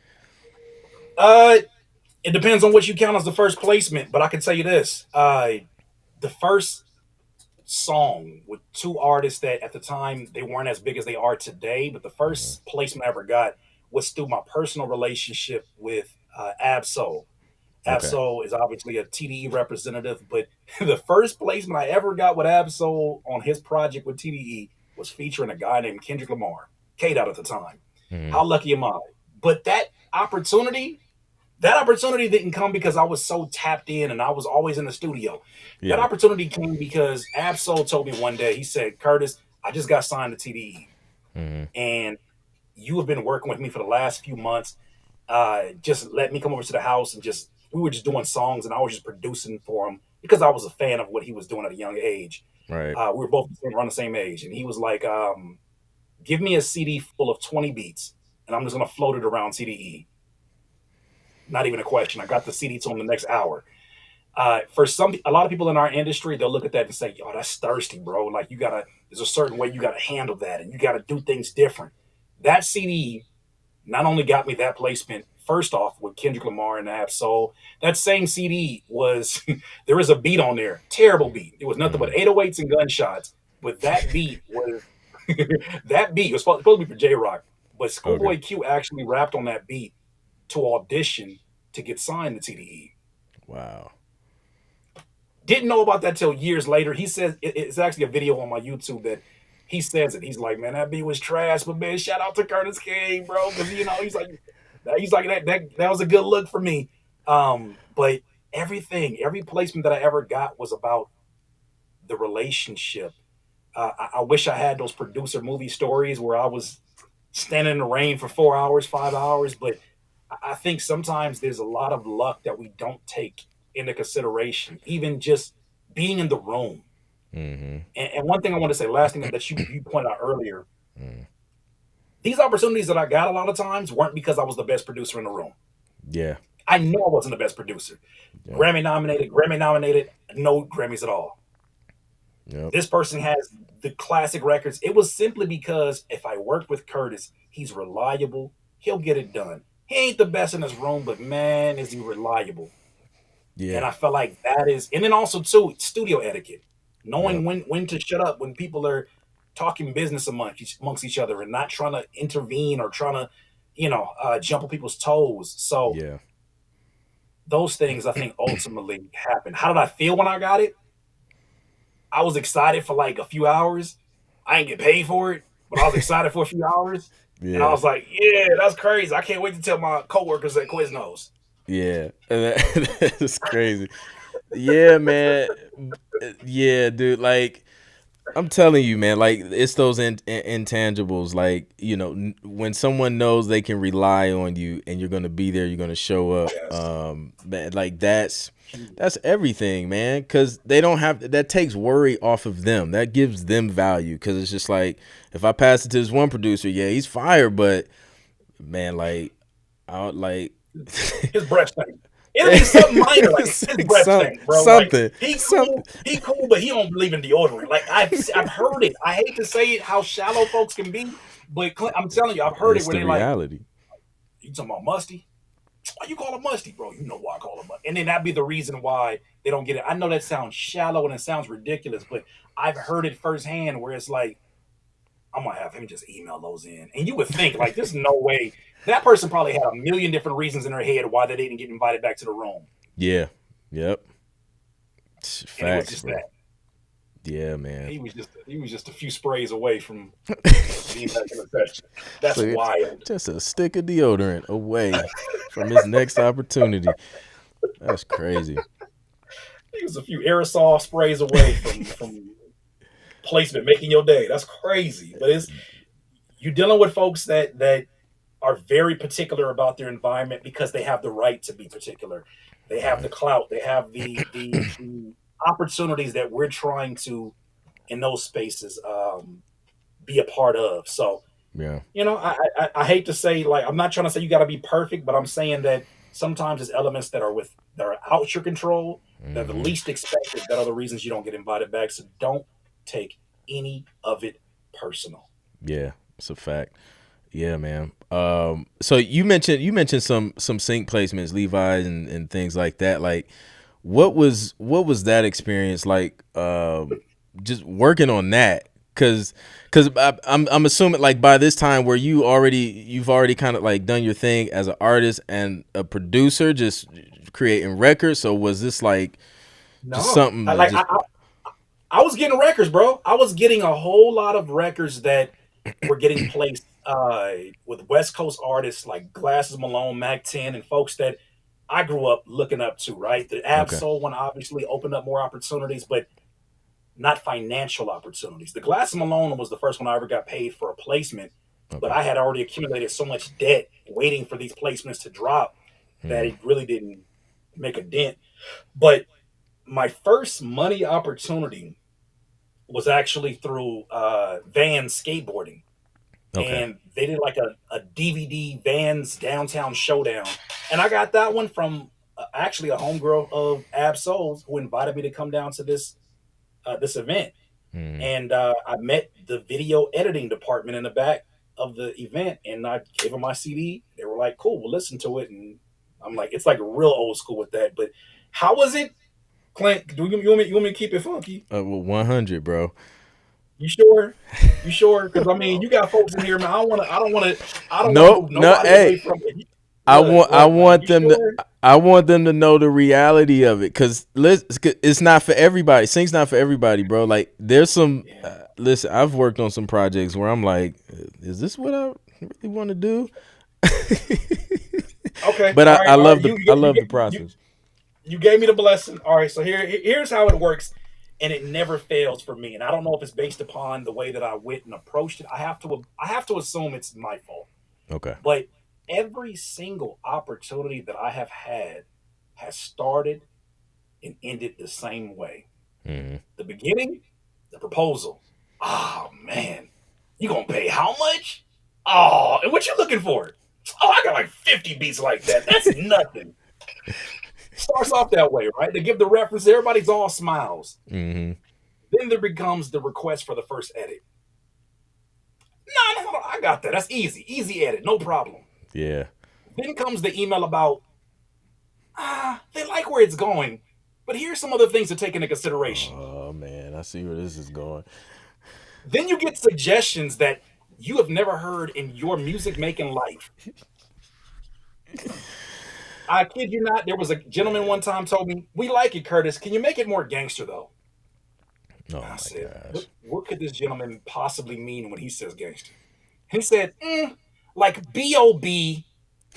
It depends on what you count as the first placement, but I can tell you this: the first song with two artists that at the time they weren't as big as they are today, but the first placement I ever got was through my personal relationship with Absol. Okay. Absol is obviously a TDE representative, but the first placement I ever got with Absol on his project with TDE was featuring a guy named Kendrick Lamar, K-Dot at the time. How lucky am I? But that opportunity didn't come because I was so tapped in and I was always in the studio. That Yeah. opportunity came because Absol told me one day, he said, Curtis, I just got signed to TDE. And you have been working with me for the last few months. Just let me come over to the house and we were just doing songs and I was just producing for him because I was a fan of what he was doing at a young age. Right. We were both around the same age. And he was like, give me a CD full of 20 beats and I'm just going to float it around CDE. Not even a question. I got the CD to him the next hour. For a lot of people in our industry, they'll look at that and say, "Yo, that's thirsty, bro. Like there's a certain way you gotta handle that, and you gotta do things different." That CD not only got me that placement, first off with Kendrick Lamar and Ab-Soul. That same CD was there is a beat on there, terrible beat. It was nothing but 808s and gunshots, but that beat was that beat was supposed to be for J Rock, but Schoolboy Q actually rapped on that beat to audition to get signed to TDE. Wow. Didn't know about that till years later. He says it's actually a video on my YouTube that he says it. He's like, man, that beat was trash, but man, shout out to Curtis King, bro, because he's like that was a good look for me. But every placement that I ever got was about the relationship. I wish I had those producer movie stories where I was standing in the rain for 4 hours, 5 hours, but I think sometimes there's a lot of luck that we don't take into consideration, even just being in the room. And one thing I want to say, last thing that you pointed out earlier, these opportunities that I got a lot of times weren't because I was the best producer in the room. Yeah. I know I wasn't the best producer. Yeah. Grammy nominated, no Grammys at all. Yep. This person has the classic records. It was simply because if I worked with Curtis, he's reliable. He'll get it done. He ain't the best in his room, but man, is he reliable. Yeah. And I felt like that is, and then also too, studio etiquette, knowing when to shut up when people are talking business amongst each other and not trying to intervene or trying to, jump on people's toes. So Yeah. those things I think ultimately happen. How did I feel when I got it? I was excited for like a few hours. I didn't get paid for it, but I was excited for a few hours. And I was like, yeah, that's crazy. I can't wait to tell my coworkers at Quiznos. Yeah. That's crazy. Yeah, man. Yeah, dude. Like, I'm telling you, man, like, it's those intangibles. Like, when someone knows they can rely on you and you're going to be there, you're going to show up. Yes. Like, that's everything, man. Because they don't have, that takes worry off of them. That gives them value. Because it's just like, if I pass it to this one producer, yeah, he's fired. But, man, like, his breath stank. It'll be something minor, like his breath stank, bro. Something. Like, he cool, but he don't believe in deodorant. Like I've heard it. I hate to say it, how shallow folks can be, but I'm telling you, I've heard It's it where the they're reality. like, "You talking about musty? Why you call him musty, bro? You know why I call him musty." And then that'd be the reason why they don't get it. I know that sounds shallow and it sounds ridiculous, but I've heard it firsthand where it's like, I'm gonna have him just email those in, and you would think like, there's no way that person probably had a million different reasons in their head why they didn't get invited back to the room. Yeah. Yep. And it was Facts, just bro. that. Yeah, man. He was just a few sprays away from being back in the session. So That's it's wild. just a stick of deodorant away from his next opportunity. That's crazy. He was a few aerosol sprays away from placement making your day. That's crazy. But it's you're dealing with folks that are very particular about their environment because they have the right to be particular. They have the clout. They have the opportunities that we're trying to in those spaces be a part of. So Yeah. I hate to say, like, I'm not trying to say you got to be perfect, but I'm saying that sometimes there's elements that are out your control, that are the least expected, that are the reasons you don't get invited back. So don't take any of it personal. Yeah. It's a fact. Yeah, man. So you mentioned some sync placements, Levi's and things like that. Like, what was that experience like? Just working on that, because I'm assuming like by this time where you've already kind of like done your thing as an artist and a producer, just creating records. So was this like just No, something that just I was getting records, bro. I was getting a whole lot of records that were getting placed with West Coast artists like Glasses Malone, Mac 10, and folks that I grew up looking up to, right? The okay? Absol one obviously opened up more opportunities, but not financial opportunities. The Glasses Malone was the first one I ever got paid for a placement, but Okay. I had already accumulated so much debt waiting for these placements to drop that it really didn't make a dent. But my first money opportunity was actually through Vans skateboarding, Okay. and they did like a DVD Vans downtown showdown, and I got that one from actually a homegirl of Ab Souls who invited me to come down to this event, and I met the video editing department in the back of the event, and I gave them my CD. They were like, "Cool, we'll listen to it," and I'm like, "It's like real old school with that." But how was it, Clint? You want me to keep it funky? Well, 100, bro. You sure? You sure? Because I mean, you got folks in here, man. I don't want to No, move no. nobody Hey, away from it. I What? want I What, man? want You them to sure? I want them to know the reality of it, because it's not for everybody. Sync's not for everybody, bro. Like there's some Yeah. listen. I've worked on some projects where I'm like, is this what I really want to do? Okay. But All right. I All right. love I love the process. You gave me the blessing. All right. So here's how it works, and it never fails for me. And I don't know if it's based upon the way that I went and approached it. I have to assume it's my fault. Okay. But every single opportunity that I have had has started and ended the same way. The beginning, the proposal. Oh man, you gonna pay how much? Oh, and what you looking for? Oh, I got like 50 beats like that. That's nothing. Starts off that way, right? They give the reference, everybody's all smiles. Then there becomes the request for the first edit. No, I got that. That's easy. Easy edit, no problem. Yeah. Then comes the email about, they like where it's going, but here's some other things to take into consideration. Oh man, I see where this is going. Then you get suggestions that you have never heard in your music making life. I kid you not, there was a gentleman one time told me, "We like it, Curtis. Can you make it more gangster though?" Oh And I my said, gosh. what could this gentleman possibly mean when he says gangster? He said, like B.O.B.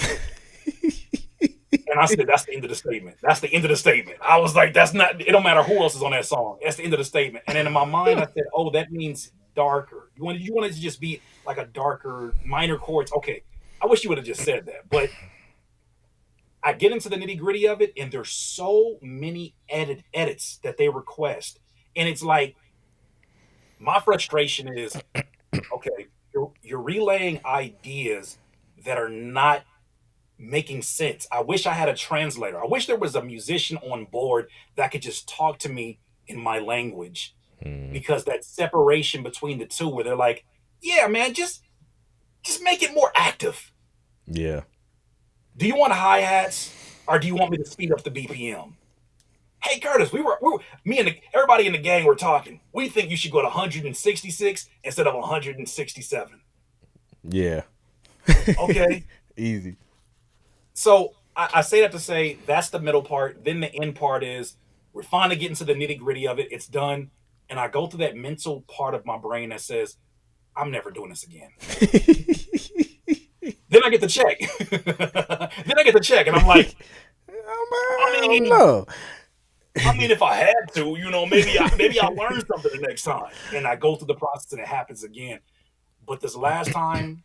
And I said, that's the end of the statement. That's the end of the statement. I was like, that's not, it don't matter who else is on that song. That's the end of the statement. And then in my mind, I said, oh, that means darker. You want it to just be like a darker minor chords. Okay. I wish you would have just said that. But I get into the nitty gritty of it, and there's so many edits that they request. And it's like, my frustration is, okay, you're relaying ideas that are not making sense. I wish I had a translator. I wish there was a musician on board that could just talk to me in my language, because that separation between the two where they're like, "Yeah, man, just make it more active. Yeah. Do you want hi-hats or do you want me to speed up the BPM?" Hey Curtis, me and everybody in the gang were talking. We think you should go to 166 instead of 167. Yeah. Okay. Easy. So I say that to say that's the middle part. Then the end part is We're finally getting to the nitty gritty of it. It's done. And I go through that mental part of my brain that says, I'm never doing this again. Then I get the check. And I'm like, I I mean, don't know. if I had to, maybe I'll learn something the next time. And I go through the process and it happens again. But this last time,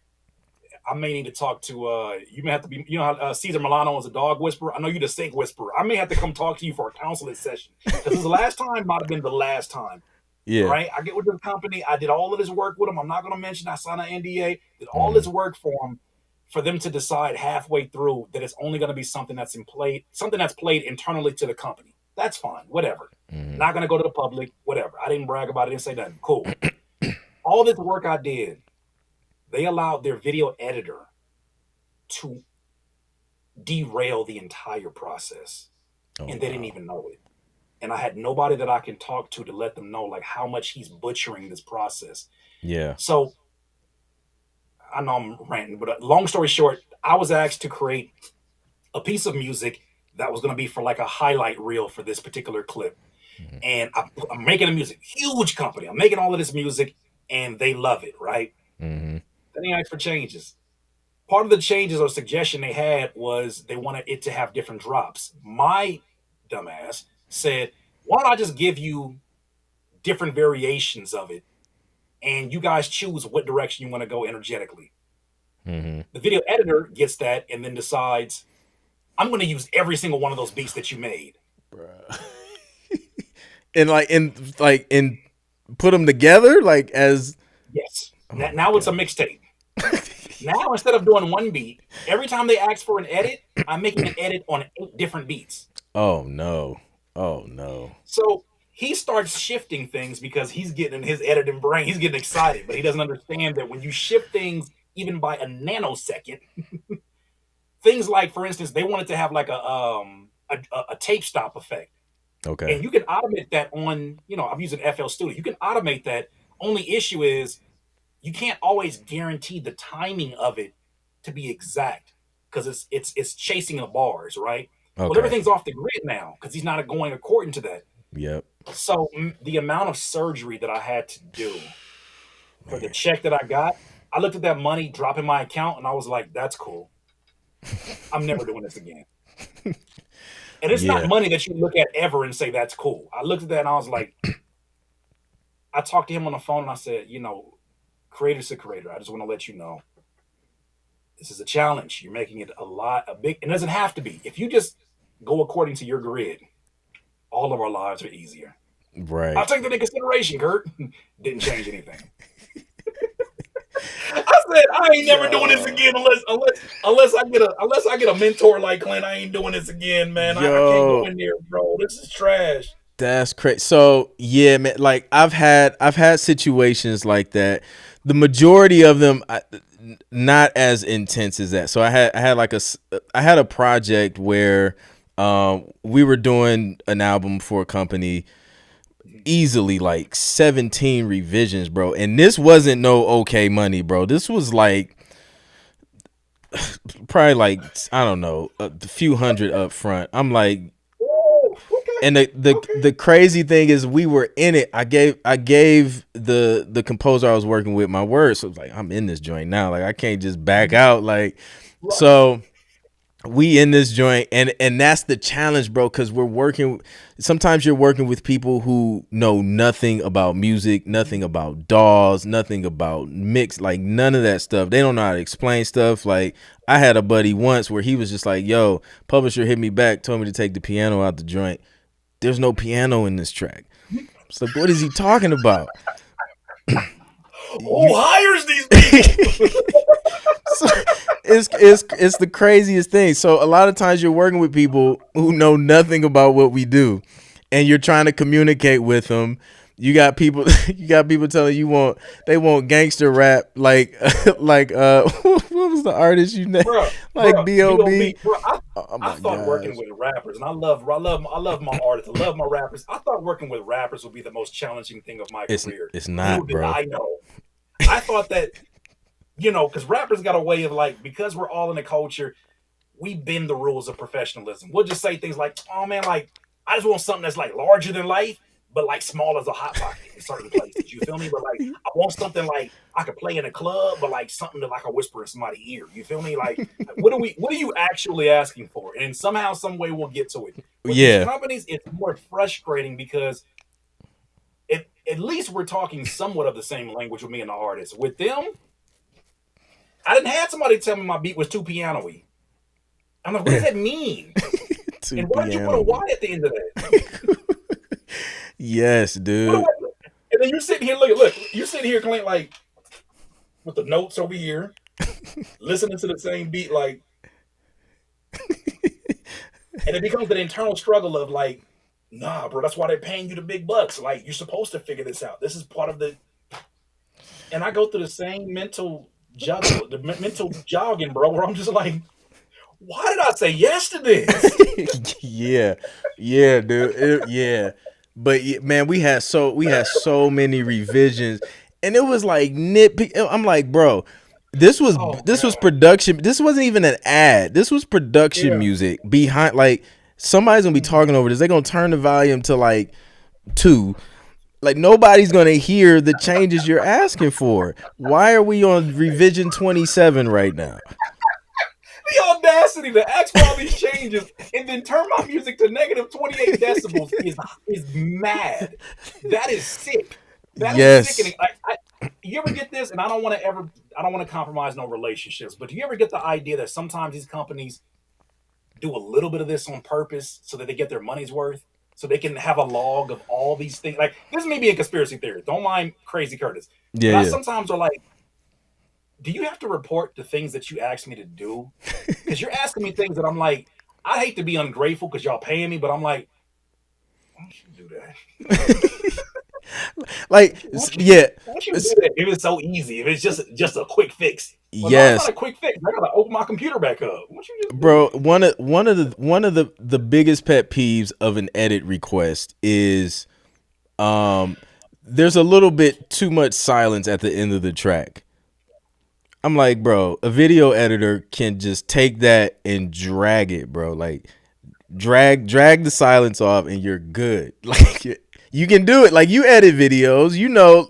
I may need to talk to you may have to be, how Cesar Milano is a dog whisperer. I know you're the sink whisperer. I may have to come talk to you for a counseling session. Because the last time might have been the last time. Yeah. Right? I get with the company. I did all of this work with them. I'm not going to mention I signed an NDA. Did all this work for them to decide halfway through that it's only going to be something that's played internally to the company. That's fine. Whatever. Not going to go to the public. Whatever. I didn't brag about it. Didn't say nothing. Cool. All this work I did, they allowed their video editor to derail the entire process. And they didn't even know it. And I had nobody that I can talk to let them know like how much he's butchering this process. Yeah. So I know I'm ranting, but long story short, I was asked to create a piece of music that was going to be for like a highlight reel for this particular clip. And I'm making a music, huge company. I'm making all of this music and they love it, right? Then they asked for changes. Part of the changes or suggestion they had was they wanted it to have different drops. My dumbass said, why don't I just give you different variations of it and you guys choose what direction you want to go energetically. The video editor gets that and then decides, I'm going to use every single one of those beats that you made. Bruh. and put them together like as yes. Now it's a mixtape. Now instead of doing one beat, every time they ask for an edit, I'm making an edit on 8 different beats. Oh no. So he starts shifting things because he's getting in his editing brain. He's getting excited, but he doesn't understand that when you shift things even by a nanosecond, things like, for instance, they wanted to have like a tape stop effect. Okay. And you can automate that on, I'm using FL Studio. You can automate that. Only issue is you can't always guarantee the timing of it to be exact because it's chasing the bars, right? Okay. Well, everything's off the grid now because he's not going according to that. Yep. So the amount of surgery that I had to do for the check that I got, I looked at that money drop in my account and I was like, that's cool. I'm never doing this again. And it's not money that you look at ever and say, that's cool. I looked at that and I was like, I talked to him on the phone and I said, creator's a creator. I just want to let you know this is a challenge. You're making it a big, it doesn't have to be. If you just go according to your grid, all of our lives are easier. Right. I'll take that into consideration, Kurt. Didn't change anything. I said I ain't never doing this again unless I get a mentor like Clint. I ain't doing this again, man. I can't go in there, bro. This is trash. That's crazy. So yeah, man. Like I've had situations like that. The majority of them, not as intense as that. So I had a project where we were doing an album for a company. Easily like 17 revisions, bro. And this wasn't no okay money, bro. This was like probably like, I don't know, a few hundred up front. I'm like, and the crazy thing is we were in it. I gave the composer I was working with my word. So I was like, I'm in this joint now. Like I can't just back out. Like, so we in this joint and that's the challenge, bro, because sometimes you're working with people who know nothing about music, nothing about DAWs, nothing about mix, like none of that stuff. They don't know how to explain stuff. Like I had a buddy once where he was just like, yo, publisher hit me back, told me to take the piano out the joint. There's no piano in this track. It's like, what is he talking about? Who hires these people? So it's the craziest thing. So a lot of times you're working with people who know nothing about what we do, and you're trying to communicate with them. You got people telling you they want gangster rap like what was the artist you named? Like B.O.B. I thought working with rappers, and I love my artists, I love my rappers. I thought working with rappers would be the most challenging thing of my career. It's not, bro. I know. I thought that, because rappers got a way of like, because we're all in the culture, we bend the rules of professionalism. We'll just say things like, oh man, like, I just want something that's like larger than life, but like small as a hot pocket in certain places. You feel me? But like I want something like I could play in a club, but like something that like I whisper in somebody's ear. You feel me? Like what are you actually asking for? And somehow, some way we'll get to it. With these Yeah. companies, it's more frustrating because at least we're talking somewhat of the same language with me and the artist. With them, I didn't have somebody tell me my beat was too piano-y. I'm like, what does that mean? To And why did you put a piano. Y at the end of that? Yes, What do dude. I, and then you're sitting here, look, you're sitting here, Clint, like with the notes over here, listening to the same beat, like, and it becomes an internal struggle of like, nah, bro, that's why they're paying you the big bucks. Like, you're supposed to figure this out. This is part of the, and I go through the same mental juggle, the mental jogging, bro, where I'm just like, why did I say yes to this? Yeah. Yeah, dude. Yeah. But man, we had so many revisions, and it was like nitpick. I'm like, bro, this was Oh this was God, production. This wasn't even an ad. This was production yeah. music behind. Like somebody's gonna be Mhm. talking over this. They're gonna turn the volume to like 2. Like nobody's gonna hear the changes you're asking for. Why are we on revision 27 right now? The audacity to ask for all these changes and then turn my music to negative 28 decibels is mad. That is sick. That is sickening. Yes. You ever get this? And I don't want to compromise no relationships, but do you ever get the idea that sometimes these companies do a little bit of this on purpose so that they get their money's worth? So they can have a log of all these things. Like, this is maybe a conspiracy theory. Don't mind Crazy Curtis. Yeah, But I yeah. sometimes are like, do you have to report the things that you ask me to do? Because you're asking me things that I'm like, I hate to be ungrateful because y'all paying me, but I'm like, why don't you do that? Like yeah. Why don't you do that if it's so easy? If it's just a quick fix. Well, no, it's not Yes, a quick fix. I gotta open my computer back up. Why don't you just do bro. it? One of the biggest pet peeves of an edit request is um there's a little bit too much silence at the end of the track. I'm like, bro, a video editor can just take that and drag it, bro. Like drag the silence off and you're good. Like you can do it. Like you edit videos,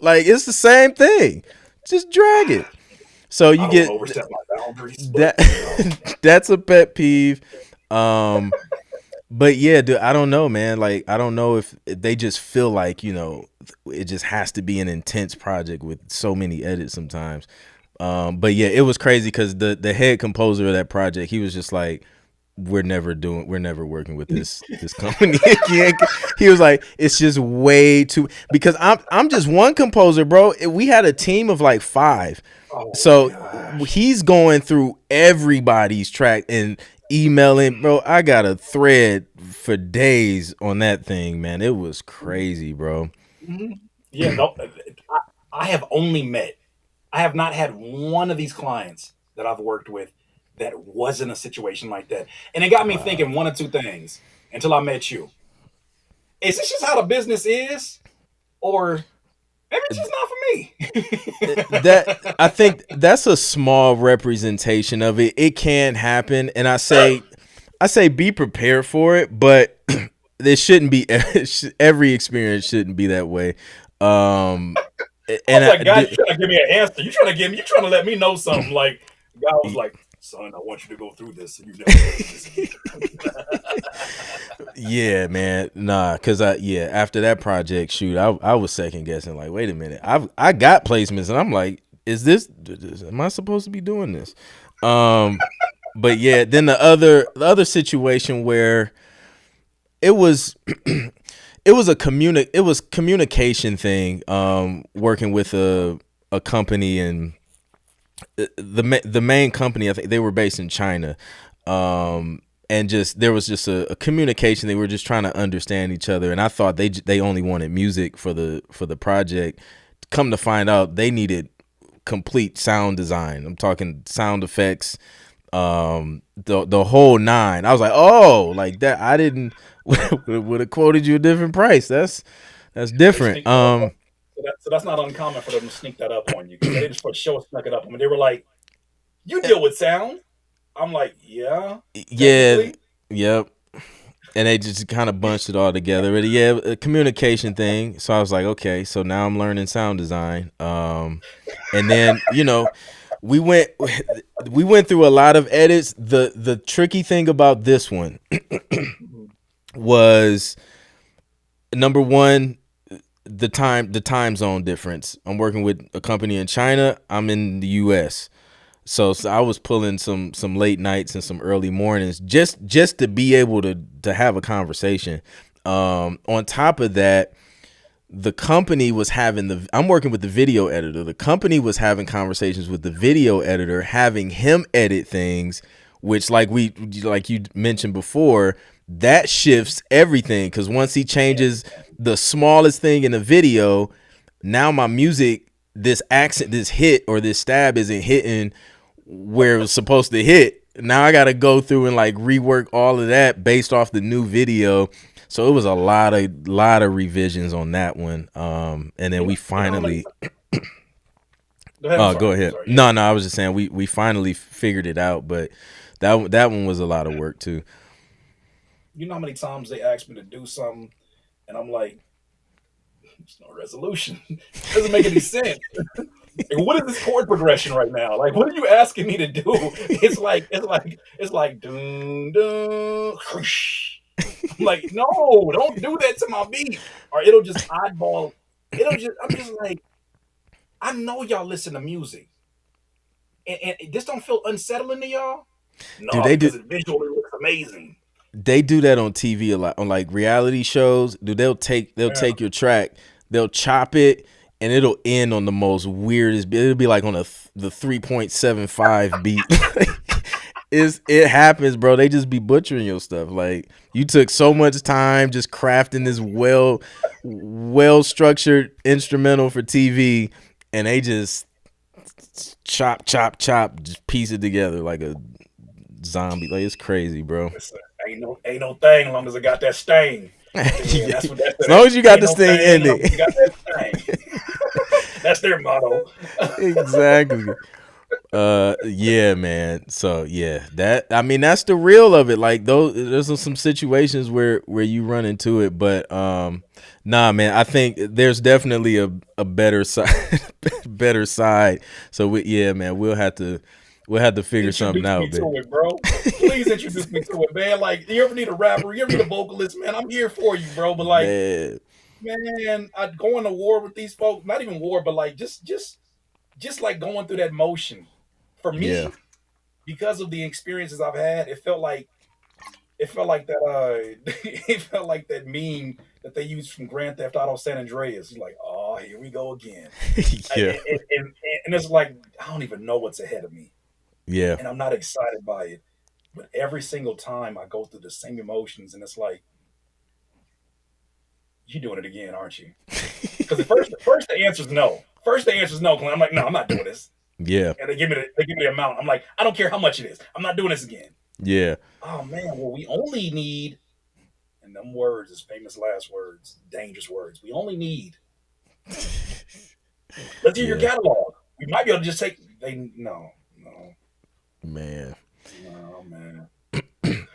like it's the same thing. Just drag it. So I you don't want get to overstep my boundaries, but that that's a pet peeve. Um but yeah, dude, I don't know, man. Like I don't know if they just feel like, it just has to be an intense project with so many edits sometimes. But yeah, it was crazy because the head composer of that project, he was just like, we're never working with this company again. He was like, it's just way too, because I'm just one composer, bro. We had a team of like 5. oh my So gosh. he's going through everybody's track and emailing, bro. I got a thread for days on that thing, man. It was crazy, bro. Mhm. Yeah, no, I have only met, I have not had one of these clients that I've worked with that wasn't a situation like that. And it got me thinking one or two things until I met you. Is this just how the business is? Or maybe it's just not for That me. I think that's a small representation of it. It can happen, and I say be prepared for it, but it shouldn't be. Every experience shouldn't be that way. Um, I and was like, God, I, you trying to give me an answer. You trying to let me know something. Like, God was like, son, I want you to go through this so you never go through this again. yeah, man, nah, cause after that project, shoot, I was second guessing. Like, wait a minute, I got placements, and I'm like, am I supposed to be doing this? But yeah, then the other situation where it was it was communication thing, working with a company, and the main company, I think they were based in China. And just there was just a communication. They were just trying to understand each other, and I thought they only wanted music for the project. Come to find out, they needed complete sound design. I'm talking sound effects, the whole nine. I was like, oh, like that. I didn't would have quoted you a different price. That's They different. sneak that up. So that's not uncommon for them to sneak that up on you because they just for sure snuck it up. I mean, they were like, "You deal with sound." I'm like, "Yeah, Yeah, technically." yep. and they just kind of bunched it all together. But yeah, a communication thing. So I was like, okay, so now I'm learning sound design. And then we went we went through a lot of edits. The tricky thing about this one was, number one, the time zone difference. I'm working with a company in China. I'm in the U.S. So I was pulling some late nights and some early mornings just to be able to have a conversation. On top of that, the company was having I'm working with the video editor. The company was having conversations with the video editor, having him edit things, which like you mentioned before, that shifts everything, because once he changes the smallest thing in the video, now my music, this accent, this hit or this stab isn't hitting where it was supposed to hit. Now I got to go through and like rework all of that based off the new video. So it was a lot of revisions on that one. And then we finally go ahead. Sorry. No, I was just saying we finally figured it out, but that one was a lot of work too. You know how many times they ask me to do something, and I'm like, there's no resolution. It doesn't make any sense. Like, what is this chord progression right now? Like, what are you asking me to do? It's like dun dun. Whoosh. I'm like, no, don't do that to my beat, or it'll just oddball. I'm just like, I know y'all listen to music, and this don't feel unsettling to y'all. Do No, they do because it visually looks amazing. they do that on TV a lot, on like reality shows. They'll take Yeah. your track, they'll chop it, and it'll end on the most weirdest. It'll be like on the 3.75 beat. It happens, bro. They just be butchering your stuff. Like, you took so much time just crafting this well structured instrumental for TV, and they just chop, just piece it together like a zombie. Like, it's crazy, bro. Listen, ain't no thing as long as I got that stain. Yeah, that's what that's. As long as you got Ain't this no thing thing, ending. you got that stain. That's their motto. Exactly. Yeah, man. So yeah, that's the real of it. Like, there's some situations where you run into it, but nah, man, I think there's definitely a better side, better side. So man, we'll have to figure something out, Introduce me man. to it, bro. Please introduce me to it, man. Like, you ever need a rapper? You ever need a vocalist, man? I'm here for you, bro. But like, Man, man, I'd go into war with these folks. Not even war, but like just like going through that motion. For yeah. me, because of the experiences I've had, it felt like that it felt like that meme that they used from Grand Theft Auto San Andreas. You're like, oh, here we go again. Yeah. And it's like, I don't even know what's ahead of me. Yeah. And I'm not excited by it. But every single time I go through the same emotions, and it's like, you're doing it again, aren't you? Because first the answer is no. First the answer is no, Clint. I'm like, no, I'm not doing this. Yeah. And they give me the amount. I'm like, I don't care how much it is. I'm not doing this again. Yeah. Oh man, well, we only need, and them words is famous last words, dangerous words. We only need. Let's hear your Yeah. catalog. We might be able to just take. No, Man. man.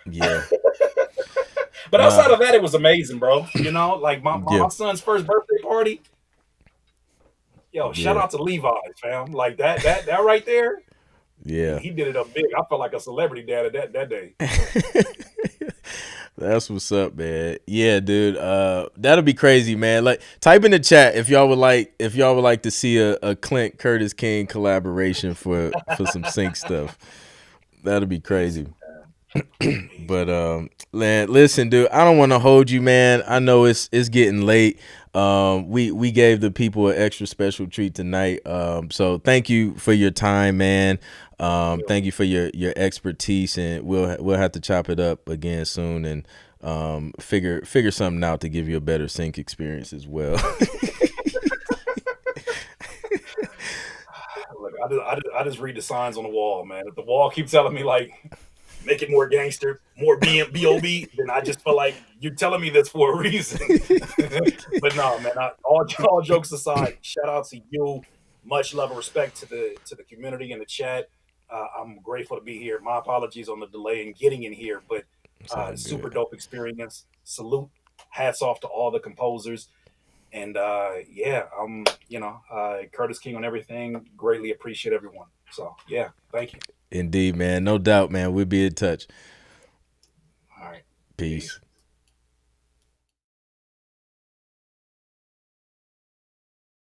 Yeah. But Nah. outside of that, it was amazing, bro. You know, like my Yeah. son's first birthday party. Yo, shout Yeah. out to Levi's, fam. Like that right there. Yeah. He did it up big. I felt like a celebrity dad at that day. That's what's up, man. Yeah, dude. That'll be crazy, man. Like, type in the chat if y'all would like to see a Clint Curtis King collaboration for some sync stuff. That'll be crazy. But man, listen, dude, I don't want to hold you, man. I know it's getting late. We gave the people an extra special treat tonight. So thank you for your time, man. Thank you for your expertise, and we'll have to chop it up again soon and figure something out to give you a better sync experience as well. Look, I just read the signs on the wall, man. If the wall keeps telling me like make it more gangster, more B.O.B., then I just feel like you're telling me this for a reason. But no, man. All jokes aside, shout out to you. Much love and respect to the community in the chat. I'm grateful to be here. My apologies on the delay in getting in here, but Sound Super good. dope experience. Salute. Hats off to all the composers. And yeah, Curtis King on everything. Greatly appreciate everyone. So yeah, thank you. Indeed, man. No doubt, man. We'll be in touch. All right. Peace. Peace.